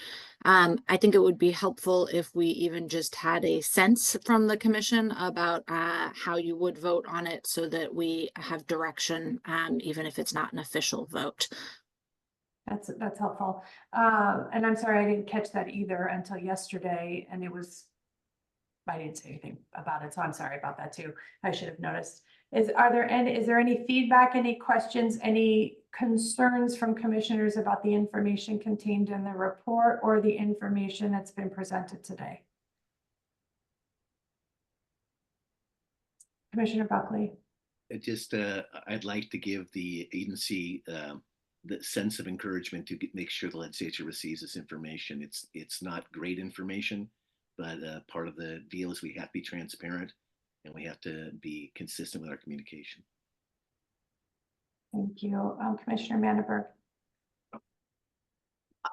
Speaker 17: I think it would be helpful if we even just had a sense from the commission about how you would vote on it, so that we have direction, even if it's not an official vote.
Speaker 1: That's helpful. And I'm sorry, I didn't catch that either until yesterday, and I didn't say anything about it, so I'm sorry about that too. I should have noticed. Is there any feedback, any questions, any concerns from commissioners about the information contained in the report or the information that's been presented today? Commissioner Buckley.
Speaker 18: I'd like to give the agency the sense of encouragement to make sure the legislature receives this information. It's not great information, but part of the deal is we have to be transparent and we have to be consistent with our communication.
Speaker 1: Thank you. Commissioner Mandelberg.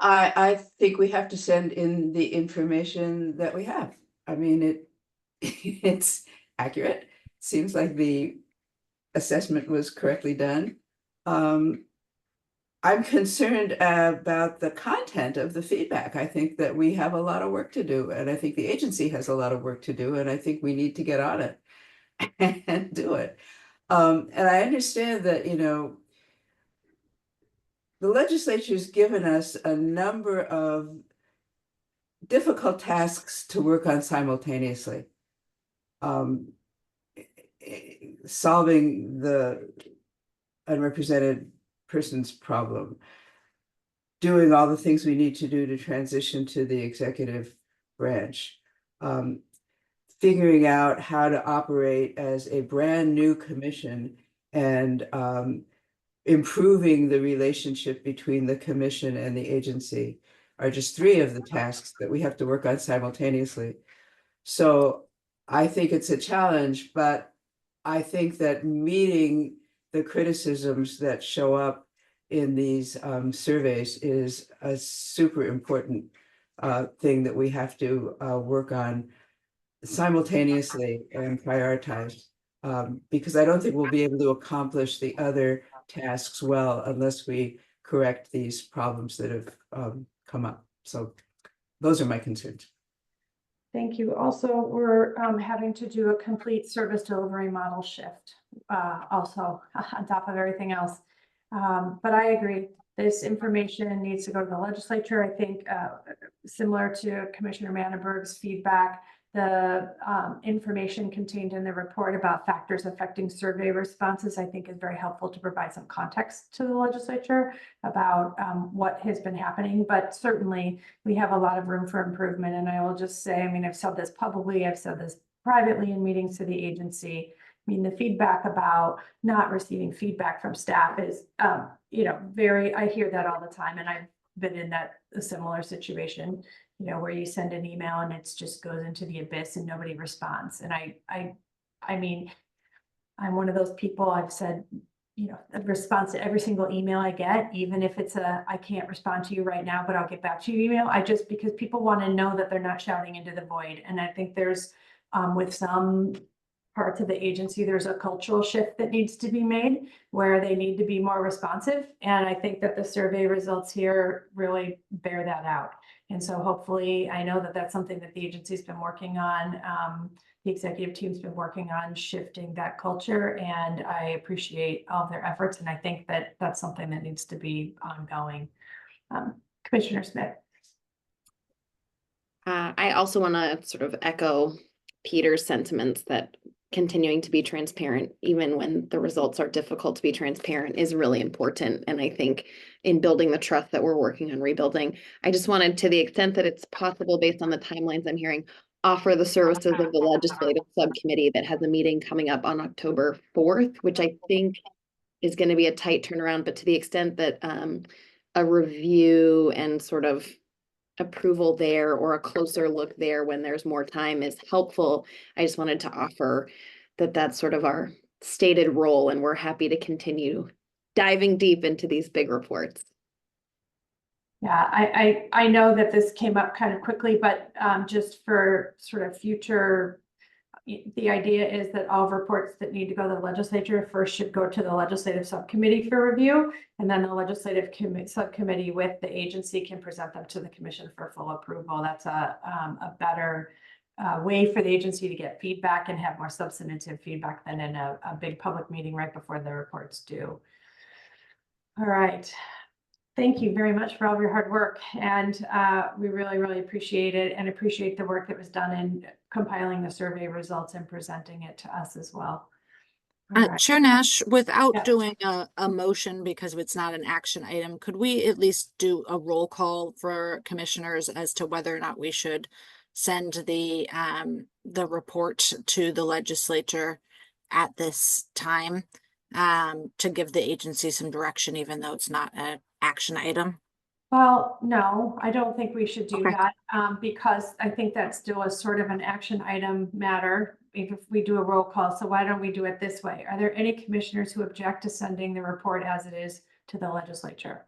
Speaker 6: I think we have to send in the information that we have. I mean, it's accurate. Seems like the assessment was correctly done. I'm concerned about the content of the feedback. I think that we have a lot of work to do, and I think the agency has a lot of work to do, and I think we need to get on it and do it. And I understand that, the legislature's given us a number of difficult tasks to work on simultaneously. Solving the unrepresented person's problem, doing all the things we need to do to transition to the executive branch, figuring out how to operate as a brand new commission, and improving the relationship between the commission and the agency are just three of the tasks that we have to work on simultaneously. So I think it's a challenge, but I think that meeting the criticisms that show up in these surveys is a super important thing that we have to work on simultaneously and prioritize, because I don't think we'll be able to accomplish the other tasks well unless we correct these problems that have come up. So those are my concerns.
Speaker 1: Thank you. Also, we're having to do a complete service delivery model shift, also on top of everything else. But I agree, this information needs to go to the legislature. I think similar to Commissioner Mandelberg's feedback, the information contained in the report about factors affecting survey responses, I think is very helpful to provide some context to the legislature about what has been happening. But certainly we have a lot of room for improvement. And I will just say, I mean, I've said this publicly, I've said this privately in meetings to the agency. I mean, the feedback about not receiving feedback from staff is, I hear that all the time. And I've been in a similar situation, where you send an email and it just goes into the abyss and nobody responds. And I mean, I'm one of those people. I've said, a response to every single email I get, even if it's I can't respond to you right now, but I'll get back to you email. Because people want to know that they're not shouting into the void. And I think there's, with some parts of the agency, there's a cultural shift that needs to be made where they need to be more responsive. And I think that the survey results here really bear that out. And so hopefully, I know that that's something that the agency's been working on. The executive team's been working on shifting that culture, and I appreciate all of their efforts. And I think that that's something that needs to be ongoing. Commissioner Smith.
Speaker 2: I also want to sort of echo Peter's sentiments that continuing to be transparent, even when the results are difficult to be transparent, is really important. And I think in building the trust that we're working on rebuilding, I just wanted, to the extent that it's possible based on the timelines I'm hearing, offer the services of the legislative subcommittee that has a meeting coming up on October 4th, which I think is going to be a tight turnaround, but to the extent that a review and sort of approval there or a closer look there when there's more time is helpful. I just wanted to offer that that's sort of our stated role, and we're happy to continue diving deep into these big reports.
Speaker 1: Yeah, I know that this came up kind of quickly, but just for sort of future, the idea is that all reports that need to go to the legislature first should go to the legislative subcommittee for review, and then the legislative subcommittee with the agency can present them to the commission for full approval. That's a better way for the agency to get feedback and have more substantive feedback than in a big public meeting right before the report's due. All right. Thank you very much for all of your hard work. And we really, really appreciate it and appreciate the work that was done in compiling the survey results and presenting it to us as well.
Speaker 17: Chair Nash, without
Speaker 1: Yes.
Speaker 17: doing a motion because it's not an action item, could we at least do a roll call for commissioners as to whether or not we should send the report to the legislature at this time to give the agency some direction, even though it's not an action item?
Speaker 1: Well, no, I don't think we should do
Speaker 17: Okay.
Speaker 1: that because I think that's still a sort of an action item matter if we do a roll call. So why don't we do it this way? Are there any commissioners who object to sending the report as it is to the legislature?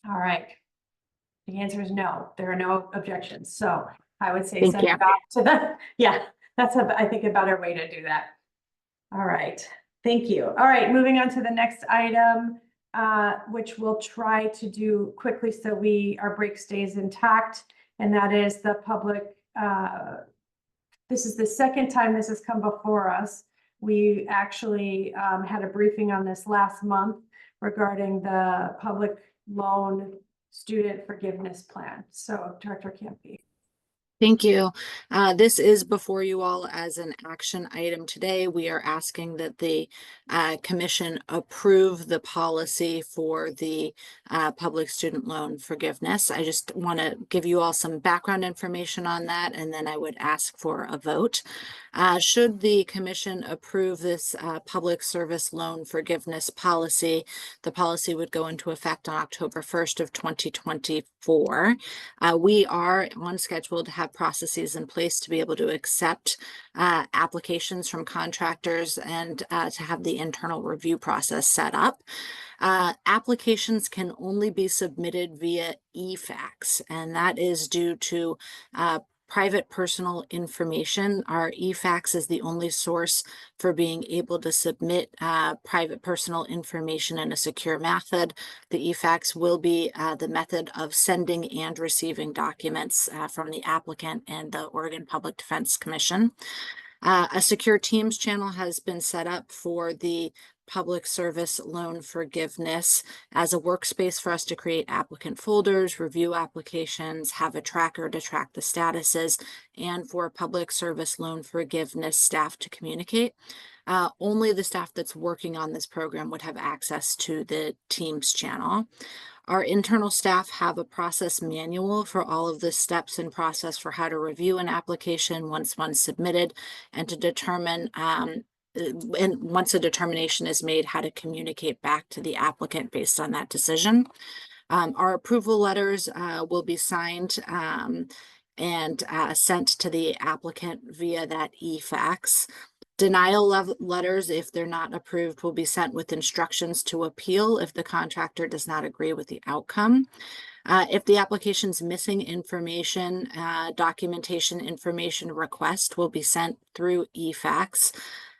Speaker 1: All right. The answer is no. There are no objections. So I would say
Speaker 17: Thank
Speaker 1: send
Speaker 17: you.
Speaker 1: it back to the, yeah, that's I think a better way to do that. All right. Thank you. All right, moving on to the next item, which we'll try to do quickly so our break stays intact. And that is the public, this is the second time this has come before us. We actually had a briefing on this last month regarding the public loan student forgiveness plan. So Director Campy.
Speaker 17: Thank you. This is before you all as an action item today. We are asking that the commission approve the policy for the public student loan forgiveness. I just want to give you all some background information on that, and then I would ask for a vote. Should the commission approve this public service loan forgiveness policy, the policy would go into effect on October 1st of 2024. We are on schedule to have processes in place to be able to accept applications from contractors and to have the internal review process set up. Applications can only be submitted via eFax, and that is due to private personal information. Our eFax is the only source for being able to submit private personal information in a secure method. The eFax will be the method of sending and receiving documents from the applicant and the Oregon Public Defense Commission. A secure Teams channel has been set up for the public service loan forgiveness as a workspace for us to create applicant folders, review applications, have a tracker to track the statuses, and for public service loan forgiveness staff to communicate. Only the staff that's working on this program would have access to the Teams channel. Our internal staff have a process manual for all of the steps and process for how to review an application once one's submitted and to determine and once a determination is made, how to communicate back to the applicant based on that decision. Our approval letters will be signed and sent to the applicant via that eFax. Denial letters, if they're not approved, will be sent with instructions to appeal if the contractor does not agree with the outcome. If the application's missing information, documentation information request will be sent through eFax.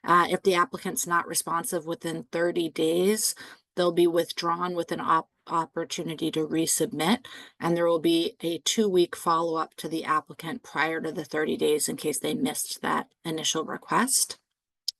Speaker 17: If the applicant's not responsive within 30 days, they'll be withdrawn with an opportunity to resubmit, and there will be a 2-week follow-up to the applicant prior to the 30 days in case they missed that initial request.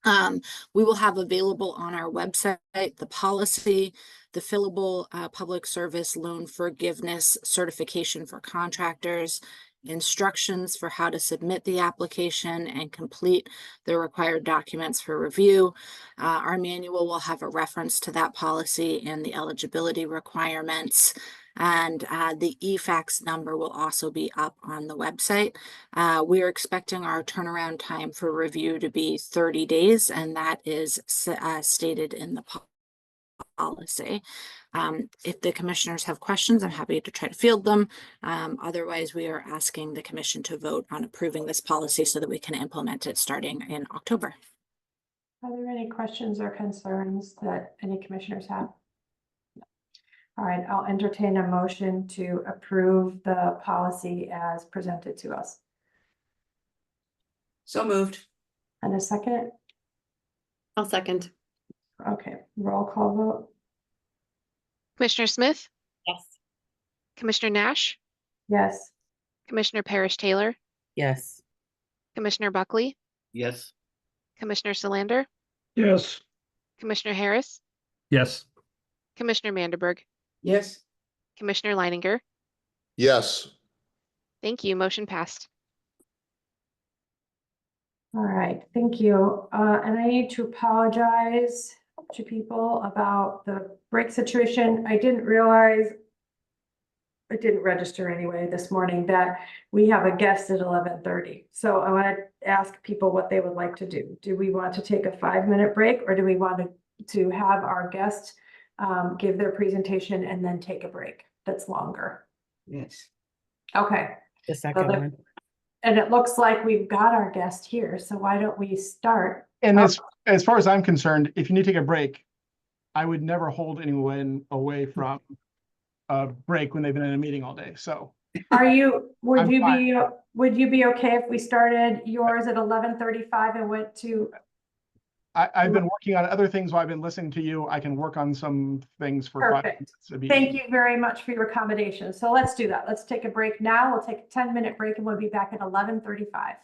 Speaker 17: We will have available on our website the policy, the fillable public service loan forgiveness certification for contractors, instructions for how to submit the application and complete the required documents for review. Our manual will have a reference to that policy and the eligibility requirements. And the eFax number will also be up on the website. We are expecting our turnaround time for review to be 30 days, and that is stated in the policy. If the commissioners have questions, I'm happy to try to field them. Otherwise, we are asking the commission to vote on approving this policy so that we can implement it starting in October.
Speaker 1: Are there any questions or concerns that any commissioners have? All right, I'll entertain a motion to approve the policy as presented to us.
Speaker 6: So moved.
Speaker 1: And a second?
Speaker 2: I'll second.
Speaker 1: Okay, roll call vote.
Speaker 7: Commissioner Smith,
Speaker 2: Yes.
Speaker 7: Commissioner Nash,
Speaker 1: Yes.
Speaker 7: Commissioner Parrish Taylor,
Speaker 4: Yes.
Speaker 7: Commissioner Buckley,
Speaker 18: Yes.
Speaker 7: Commissioner Solander,
Speaker 21: Yes.
Speaker 7: Commissioner Harris,
Speaker 21: Yes.
Speaker 7: Commissioner Manderberg,
Speaker 6: Yes.
Speaker 7: Commissioner Leininger.
Speaker 20: Yes.
Speaker 7: Thank you. Motion passed.
Speaker 1: All right, thank you. And I need to apologize to people about the break situation. I didn't realize, it didn't register anyway this morning, that we have a guest at 11:30. So I want to ask people what they would like to do. Do we want to take a 5-minute break, or do we want to have our guest give their presentation and then take a break that's longer?
Speaker 6: Yes.
Speaker 1: Okay.
Speaker 4: The second
Speaker 1: So
Speaker 4: one.
Speaker 1: and it looks like we've got our guest here, so why don't we start?
Speaker 22: And as far as I'm concerned, if you need to take a break, I would never hold anyone away from a break when they've been in a meeting all day. So
Speaker 1: Are you, would
Speaker 22: I'm
Speaker 1: you
Speaker 22: fine.
Speaker 1: be, would you be okay if we started yours at 11:35 and went to?
Speaker 22: I've been working on other things while I've been listening to you. I can work on some things for 5
Speaker 1: Perfect.
Speaker 22: minutes. It'd be
Speaker 1: Thank
Speaker 22: easy.
Speaker 1: you very much for your accommodation. So let's do that. Let's take a break now. We'll take a 10-minute break and we'll be back at 11:35.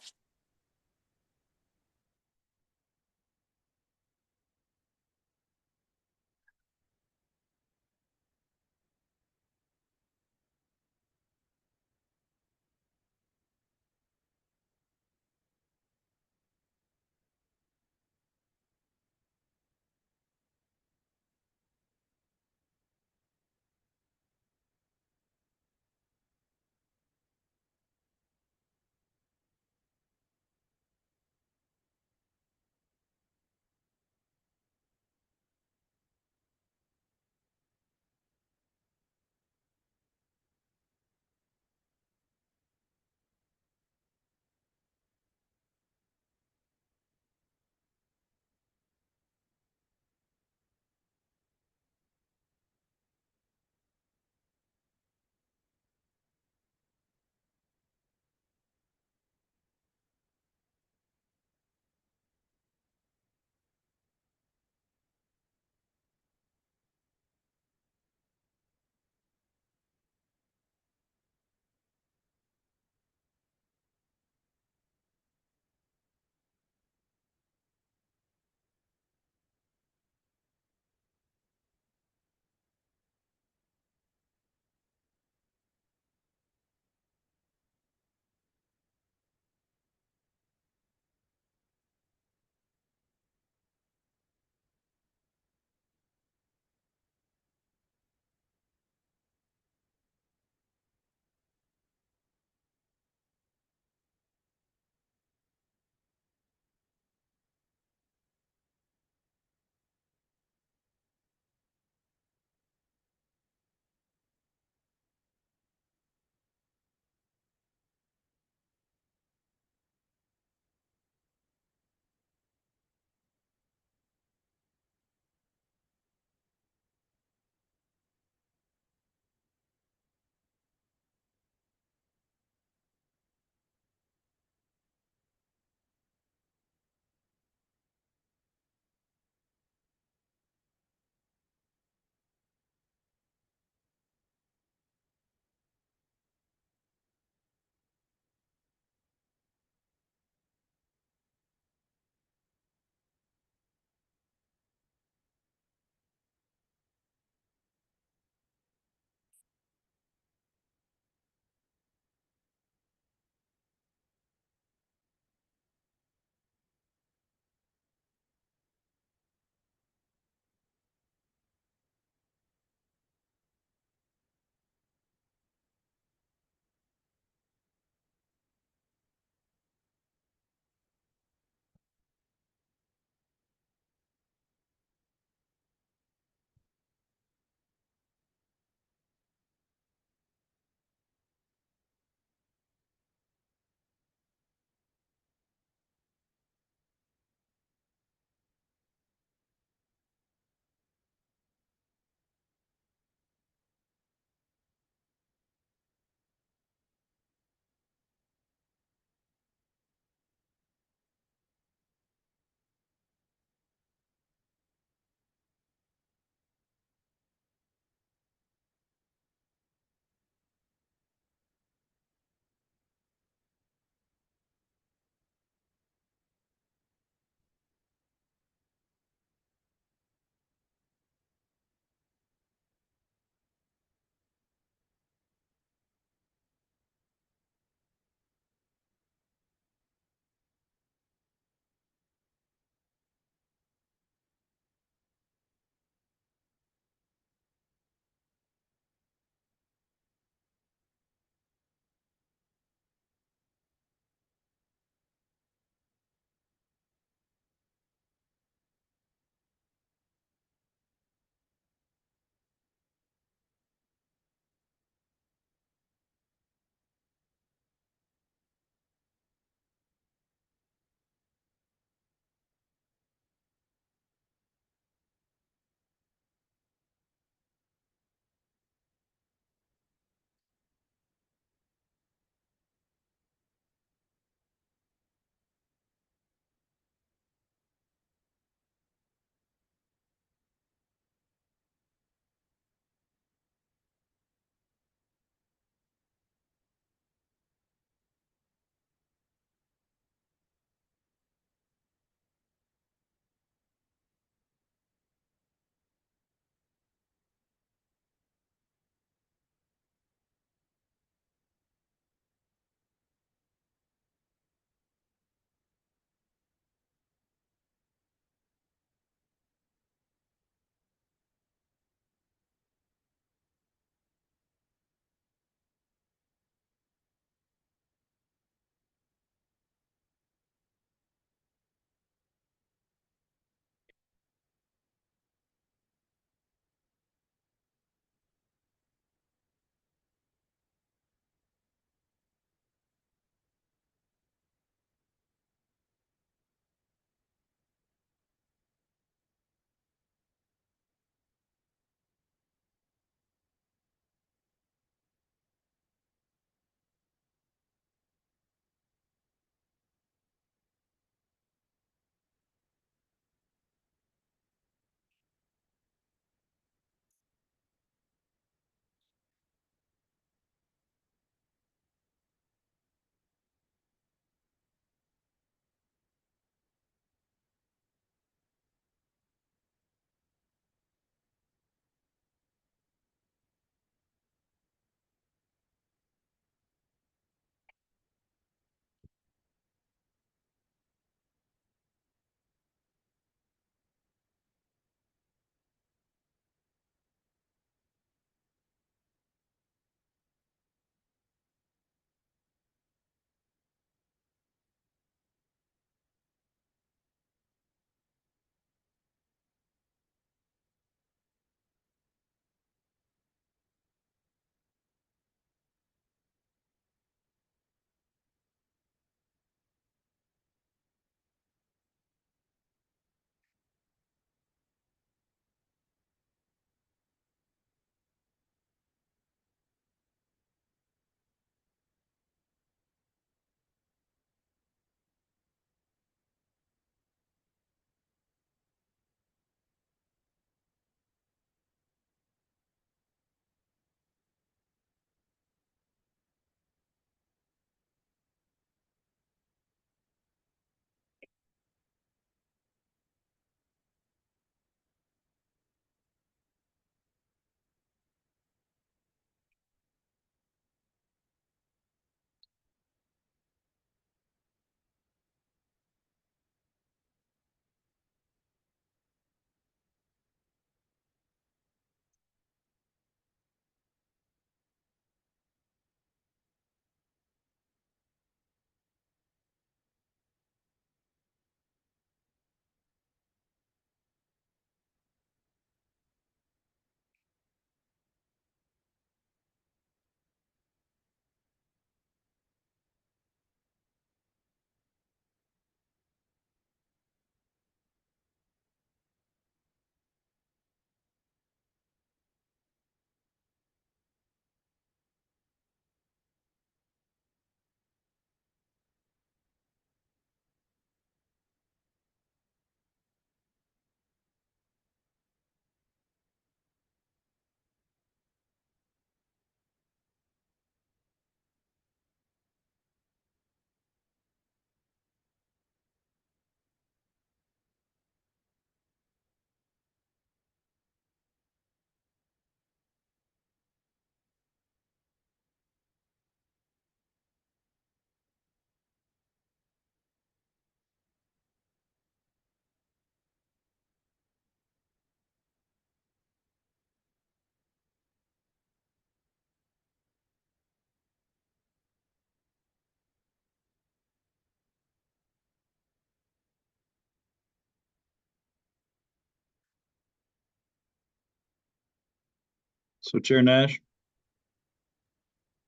Speaker 9: So Chair Nash,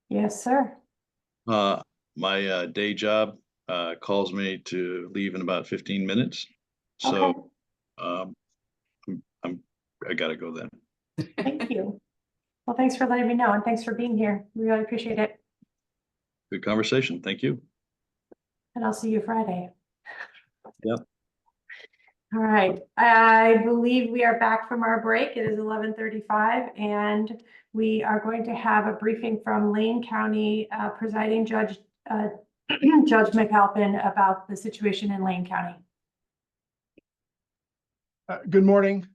Speaker 1: Yes, sir.
Speaker 9: my day job calls me to leave in about 15 minutes. So
Speaker 1: Okay.
Speaker 9: I gotta go then.
Speaker 1: Thank you. Well, thanks for letting me know and thanks for being here. We really appreciate it.
Speaker 9: Good conversation. Thank you.
Speaker 1: And I'll see you Friday.
Speaker 9: Yep.
Speaker 1: All right, I believe we are back from our break. It is 11:35 and we are going to have a briefing from Lane County presiding judge, Judge McAlpin, about the situation in Lane County.
Speaker 22: Good morning.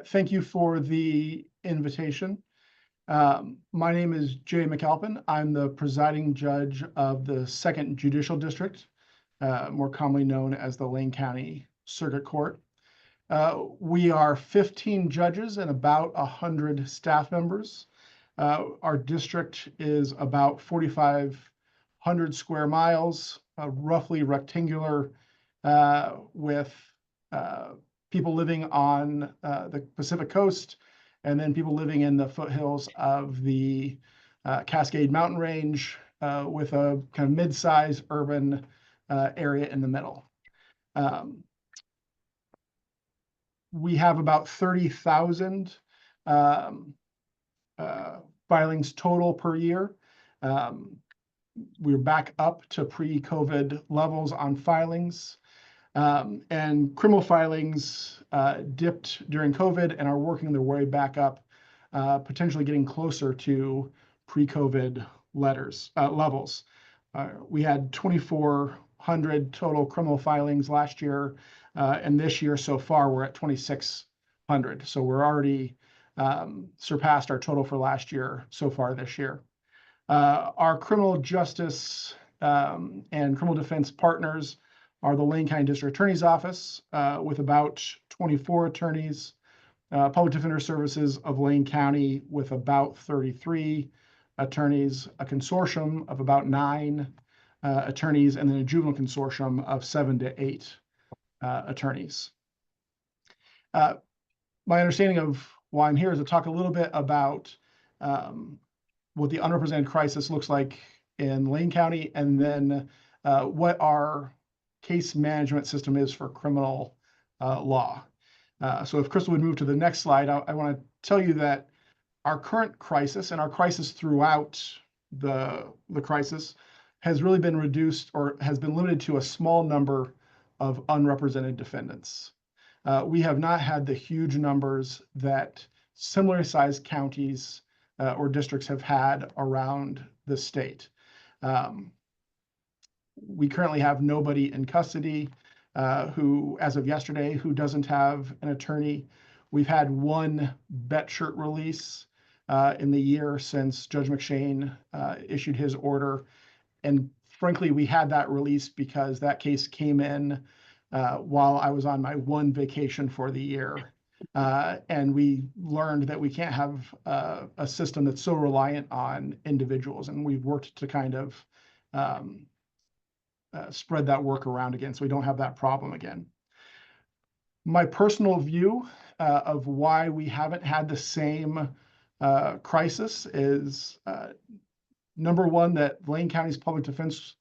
Speaker 22: Thank you for the invitation. My name is Jay McAlpin. I'm the presiding judge of the 2nd Judicial District, more commonly known as the Lane County Circuit Court. We are 15 judges and about 100 staff members. Our district is about 4,500 square miles, roughly rectangular, with people living on the Pacific Coast, and then people living in the foothills of the Cascade Mountain Range, with a kind of mid-sized urban area in the middle. We have about 30,000 filings total per year. We're back up to pre-COVID levels on filings. And criminal filings dipped during COVID and are working their way back up, potentially getting closer to pre-COVID levels. We had 2,400 total criminal filings last year, and this year so far we're at 2,600. So we're already surpassed our total for last year so far this year. Our criminal justice and criminal defense partners are the Lane County District Attorney's Office, with about 24 attorneys, Public Defender Services of Lane County with about 33 attorneys, a consortium of about 9 attorneys, and then a juvenile consortium of 7 to 8 attorneys. My understanding of why I'm here is to talk a little bit about what the unrepresented crisis looks like in Lane County, and then what our case management system is for criminal law. So if Crystal would move to the next slide, I want to tell you that our current crisis and our crisis throughout the crisis has really been reduced, or has been limited to a small number of unrepresented defendants. We have not had the huge numbers that similar sized counties or districts have had around the state. We currently have nobody in custody who, as of yesterday, who doesn't have an attorney. We've had one bet shirt release in the year since Judge McShane issued his order. And frankly, we had that release because that case came in while I was on my one vacation for the year. And we learned that we can't have a system that's so reliant on individuals. And we've worked to kind of spread that work around again, so we don't have that problem again. My personal view of why we haven't had the same crisis is, number one, that Lane County's public defense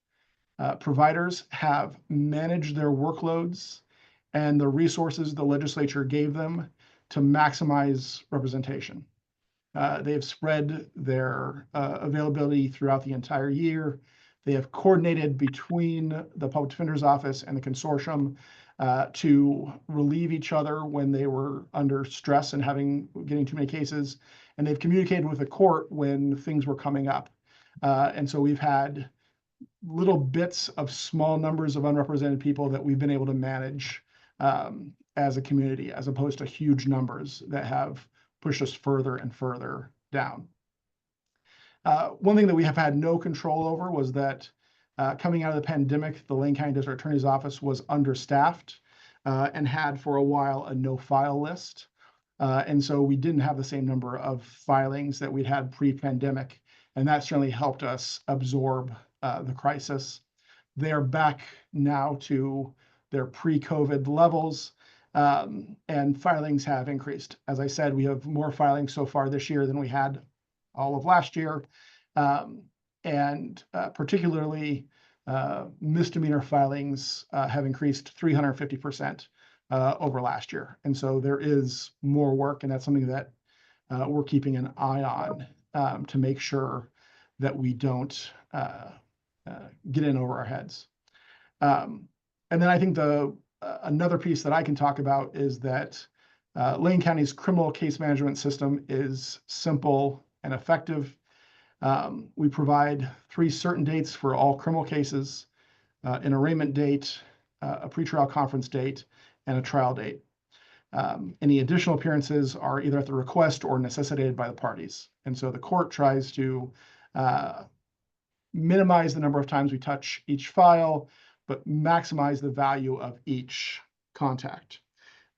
Speaker 22: providers have managed their workloads and the resources the legislature gave them to maximize representation. They have spread their availability throughout the entire year. They have coordinated between the Public Defender's Office and the consortium to relieve each other when they were under stress and getting too many cases. And they've communicated with the court when things were coming up. And so we've had little bits of small numbers of unrepresented people that we've been able to manage as a community, as opposed to huge numbers that have pushed us further and further down. One thing that we have had no control over was that coming out of the pandemic, the Lane County District Attorney's Office was understaffed and had for a while a no-file list. And so we didn't have the same number of filings that we'd had pre-pandemic, and that certainly helped us absorb the crisis. They are back now to their pre-COVID levels, And filings have increased. As I said, we have more filings so far this year than we had all of last year. And particularly misdemeanor filings have increased 350% over last year. And so there is more work, and that's something that we're keeping an eye on to make sure that we don't get in over our heads. And then I think another piece that I can talk about is that Lane County's criminal case management system is simple and effective. We provide 3 certain dates for all criminal cases, an arraignment date, a pretrial conference date, and a trial date. Any additional appearances are either at the request or necessitated by the parties. And so the court tries to minimize the number of times we touch each file, but maximize the value of each contact.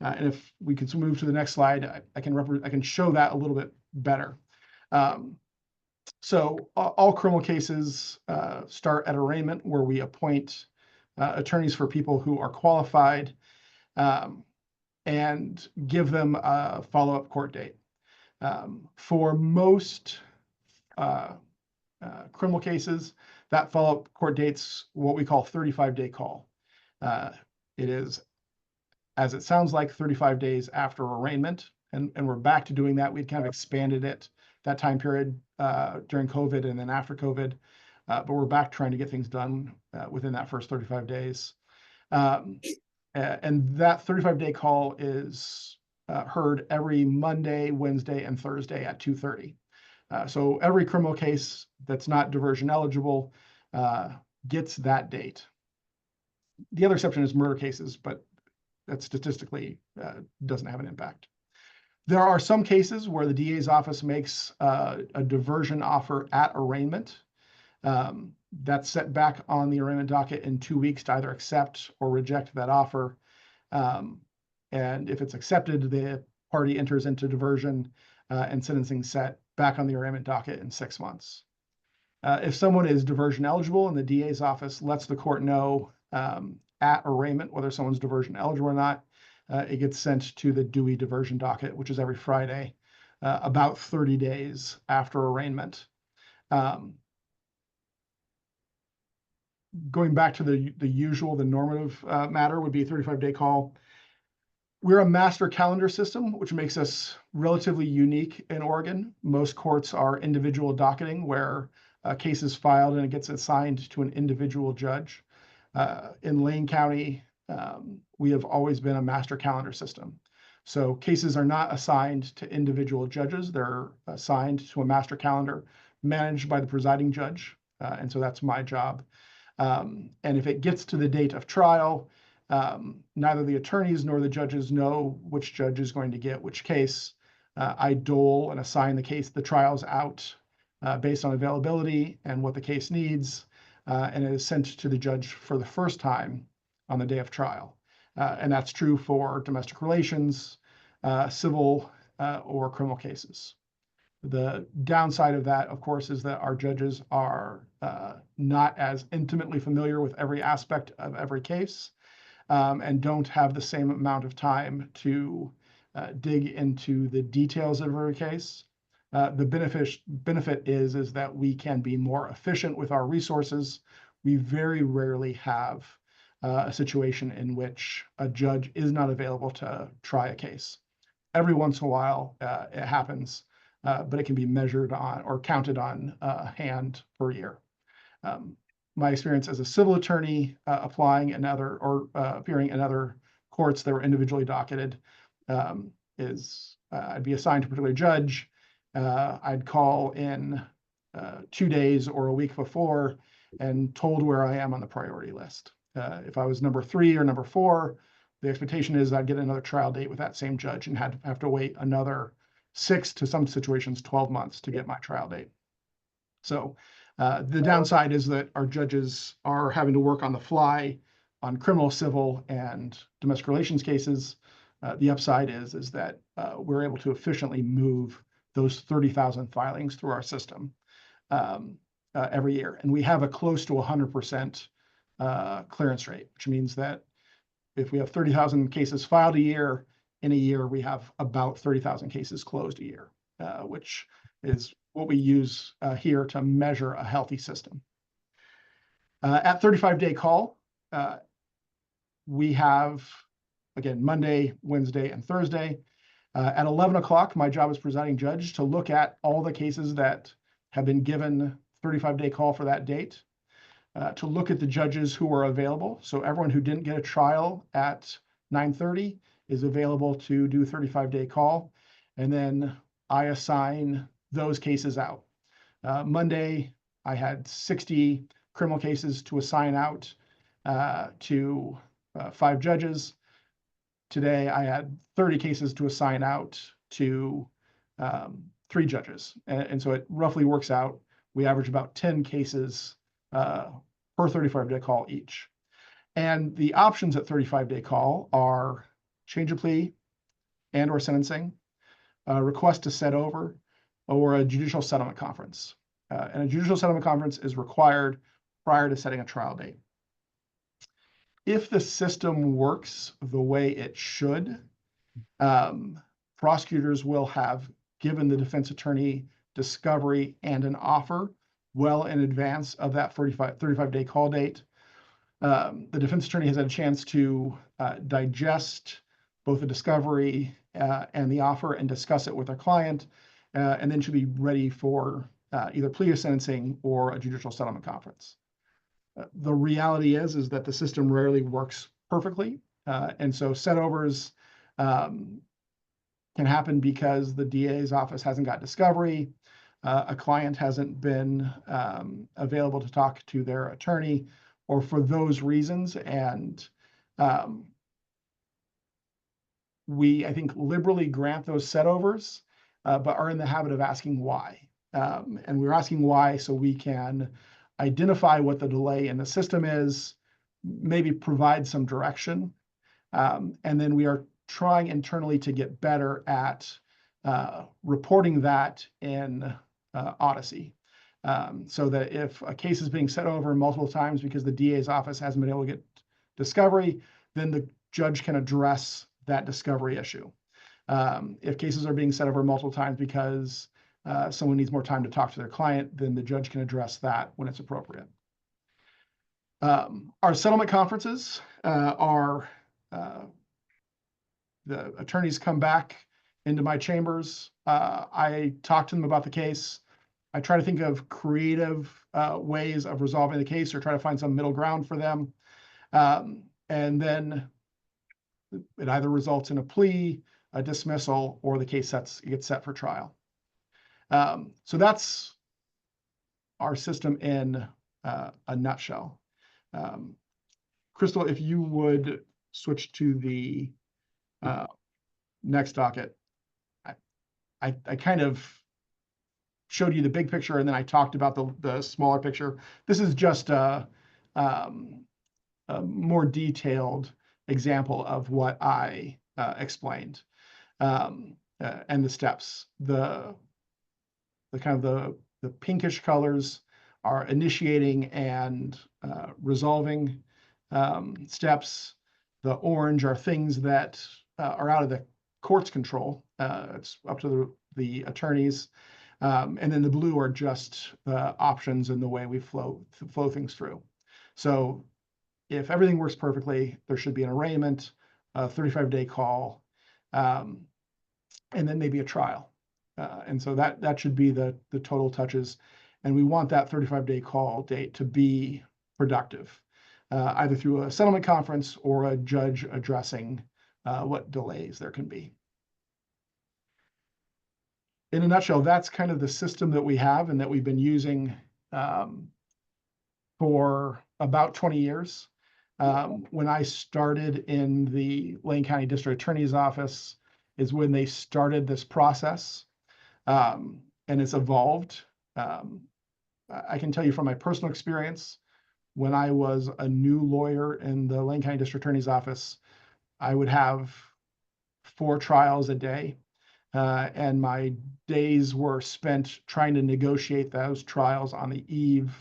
Speaker 22: And if we can move to the next slide, I can show that a little bit better. So all criminal cases start at arraignment, where we appoint attorneys for people who are qualified and give them a follow-up court date. For most criminal cases, that follow-up court date's what we call 35-day call. It is, as it sounds like, 35 days after arraignment, and we're back to doing that. We'd kind of expanded it that time period during COVID and then after COVID, but we're back trying to get things done within that first 35 days. And that 35-day call is heard every Monday, Wednesday, and Thursday at 2:30. So every criminal case that's not diversion eligible gets that date. The other exception is murder cases, but that statistically doesn't have an impact. There are some cases where the DA's office makes a diversion offer at arraignment. That's set back on the arraignment docket in 2 weeks to either accept or reject that offer. And if it's accepted, the party enters into diversion and sentencing set back on the arraignment docket in 6 months. If someone is diversion eligible and the DA's office lets the court know at arraignment whether someone's diversion eligible or not, it gets sent to the Dewey diversion docket, which is every Friday, about 30 days after arraignment. Going back to the normative matter would be a 35-day call. We're a master calendar system, which makes us relatively unique in Oregon. Most courts are individual docketing, where a case is filed and it gets assigned to an individual judge. In Lane County, we have always been a master calendar system. So cases are not assigned to individual judges. They're assigned to a master calendar managed by the presiding judge. And so that's my job. And if it gets to the date of trial, neither the attorneys nor the judges know which judge is going to get which case. I dole and assign the trials out based on availability and what the case needs, and it is sent to the judge for the first time on the day of trial. And that's true for domestic relations, civil, or criminal cases. The downside of that, of course, is that our judges are not as intimately familiar with every aspect of every case, and don't have the same amount of time to dig into the details of every case. The benefit is that we can be more efficient with our resources. We very rarely have a situation in which a judge is not available to try a case. Every once in a while, it happens, but it can be measured on or counted on a hand per year. My experience as a civil attorney applying in other or appearing in other courts that were individually docketed is I'd be assigned to a particular judge. I'd call in 2 days or a week before and told where I am on the priority list. If I was number 3 or number 4, the expectation is I'd get another trial date with that same judge and have to wait another 6 to some situations 12 months to get my trial date. So the downside is that our judges are having to work on the fly on criminal, civil, and domestic relations cases. The upside is that we're able to efficiently move those 30,000 filings through our system every year. And we have a close to 100% clearance rate, which means that if we have 30,000 cases filed a year, in a year, we have about 30,000 cases closed a year, which is what we use here to measure a healthy system. At 35-day call, we have, again, Monday, Wednesday, and Thursday. At 11 o'clock, my job as presiding judge to look at all the cases that have been given 35-day call for that date, to look at the judges who are available. So everyone who didn't get a trial at 9:30 is available to do 35-day call. And then I assign those cases out. Monday, I had 60 criminal cases to assign out to 5 judges. Today, I had 30 cases to assign out to 3 judges. And so it roughly works out. We average about 10 cases per 35-day call each. And the options at 35-day call are change of plea and or sentencing, request to set over, or a judicial settlement conference. And a judicial settlement conference is required prior to setting a trial date. If the system works the way it should, prosecutors will have given the defense attorney discovery and an offer well in advance of that 35-day call date. The defense attorney has had a chance to digest both the discovery and the offer and discuss it with their client, and then should be ready for either plea or sentencing or a judicial settlement conference. The reality is that the system rarely works perfectly, and so setovers can happen because the DA's office hasn't got discovery, a client hasn't been available to talk to their attorney, or for those reasons. And we, I think, liberally grant those setovers, but are in the habit of asking why. And we're asking why so we can identify what the delay in the system is, maybe provide some direction. And then we are trying internally to get better at reporting that in Odyssey. So that if a case is being set over multiple times because the DA's office hasn't been able to get discovery, then the judge can address that discovery issue. If cases are being set over multiple times because someone needs more time to talk to their client, then the judge can address that when it's appropriate. Our settlement conferences are, the attorneys come back into my chambers. I talk to them about the case. I try to think of creative ways of resolving the case or try to find some middle ground for them. And then it either results in a plea, a dismissal, or the case gets set for trial. So that's our system in a nutshell. Crystal, if you would switch to the next docket. I kind of showed you the big picture and then I talked about the smaller picture. This is just a more detailed example of what I explained, and the steps. The kind of the pinkish colors are initiating and resolving steps. The orange are things that are out of the court's control. It's up to the attorneys. And then the blue are just the options and the way we flow things through. So if everything works perfectly, there should be an arraignment, a 35-day call, and then maybe a trial. And so that should be the total touches. And we want that 35-day call date to be productive, either through a settlement conference or a judge addressing what delays there can be. In a nutshell, that's kind of the system that we have and that we've been using for about 20 years. When I started in the Lane County District Attorney's Office is when they started this process, and it's evolved. I can tell you from my personal experience, when I was a new lawyer in the Lane County District Attorney's Office, I would have 4 trials a day. And my days were spent trying to negotiate those trials on the eve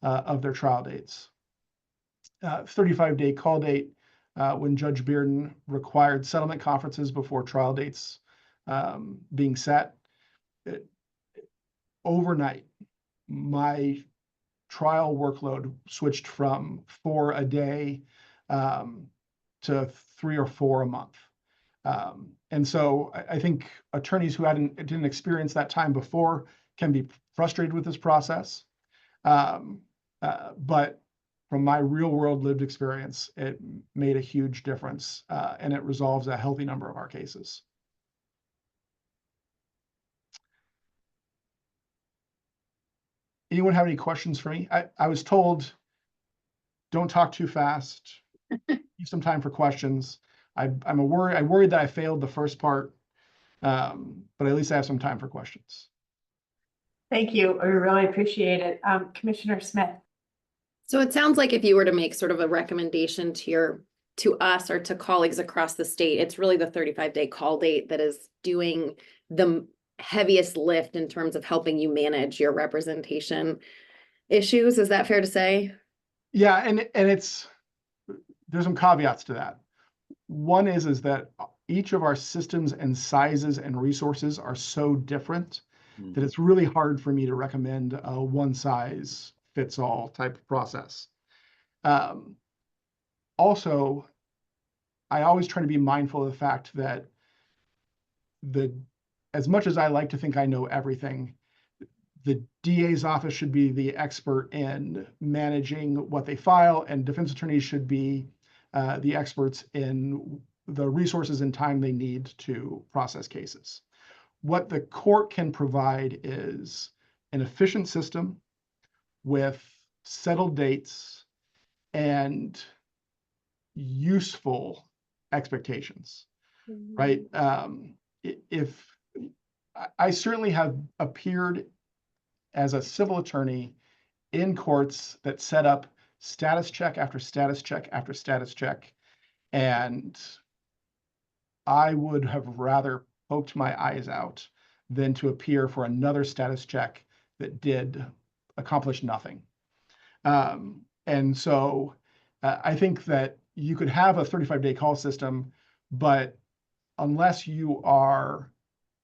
Speaker 22: of their trial dates. 35-day call date when Judge Bearden required settlement conferences before trial dates being set. Overnight, my trial workload switched from 4 a day to 3 or 4 a month. And so I think attorneys who didn't experience that time before can be frustrated with this process. But from my real world lived experience, it made a huge difference, and it resolves a healthy number of our cases. Anyone have any questions for me? I was told, don't talk too fast, leave some time for questions. I worried that I failed the first part, but at least I have some time for questions.
Speaker 1: Thank you. We really appreciate it. Commissioner Smith.
Speaker 2: So it sounds like if you were to make sort of a recommendation to us or to colleagues across the state, it's really the 35-day call date that is doing the heaviest lift in terms of helping you manage your representation issues. Is that fair to say?
Speaker 22: Yeah, and there's some caveats to that. One is that each of our systems and sizes and resources are so different that it's really hard for me to recommend a one size fits all type of process. Also, I always try to be mindful of the fact that as much as I like to think I know everything, the DA's office should be the expert in managing what they file, and defense attorneys should be the experts in the resources and time they need to process cases. What the court can provide is an efficient system with settled dates and useful expectations, right? If I certainly have appeared as a civil attorney in courts that set up status check after status check after status check, and I would have rather poked my eyes out than to appear for another status check that did accomplish nothing. And so I think that you could have a 35-day call system, but unless you are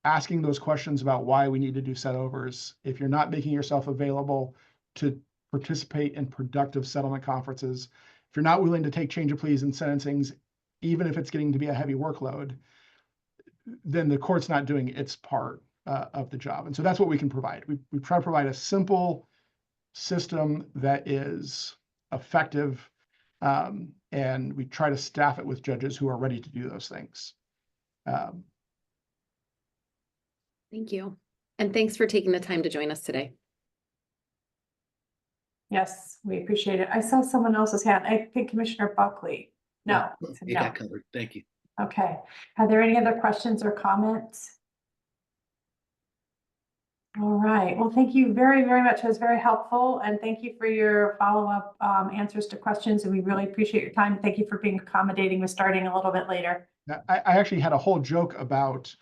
Speaker 22: asking those questions about why we need to do setovers, if you're not making yourself available to participate in productive settlement conferences, if you're not willing to take change of pleas and sentencings, even if it's getting to be a heavy workload, then the court's not doing its part of the job. And so that's what we can provide. We try to provide a simple system that is effective, and we try to staff it with judges who are ready to do those things.
Speaker 2: Thank you. And thanks for taking the time to join us today.
Speaker 1: Yes, we appreciate it. I saw someone else's hand. I think Commissioner Buckley. No.
Speaker 18: You got covered. Thank you.
Speaker 1: Okay. Are there any other questions or comments? All right. Well, thank you very, very much. It was very helpful. And thank you for your follow-up answers to questions. And we really appreciate your time. Thank you for being accommodating with starting a little bit later.
Speaker 22: I actually had a whole joke about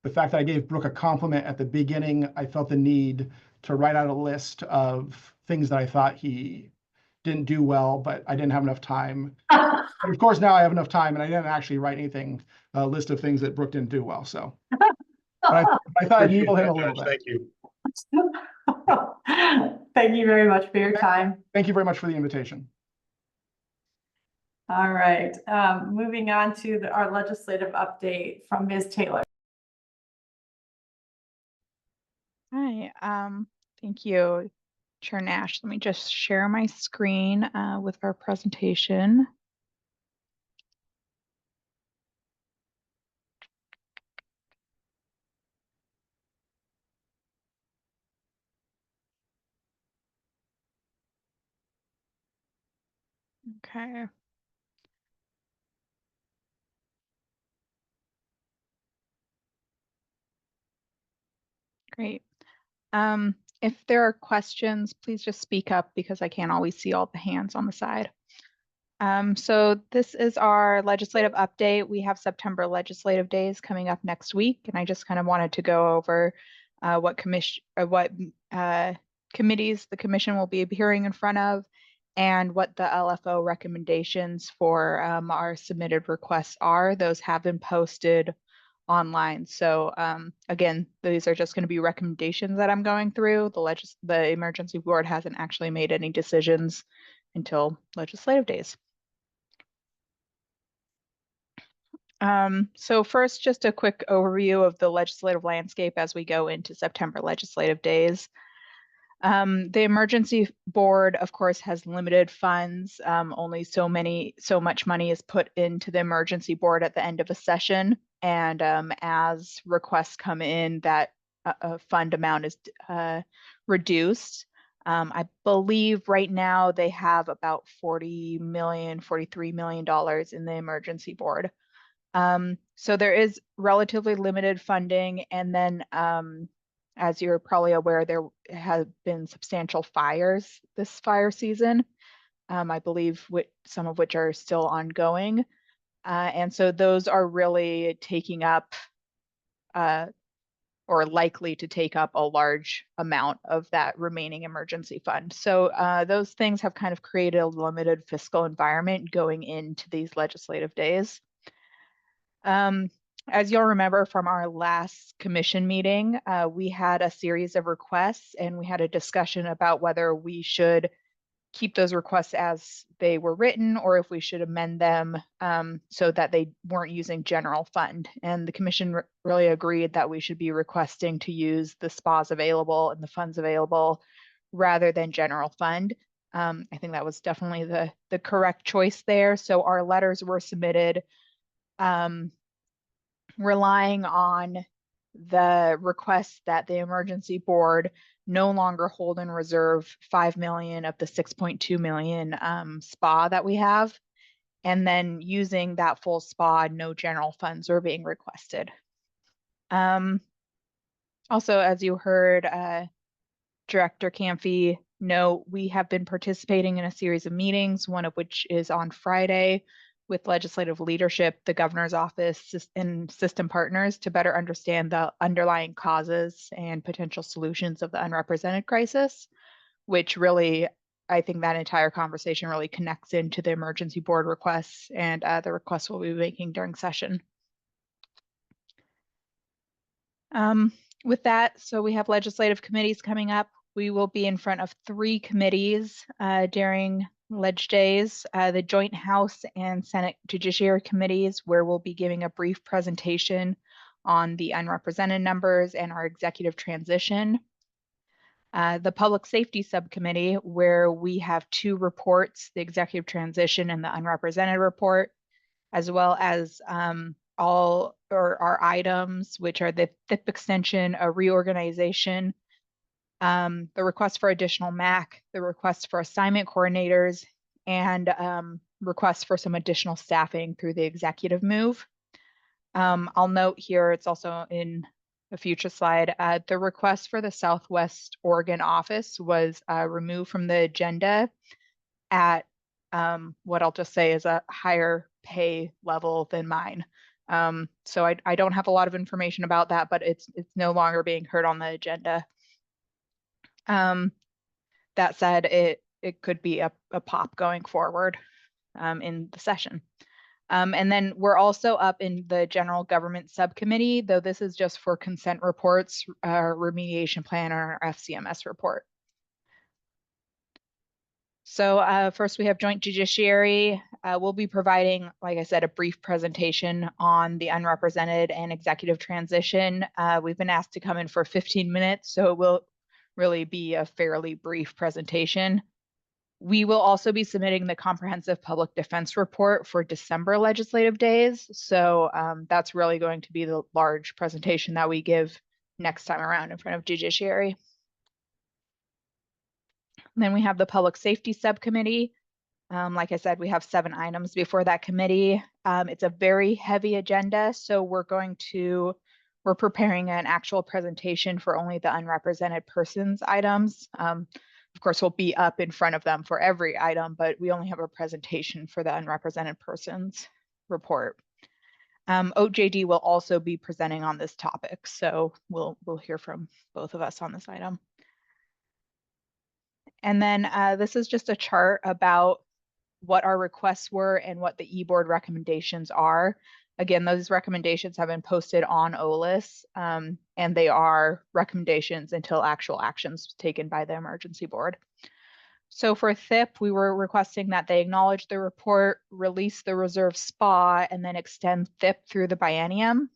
Speaker 22: the fact that I gave Brooke a compliment at the beginning. I felt the need to write out a list of things that I thought he didn't do well, but I didn't have enough time. But of course, now I have enough time, and I didn't actually write anything, a list of things that Brooke didn't do well. So I thought I'd needle him a little bit.
Speaker 3: Thank you.
Speaker 1: Thank you very much for your time.
Speaker 22: Thank you very much for the invitation.
Speaker 1: All right. Moving on to our legislative update from Ms. Taylor.
Speaker 10: Hi, thank you, Chair Nash. Let me just share my screen with our presentation. Okay. Great. If there are questions, please just speak up because I can't always see all the hands on the side. So this is our legislative update. We have September legislative days coming up next week, and I just kind of wanted to go over what committees the commission will be appearing in front of and what the LFO recommendations for our submitted requests are. Those have been posted online. So again, these are just going to be recommendations that I'm going through. The emergency board hasn't actually made any decisions until legislative days. So first, just a quick overview of the legislative landscape as we go into September legislative days. The emergency board, of course, has limited funds. Only so much money is put into the emergency board at the end of a session. And as requests come in, that fund amount is reduced. I believe right now they have about $43 million in the emergency board. So there is relatively limited funding. And then as you're probably aware, there have been substantial fires this fire season, I believe some of which are still ongoing. And so those are really taking up or likely to take up a large amount of that remaining emergency fund. So those things have kind of created a limited fiscal environment going into these legislative days. As you'll remember from our last commission meeting, we had a series of requests and we had a discussion about whether we should keep those requests as they were written or if we should amend them so that they weren't using general fund. And the commission really agreed that we should be requesting to use the SPAs available and the funds available rather than general fund. I think that was definitely the correct choice there. So our letters were submitted relying on the request that the emergency board no longer hold in reserve 5 million of the 6.2 million SPA that we have. And then using that full SPA, no general funds are being requested. Also, as you heard Director Camphy note, we have been participating in a series of meetings, one of which is on Friday, with legislative leadership, the governor's office, and system partners to better understand the underlying causes and potential solutions of the unrepresented crisis, which really, I think that entire conversation really connects into the emergency board requests and the requests we'll be making during session. With that, so we have legislative committees coming up. We will be in front of 3 committees during Ledge Days, the Joint House and Senate Judiciary Committees, where we'll be giving a brief presentation on the unrepresented numbers and our executive transition. The Public Safety Subcommittee, where we have 2 reports, the executive transition and the unrepresented report, as well as all our items, which are the FIP extension, a reorganization, the request for additional MAC, the request for assignment coordinators, and requests for some additional staffing through the executive move. I'll note here, it's also in a future slide, the request for the Southwest Oregon office was removed from the agenda at what I'll just say is a higher pay level than mine. So I don't have a lot of information about that, but it's no longer being heard on the agenda. That said, it could be a pop going forward in the session. And then we're also up in the General Government Subcommittee, though this is just for consent reports, remediation plan, or our FCMS report. So first we have Joint Judiciary. We'll be providing, like I said, a brief presentation on the unrepresented and executive transition. We've been asked to come in for 15 minutes, so it will really be a fairly brief presentation. We will also be submitting the comprehensive public defense report for December legislative days. So that's really going to be the large presentation that we give next time around in front of Judiciary. Then we have the Public Safety Subcommittee. Like I said, we have 7 items before that committee. It's a very heavy agenda, so we're preparing an actual presentation for only the unrepresented persons items. Of course, we'll be up in front of them for every item, but we only have a presentation for the unrepresented persons report. OJD will also be presenting on this topic, so we'll hear from both of us on this item. And then this is just a chart about what our requests were and what the e-board recommendations are. Again, those recommendations have been posted on OLIS, and they are recommendations until actual actions taken by the emergency board. So for THIP, we were requesting that they acknowledge the report, release the reserve SPA, and then extend THIP through the biennium.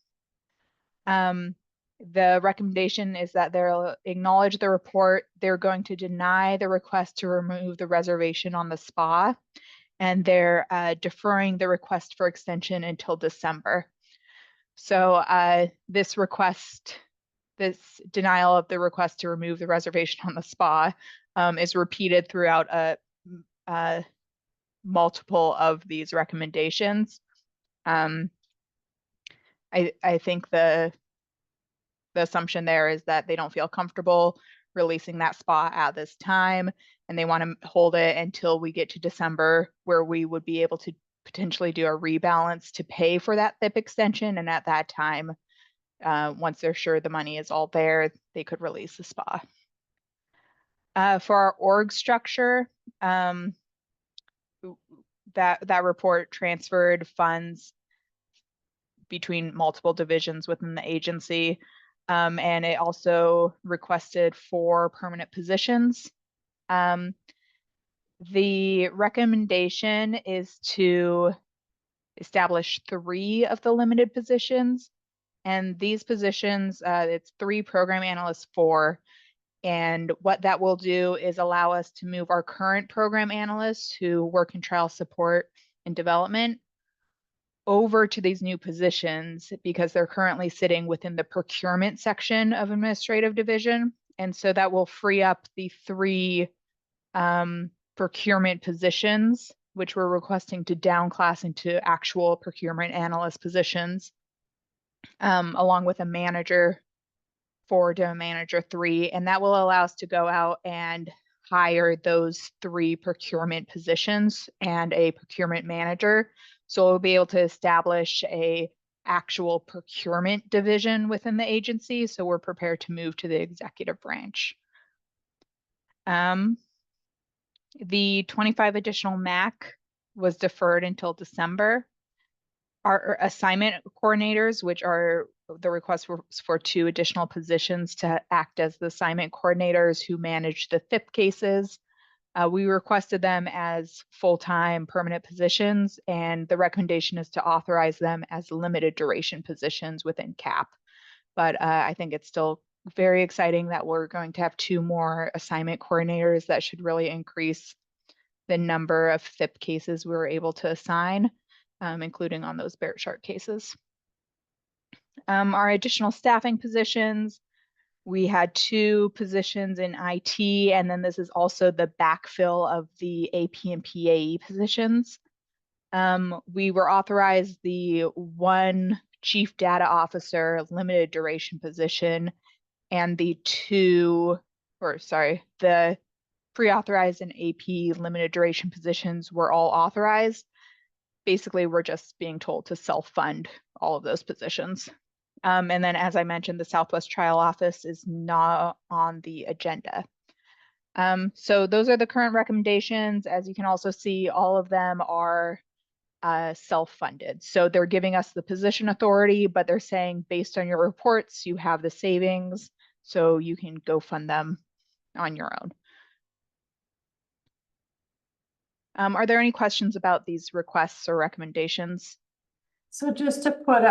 Speaker 10: The recommendation is that they'll acknowledge the report. They're going to deny the request to remove the reservation on the SPA, and they're deferring the request for extension until December. So this denial of the request to remove the reservation on the SPA is repeated throughout multiple of these recommendations. I think the assumption there is that they don't feel comfortable releasing that SPA at this time, and they want to hold it until we get to December, where we would be able to potentially do a rebalance to pay for that THIP extension. And at that time, once they're sure the money is all there, they could release the SPA. For our org structure, that report transferred funds between multiple divisions within the agency. And it also requested 4 permanent positions. The recommendation is to establish 3 of the limited positions. And these positions, it's 3 program analysts, 4. And what that will do is allow us to move our current program analysts who work in trial support and development over to these new positions, because they're currently sitting within the procurement section of administrative division. And so that will free up the 3 procurement positions, which we're requesting to downclass into actual procurement analyst positions, along with a manager 4 to a manager 3. And that will allow us to go out and hire those 3 procurement positions and a procurement manager. So we'll be able to establish a actual procurement division within the agency. So we're prepared to move to the executive branch. The 25 additional MAC was deferred until December. Our assignment coordinators, which are the request for 2 additional positions to act as the assignment coordinators who manage the THIP cases. We requested them as full-time permanent positions, and the recommendation is to authorize them as limited duration positions within CAP. But I think it's still very exciting that we're going to have 2 more assignment coordinators. That should really increase the number of THIP cases we were able to assign, including on those Barrett Shark cases. Our additional staffing positions, we had 2 positions in IT, and then this is also the backfill of the AP and PAE positions. We were authorized the 1 chief data officer limited duration position, and the pre-authorized and AP limited duration positions were all authorized. Basically, we're just being told to self-fund all of those positions. And then, as I mentioned, the Southwest Trial Office is not on the agenda. So those are the current recommendations. As you can also see, all of them are self-funded. So they're giving us the position authority, but they're saying, based on your reports, you have the savings, so you can go fund them on your own. Are there any questions about these requests or recommendations?
Speaker 1: So just to put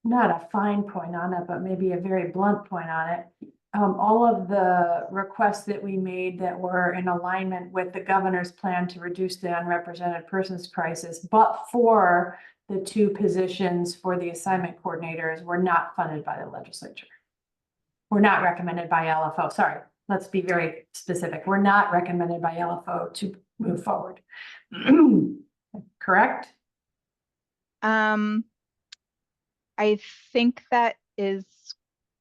Speaker 1: not a fine point on it, but maybe a very blunt point on it. All of the requests that we made that were in alignment with the governor's plan to reduce the unrepresented persons crisis, but for the 2 positions for the assignment coordinators, were not funded by the legislature. Were not recommended by LFO. Sorry, let's be very specific. We're not recommended by LFO to move forward. Correct?
Speaker 10: I think that is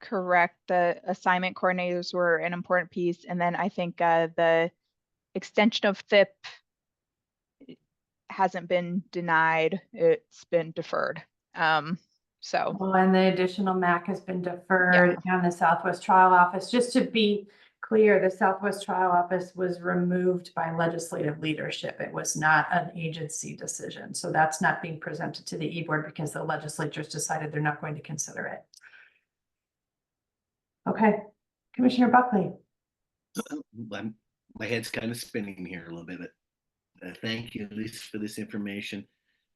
Speaker 10: correct. The assignment coordinators were an important piece. And then I think the extension of THIP hasn't been denied. It's been deferred. And
Speaker 1: the additional MAC has been deferred, and the Southwest Trial Office. Just to be clear, the Southwest Trial Office was removed by legislative leadership. It was not an agency decision. So that's not being presented to the E-Board because the legislature's decided they're not going to consider it. Okay, Commissioner Buckley.
Speaker 18: My head's kind of spinning here a little bit. Thank you, at least, for this information.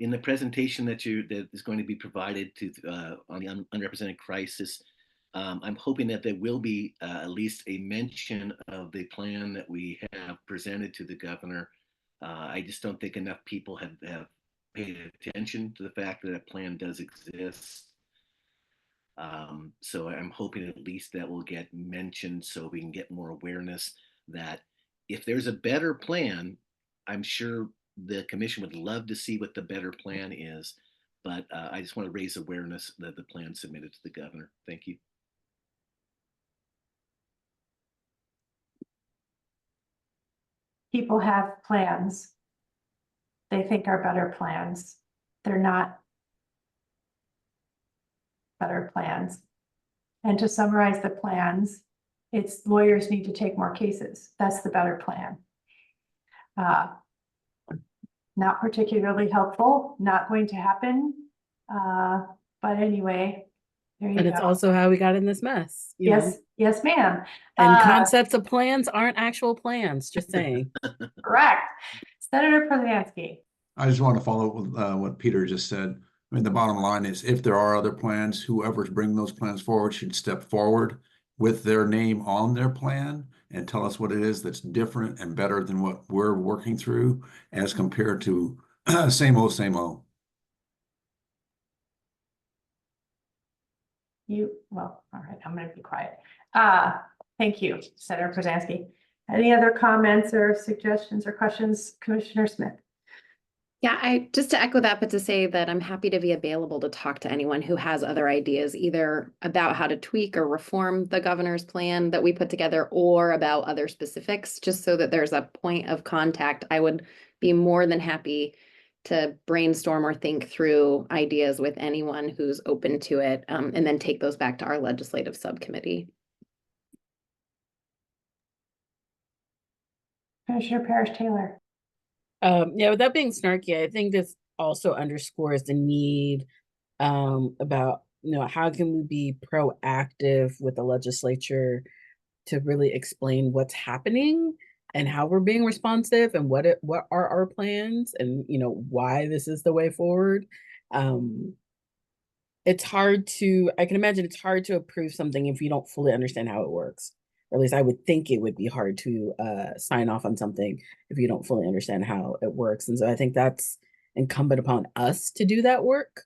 Speaker 18: In the presentation that is going to be provided to on the unrepresented crisis, I'm hoping that there will be at least a mention of the plan that we have presented to the governor. I just don't think enough people have paid attention to the fact that a plan does exist. So I'm hoping at least that will get mentioned so we can get more awareness that if there's a better plan, I'm sure the commission would love to see what the better plan is, but I just want to raise awareness that the plan submitted to the governor. Thank you.
Speaker 1: People have plans. They think are better plans. They're not better plans. And to summarize the plans, it's lawyers need to take more cases. That's the better plan. Not particularly helpful, not going to happen. But anyway, there you
Speaker 4: And
Speaker 1: go.
Speaker 4: it's also how we got in this mess. you know?
Speaker 1: Yes, ma'am.
Speaker 4: And concepts of plans aren't actual plans, just saying.
Speaker 1: Correct. Senator Prozanski.
Speaker 11: I just want to follow up with what Peter just said. I mean, the bottom line is if there are other plans, whoever's bringing those plans forward should step forward with their name on their plan and tell us what it is that's different and better than what we're working through as compared to same old, same old.
Speaker 1: Well, all right, I'm going to be quiet. Thank you, Senator Prozanski. Any other comments or suggestions or questions, Commissioner Smith?
Speaker 2: Yeah, just to echo that, but to say that I'm happy to be available to talk to anyone who has other ideas, either about how to tweak or reform the governor's plan that we put together or about other specifics, just so that there's a point of contact. I would be more than happy to brainstorm or think through ideas with anyone who's open to it, and then take those back to our legislative subcommittee.
Speaker 1: Commissioner Parrish-Taylor.
Speaker 4: Yeah, without being snarky, I think this also underscores the need about, how can we be proactive with the legislature to really explain what's happening and how we're being responsive and what are our plans and, why this is the way forward. It's hard to, I can imagine it's hard to approve something if you don't fully understand how it works. Or at least I would think it would be hard to sign off on something if you don't fully understand how it works. And so I think that's incumbent upon us to do that work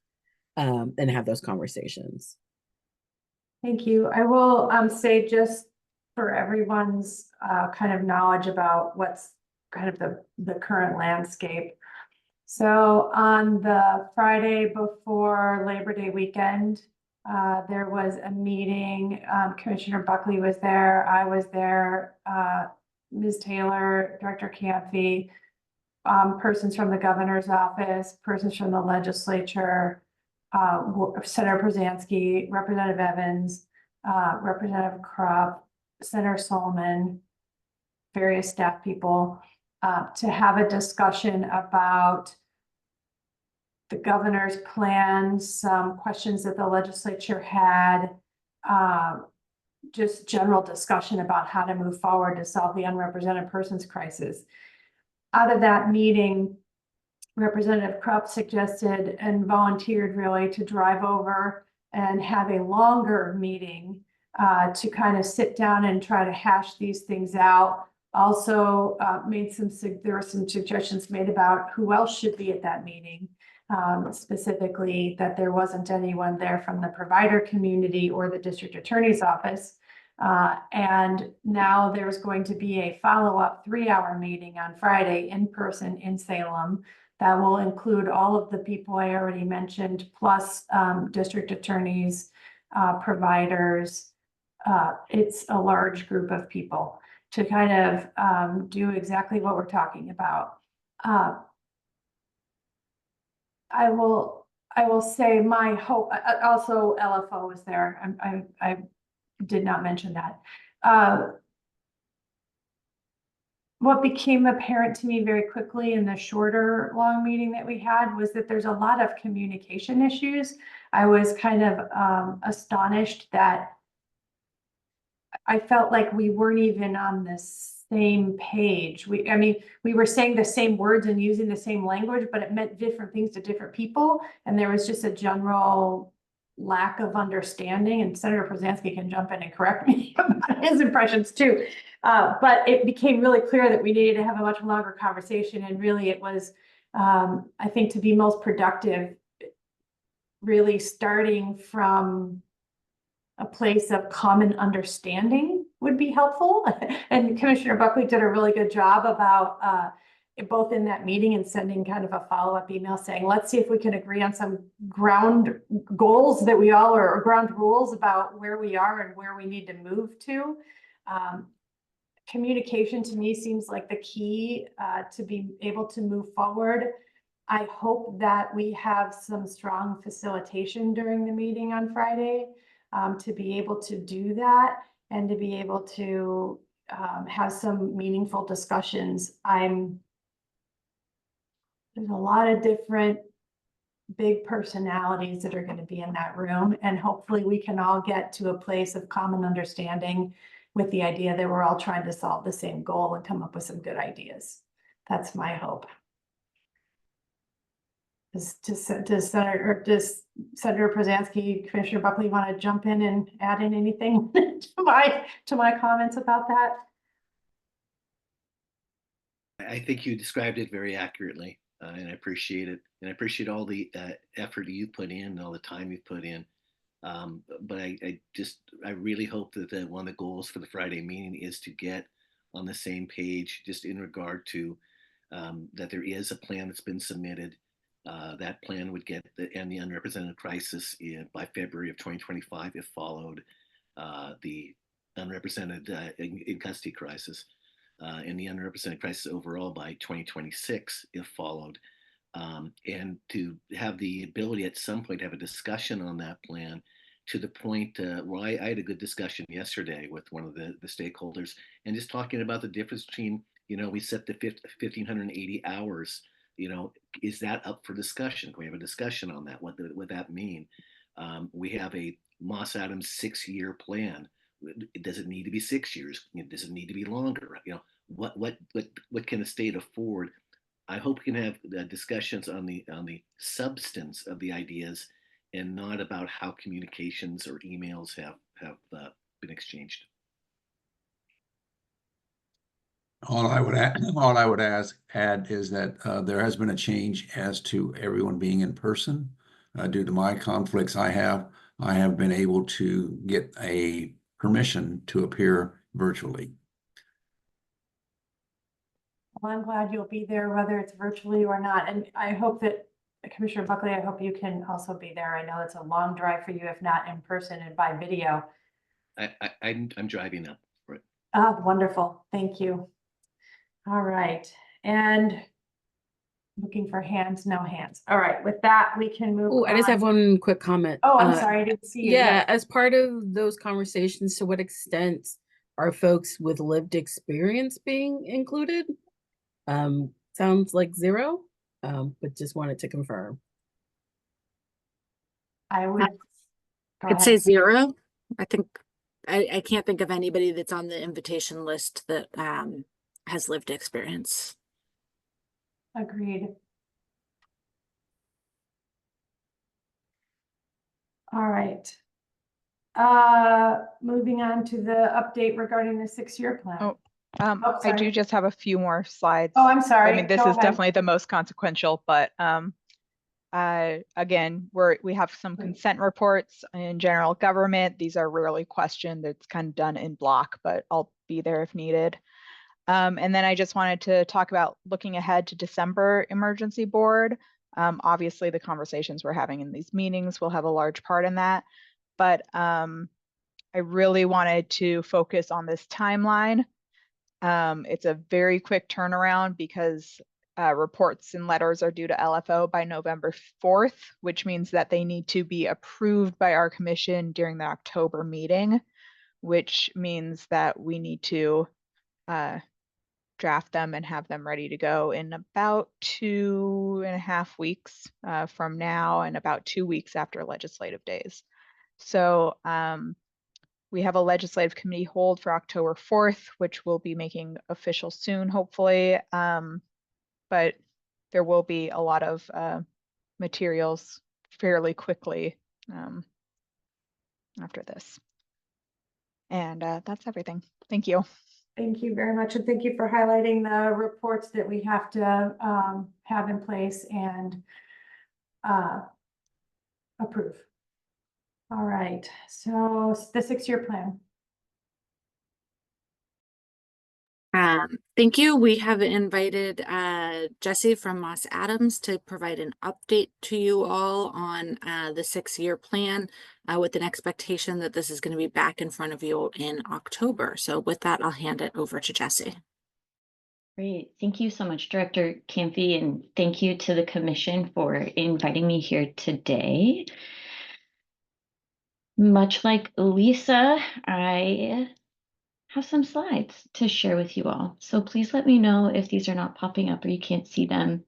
Speaker 4: and have those conversations.
Speaker 1: Thank you. I will say, just for everyone's kind of knowledge about what's kind of the current landscape. So on the Friday before Labor Day weekend, there was a meeting. Commissioner Buckley was there. I was there. Ms. Taylor, Director Camphy, persons from the governor's office, persons from the legislature, Senator Prozanski, Representative Evans, Representative Krupp, Senator Solomon, various staff people, to have a discussion about the governor's plan, some questions that the legislature had, just general discussion about how to move forward to solve the unrepresented persons crisis. Out of that meeting, Representative Krupp suggested and volunteered really to drive over and have a longer meeting to kind of sit down and try to hash these things out. Also there were some suggestions made about who else should be at that meeting. Specifically that there wasn't anyone there from the provider community or the district attorney's office. And now there's going to be a follow-up 3-hour meeting on Friday in person in Salem that will include all of the people I already mentioned, plus district attorneys, providers. It's a large group of people to kind of do exactly what we're talking about. I will say my hope, also LFO was there. I did not mention that. what became apparent to me very quickly in the shorter, long meeting that we had was that there's a lot of communication issues. I was kind of astonished that I felt like we weren't even on the same page. I mean, we were saying the same words and using the same language, but it meant different things to different people. And there was just a general lack of understanding, and Senator Przansky can jump in and correct me about his impressions too. But it became really clear that we needed to have a much longer conversation, and really it was, I think, to be most productive, really starting from a place of common understanding would be helpful. And Commissioner Buckley did a really good job about both in that meeting and sending kind of a follow-up email saying, let's see if we can agree on some ground goals that we all are, or ground rules about where we are and where we need to move to. Communication to me seems like the key to be able to move forward. I hope that we have some strong facilitation during the meeting on Friday to be able to do that and to be able to have some meaningful discussions. There's a lot of different big personalities that are going to be in that room, and hopefully we can all get to a place of common understanding with the idea that we're all trying to solve the same goal and come up with some good ideas. That's my hope. Does Senator Przansky, Commissioner Buckley want to jump in and add in anything to my comments about that?
Speaker 18: I think you described it very accurately, and I appreciate it. And I appreciate all the effort you put in and all the time you've put in. But I really hope that one of the goals for the Friday meeting is to get on the same page, just in regard to that there is a plan that's been submitted. That plan would end the unrepresented crisis by February of 2025 if followed. The unrepresented in custody crisis and the unrepresented crisis overall by 2026 if followed. And to have the ability at some point to have a discussion on that plan, to the point where I had a good discussion yesterday with one of the stakeholders, and just talking about the difference between, we set the 1,580 hours, is that up for discussion? Can we have a discussion on that? What would that mean? We have a Moss Adams 6-year plan. Does it need to be 6 years? Does it need to be longer? What can the state afford? I hope we can have discussions on the substance of the ideas, and not about how communications or emails have been exchanged.
Speaker 11: All I would add is that there has been a change as to everyone being in person. Due to my conflicts I have been able to get a permission to appear virtually.
Speaker 1: Well, I'm glad you'll be there, whether it's virtually or not. And I hope that, Commissioner Buckley, I hope you can also be there. I know it's a long drive for you, if not in person and by video.
Speaker 18: I'm driving up for it.
Speaker 1: Wonderful. Thank you. All right. And looking for hands, no hands. All right. With that, we can move on.
Speaker 4: I just have one quick comment.
Speaker 1: Oh, I'm sorry. I didn't see you.
Speaker 4: Yeah, as part of those conversations, to what extent are folks with lived experience being included? Sounds like 0, but just wanted to confirm.
Speaker 17: I'd say 0. I think I can't think of anybody that's on the invitation list that has lived experience.
Speaker 1: Agreed. All right. Moving on to the update regarding the 6-year plan.
Speaker 10: I do just have a few more slides.
Speaker 1: Oh, I'm sorry.
Speaker 10: I mean, this is definitely the most consequential, but again, we have some consent reports in general government. These are rarely questioned. It's kind of done in block, but I'll be there if needed. And then I just wanted to talk about looking ahead to December emergency board. Obviously, the conversations we're having in these meetings will have a large part in that, but I really wanted to focus on this timeline. It's a very quick turnaround because reports and letters are due to LFO by November 4th, which means that they need to be approved by our commission during the October meeting, which means that we need to draft them and have them ready to go in about 2.5 weeks from now, and about 2 weeks after legislative days. So we have a legislative committee hold for October 4th, which we'll be making official soon, hopefully. But there will be a lot of materials fairly quickly after this. And that's everything. Thank you.
Speaker 1: Thank you very much. And thank you for highlighting the reports that we have to have in place and approve. All right, so the 6-year plan.
Speaker 17: Thank you. We have invited Jesse from Moss Adams to provide an update to you all on the 6-year plan with an expectation that this is going to be back in front of you in October. So with that, I'll hand it over to Jesse.
Speaker 12: Great. Thank you so much, Director Campy, and thank you to the Commission for inviting me here today. Much like Lisa, I have some slides to share with you all. So please let me know if these are not popping up or you can't see them.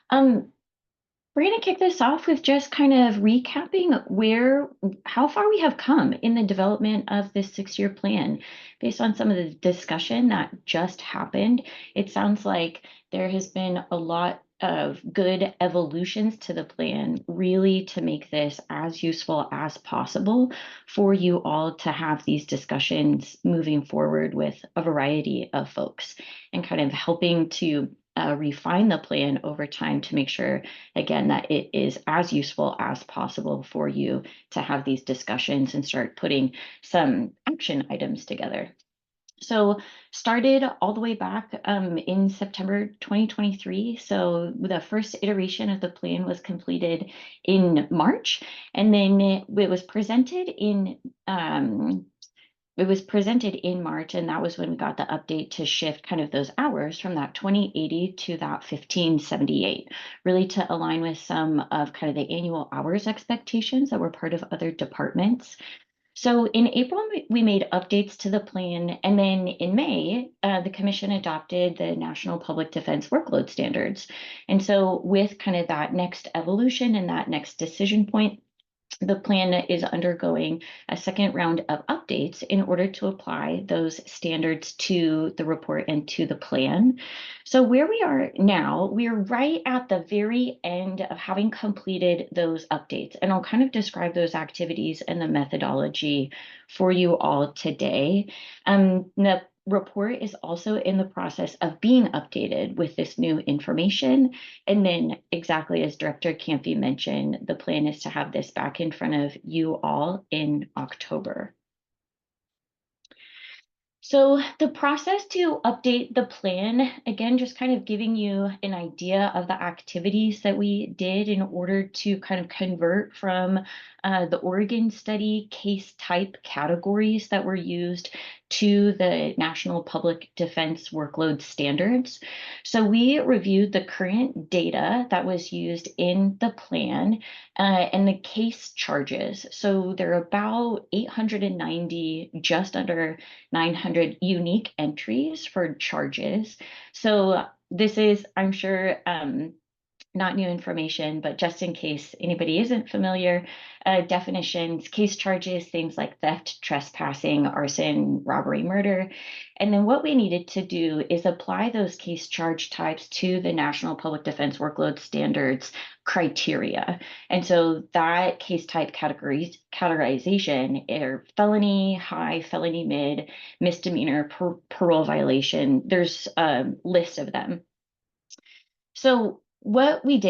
Speaker 12: We're going to kick this off with just kind of recapping how far we have come in the development of this 6-year plan. Based on some of the discussion that just happened, it sounds like there has been a lot of good evolutions to the plan, really to make this as useful as possible for you all to have these discussions moving forward with a variety of folks, and kind of helping to refine the plan over time to make sure, again, that it is as useful as possible for you to have these discussions and start putting some action items together. So started all the way back in September 2023. So the first iteration of the plan was completed in March, and then it was presented in March, and that was when we got the update to shift kind of those hours from that 2080 to that 1578, really to align with some of kind of the annual hours expectations that were part of other departments. So in April, we made updates to the plan, and then in May, the Commission adopted the National Public Defense Workload Standards. And so with kind of that next evolution and that next decision point, the plan is undergoing a second round of updates in order to apply those standards to the report and to the plan. So where we are now, we are right at the very end of having completed those updates. And I'll kind of describe those activities and the methodology for you all today. The report is also in the process of being updated with this new information. And then, exactly as Director Campy mentioned, the plan is to have this back in front of you all in October. So the process to update the plan, again, just kind of giving you an idea of the activities that we did in order to kind of convert from the Oregon study case type categories that were used to the National Public Defense Workload Standards. So we reviewed the current data that was used in the plan and the case charges. So there are about 890, just under 900 unique entries for charges. So this is, I'm sure, not new information, but just in case anybody isn't familiar, definitions, case charges, things like theft, trespassing, arson, robbery, murder. And then what we needed to do is apply those case charge types to the National Public Defense Workload Standards criteria. And so that case type categorization are felony, high, felony mid, misdemeanor, parole violation. There's a list of them. So what we did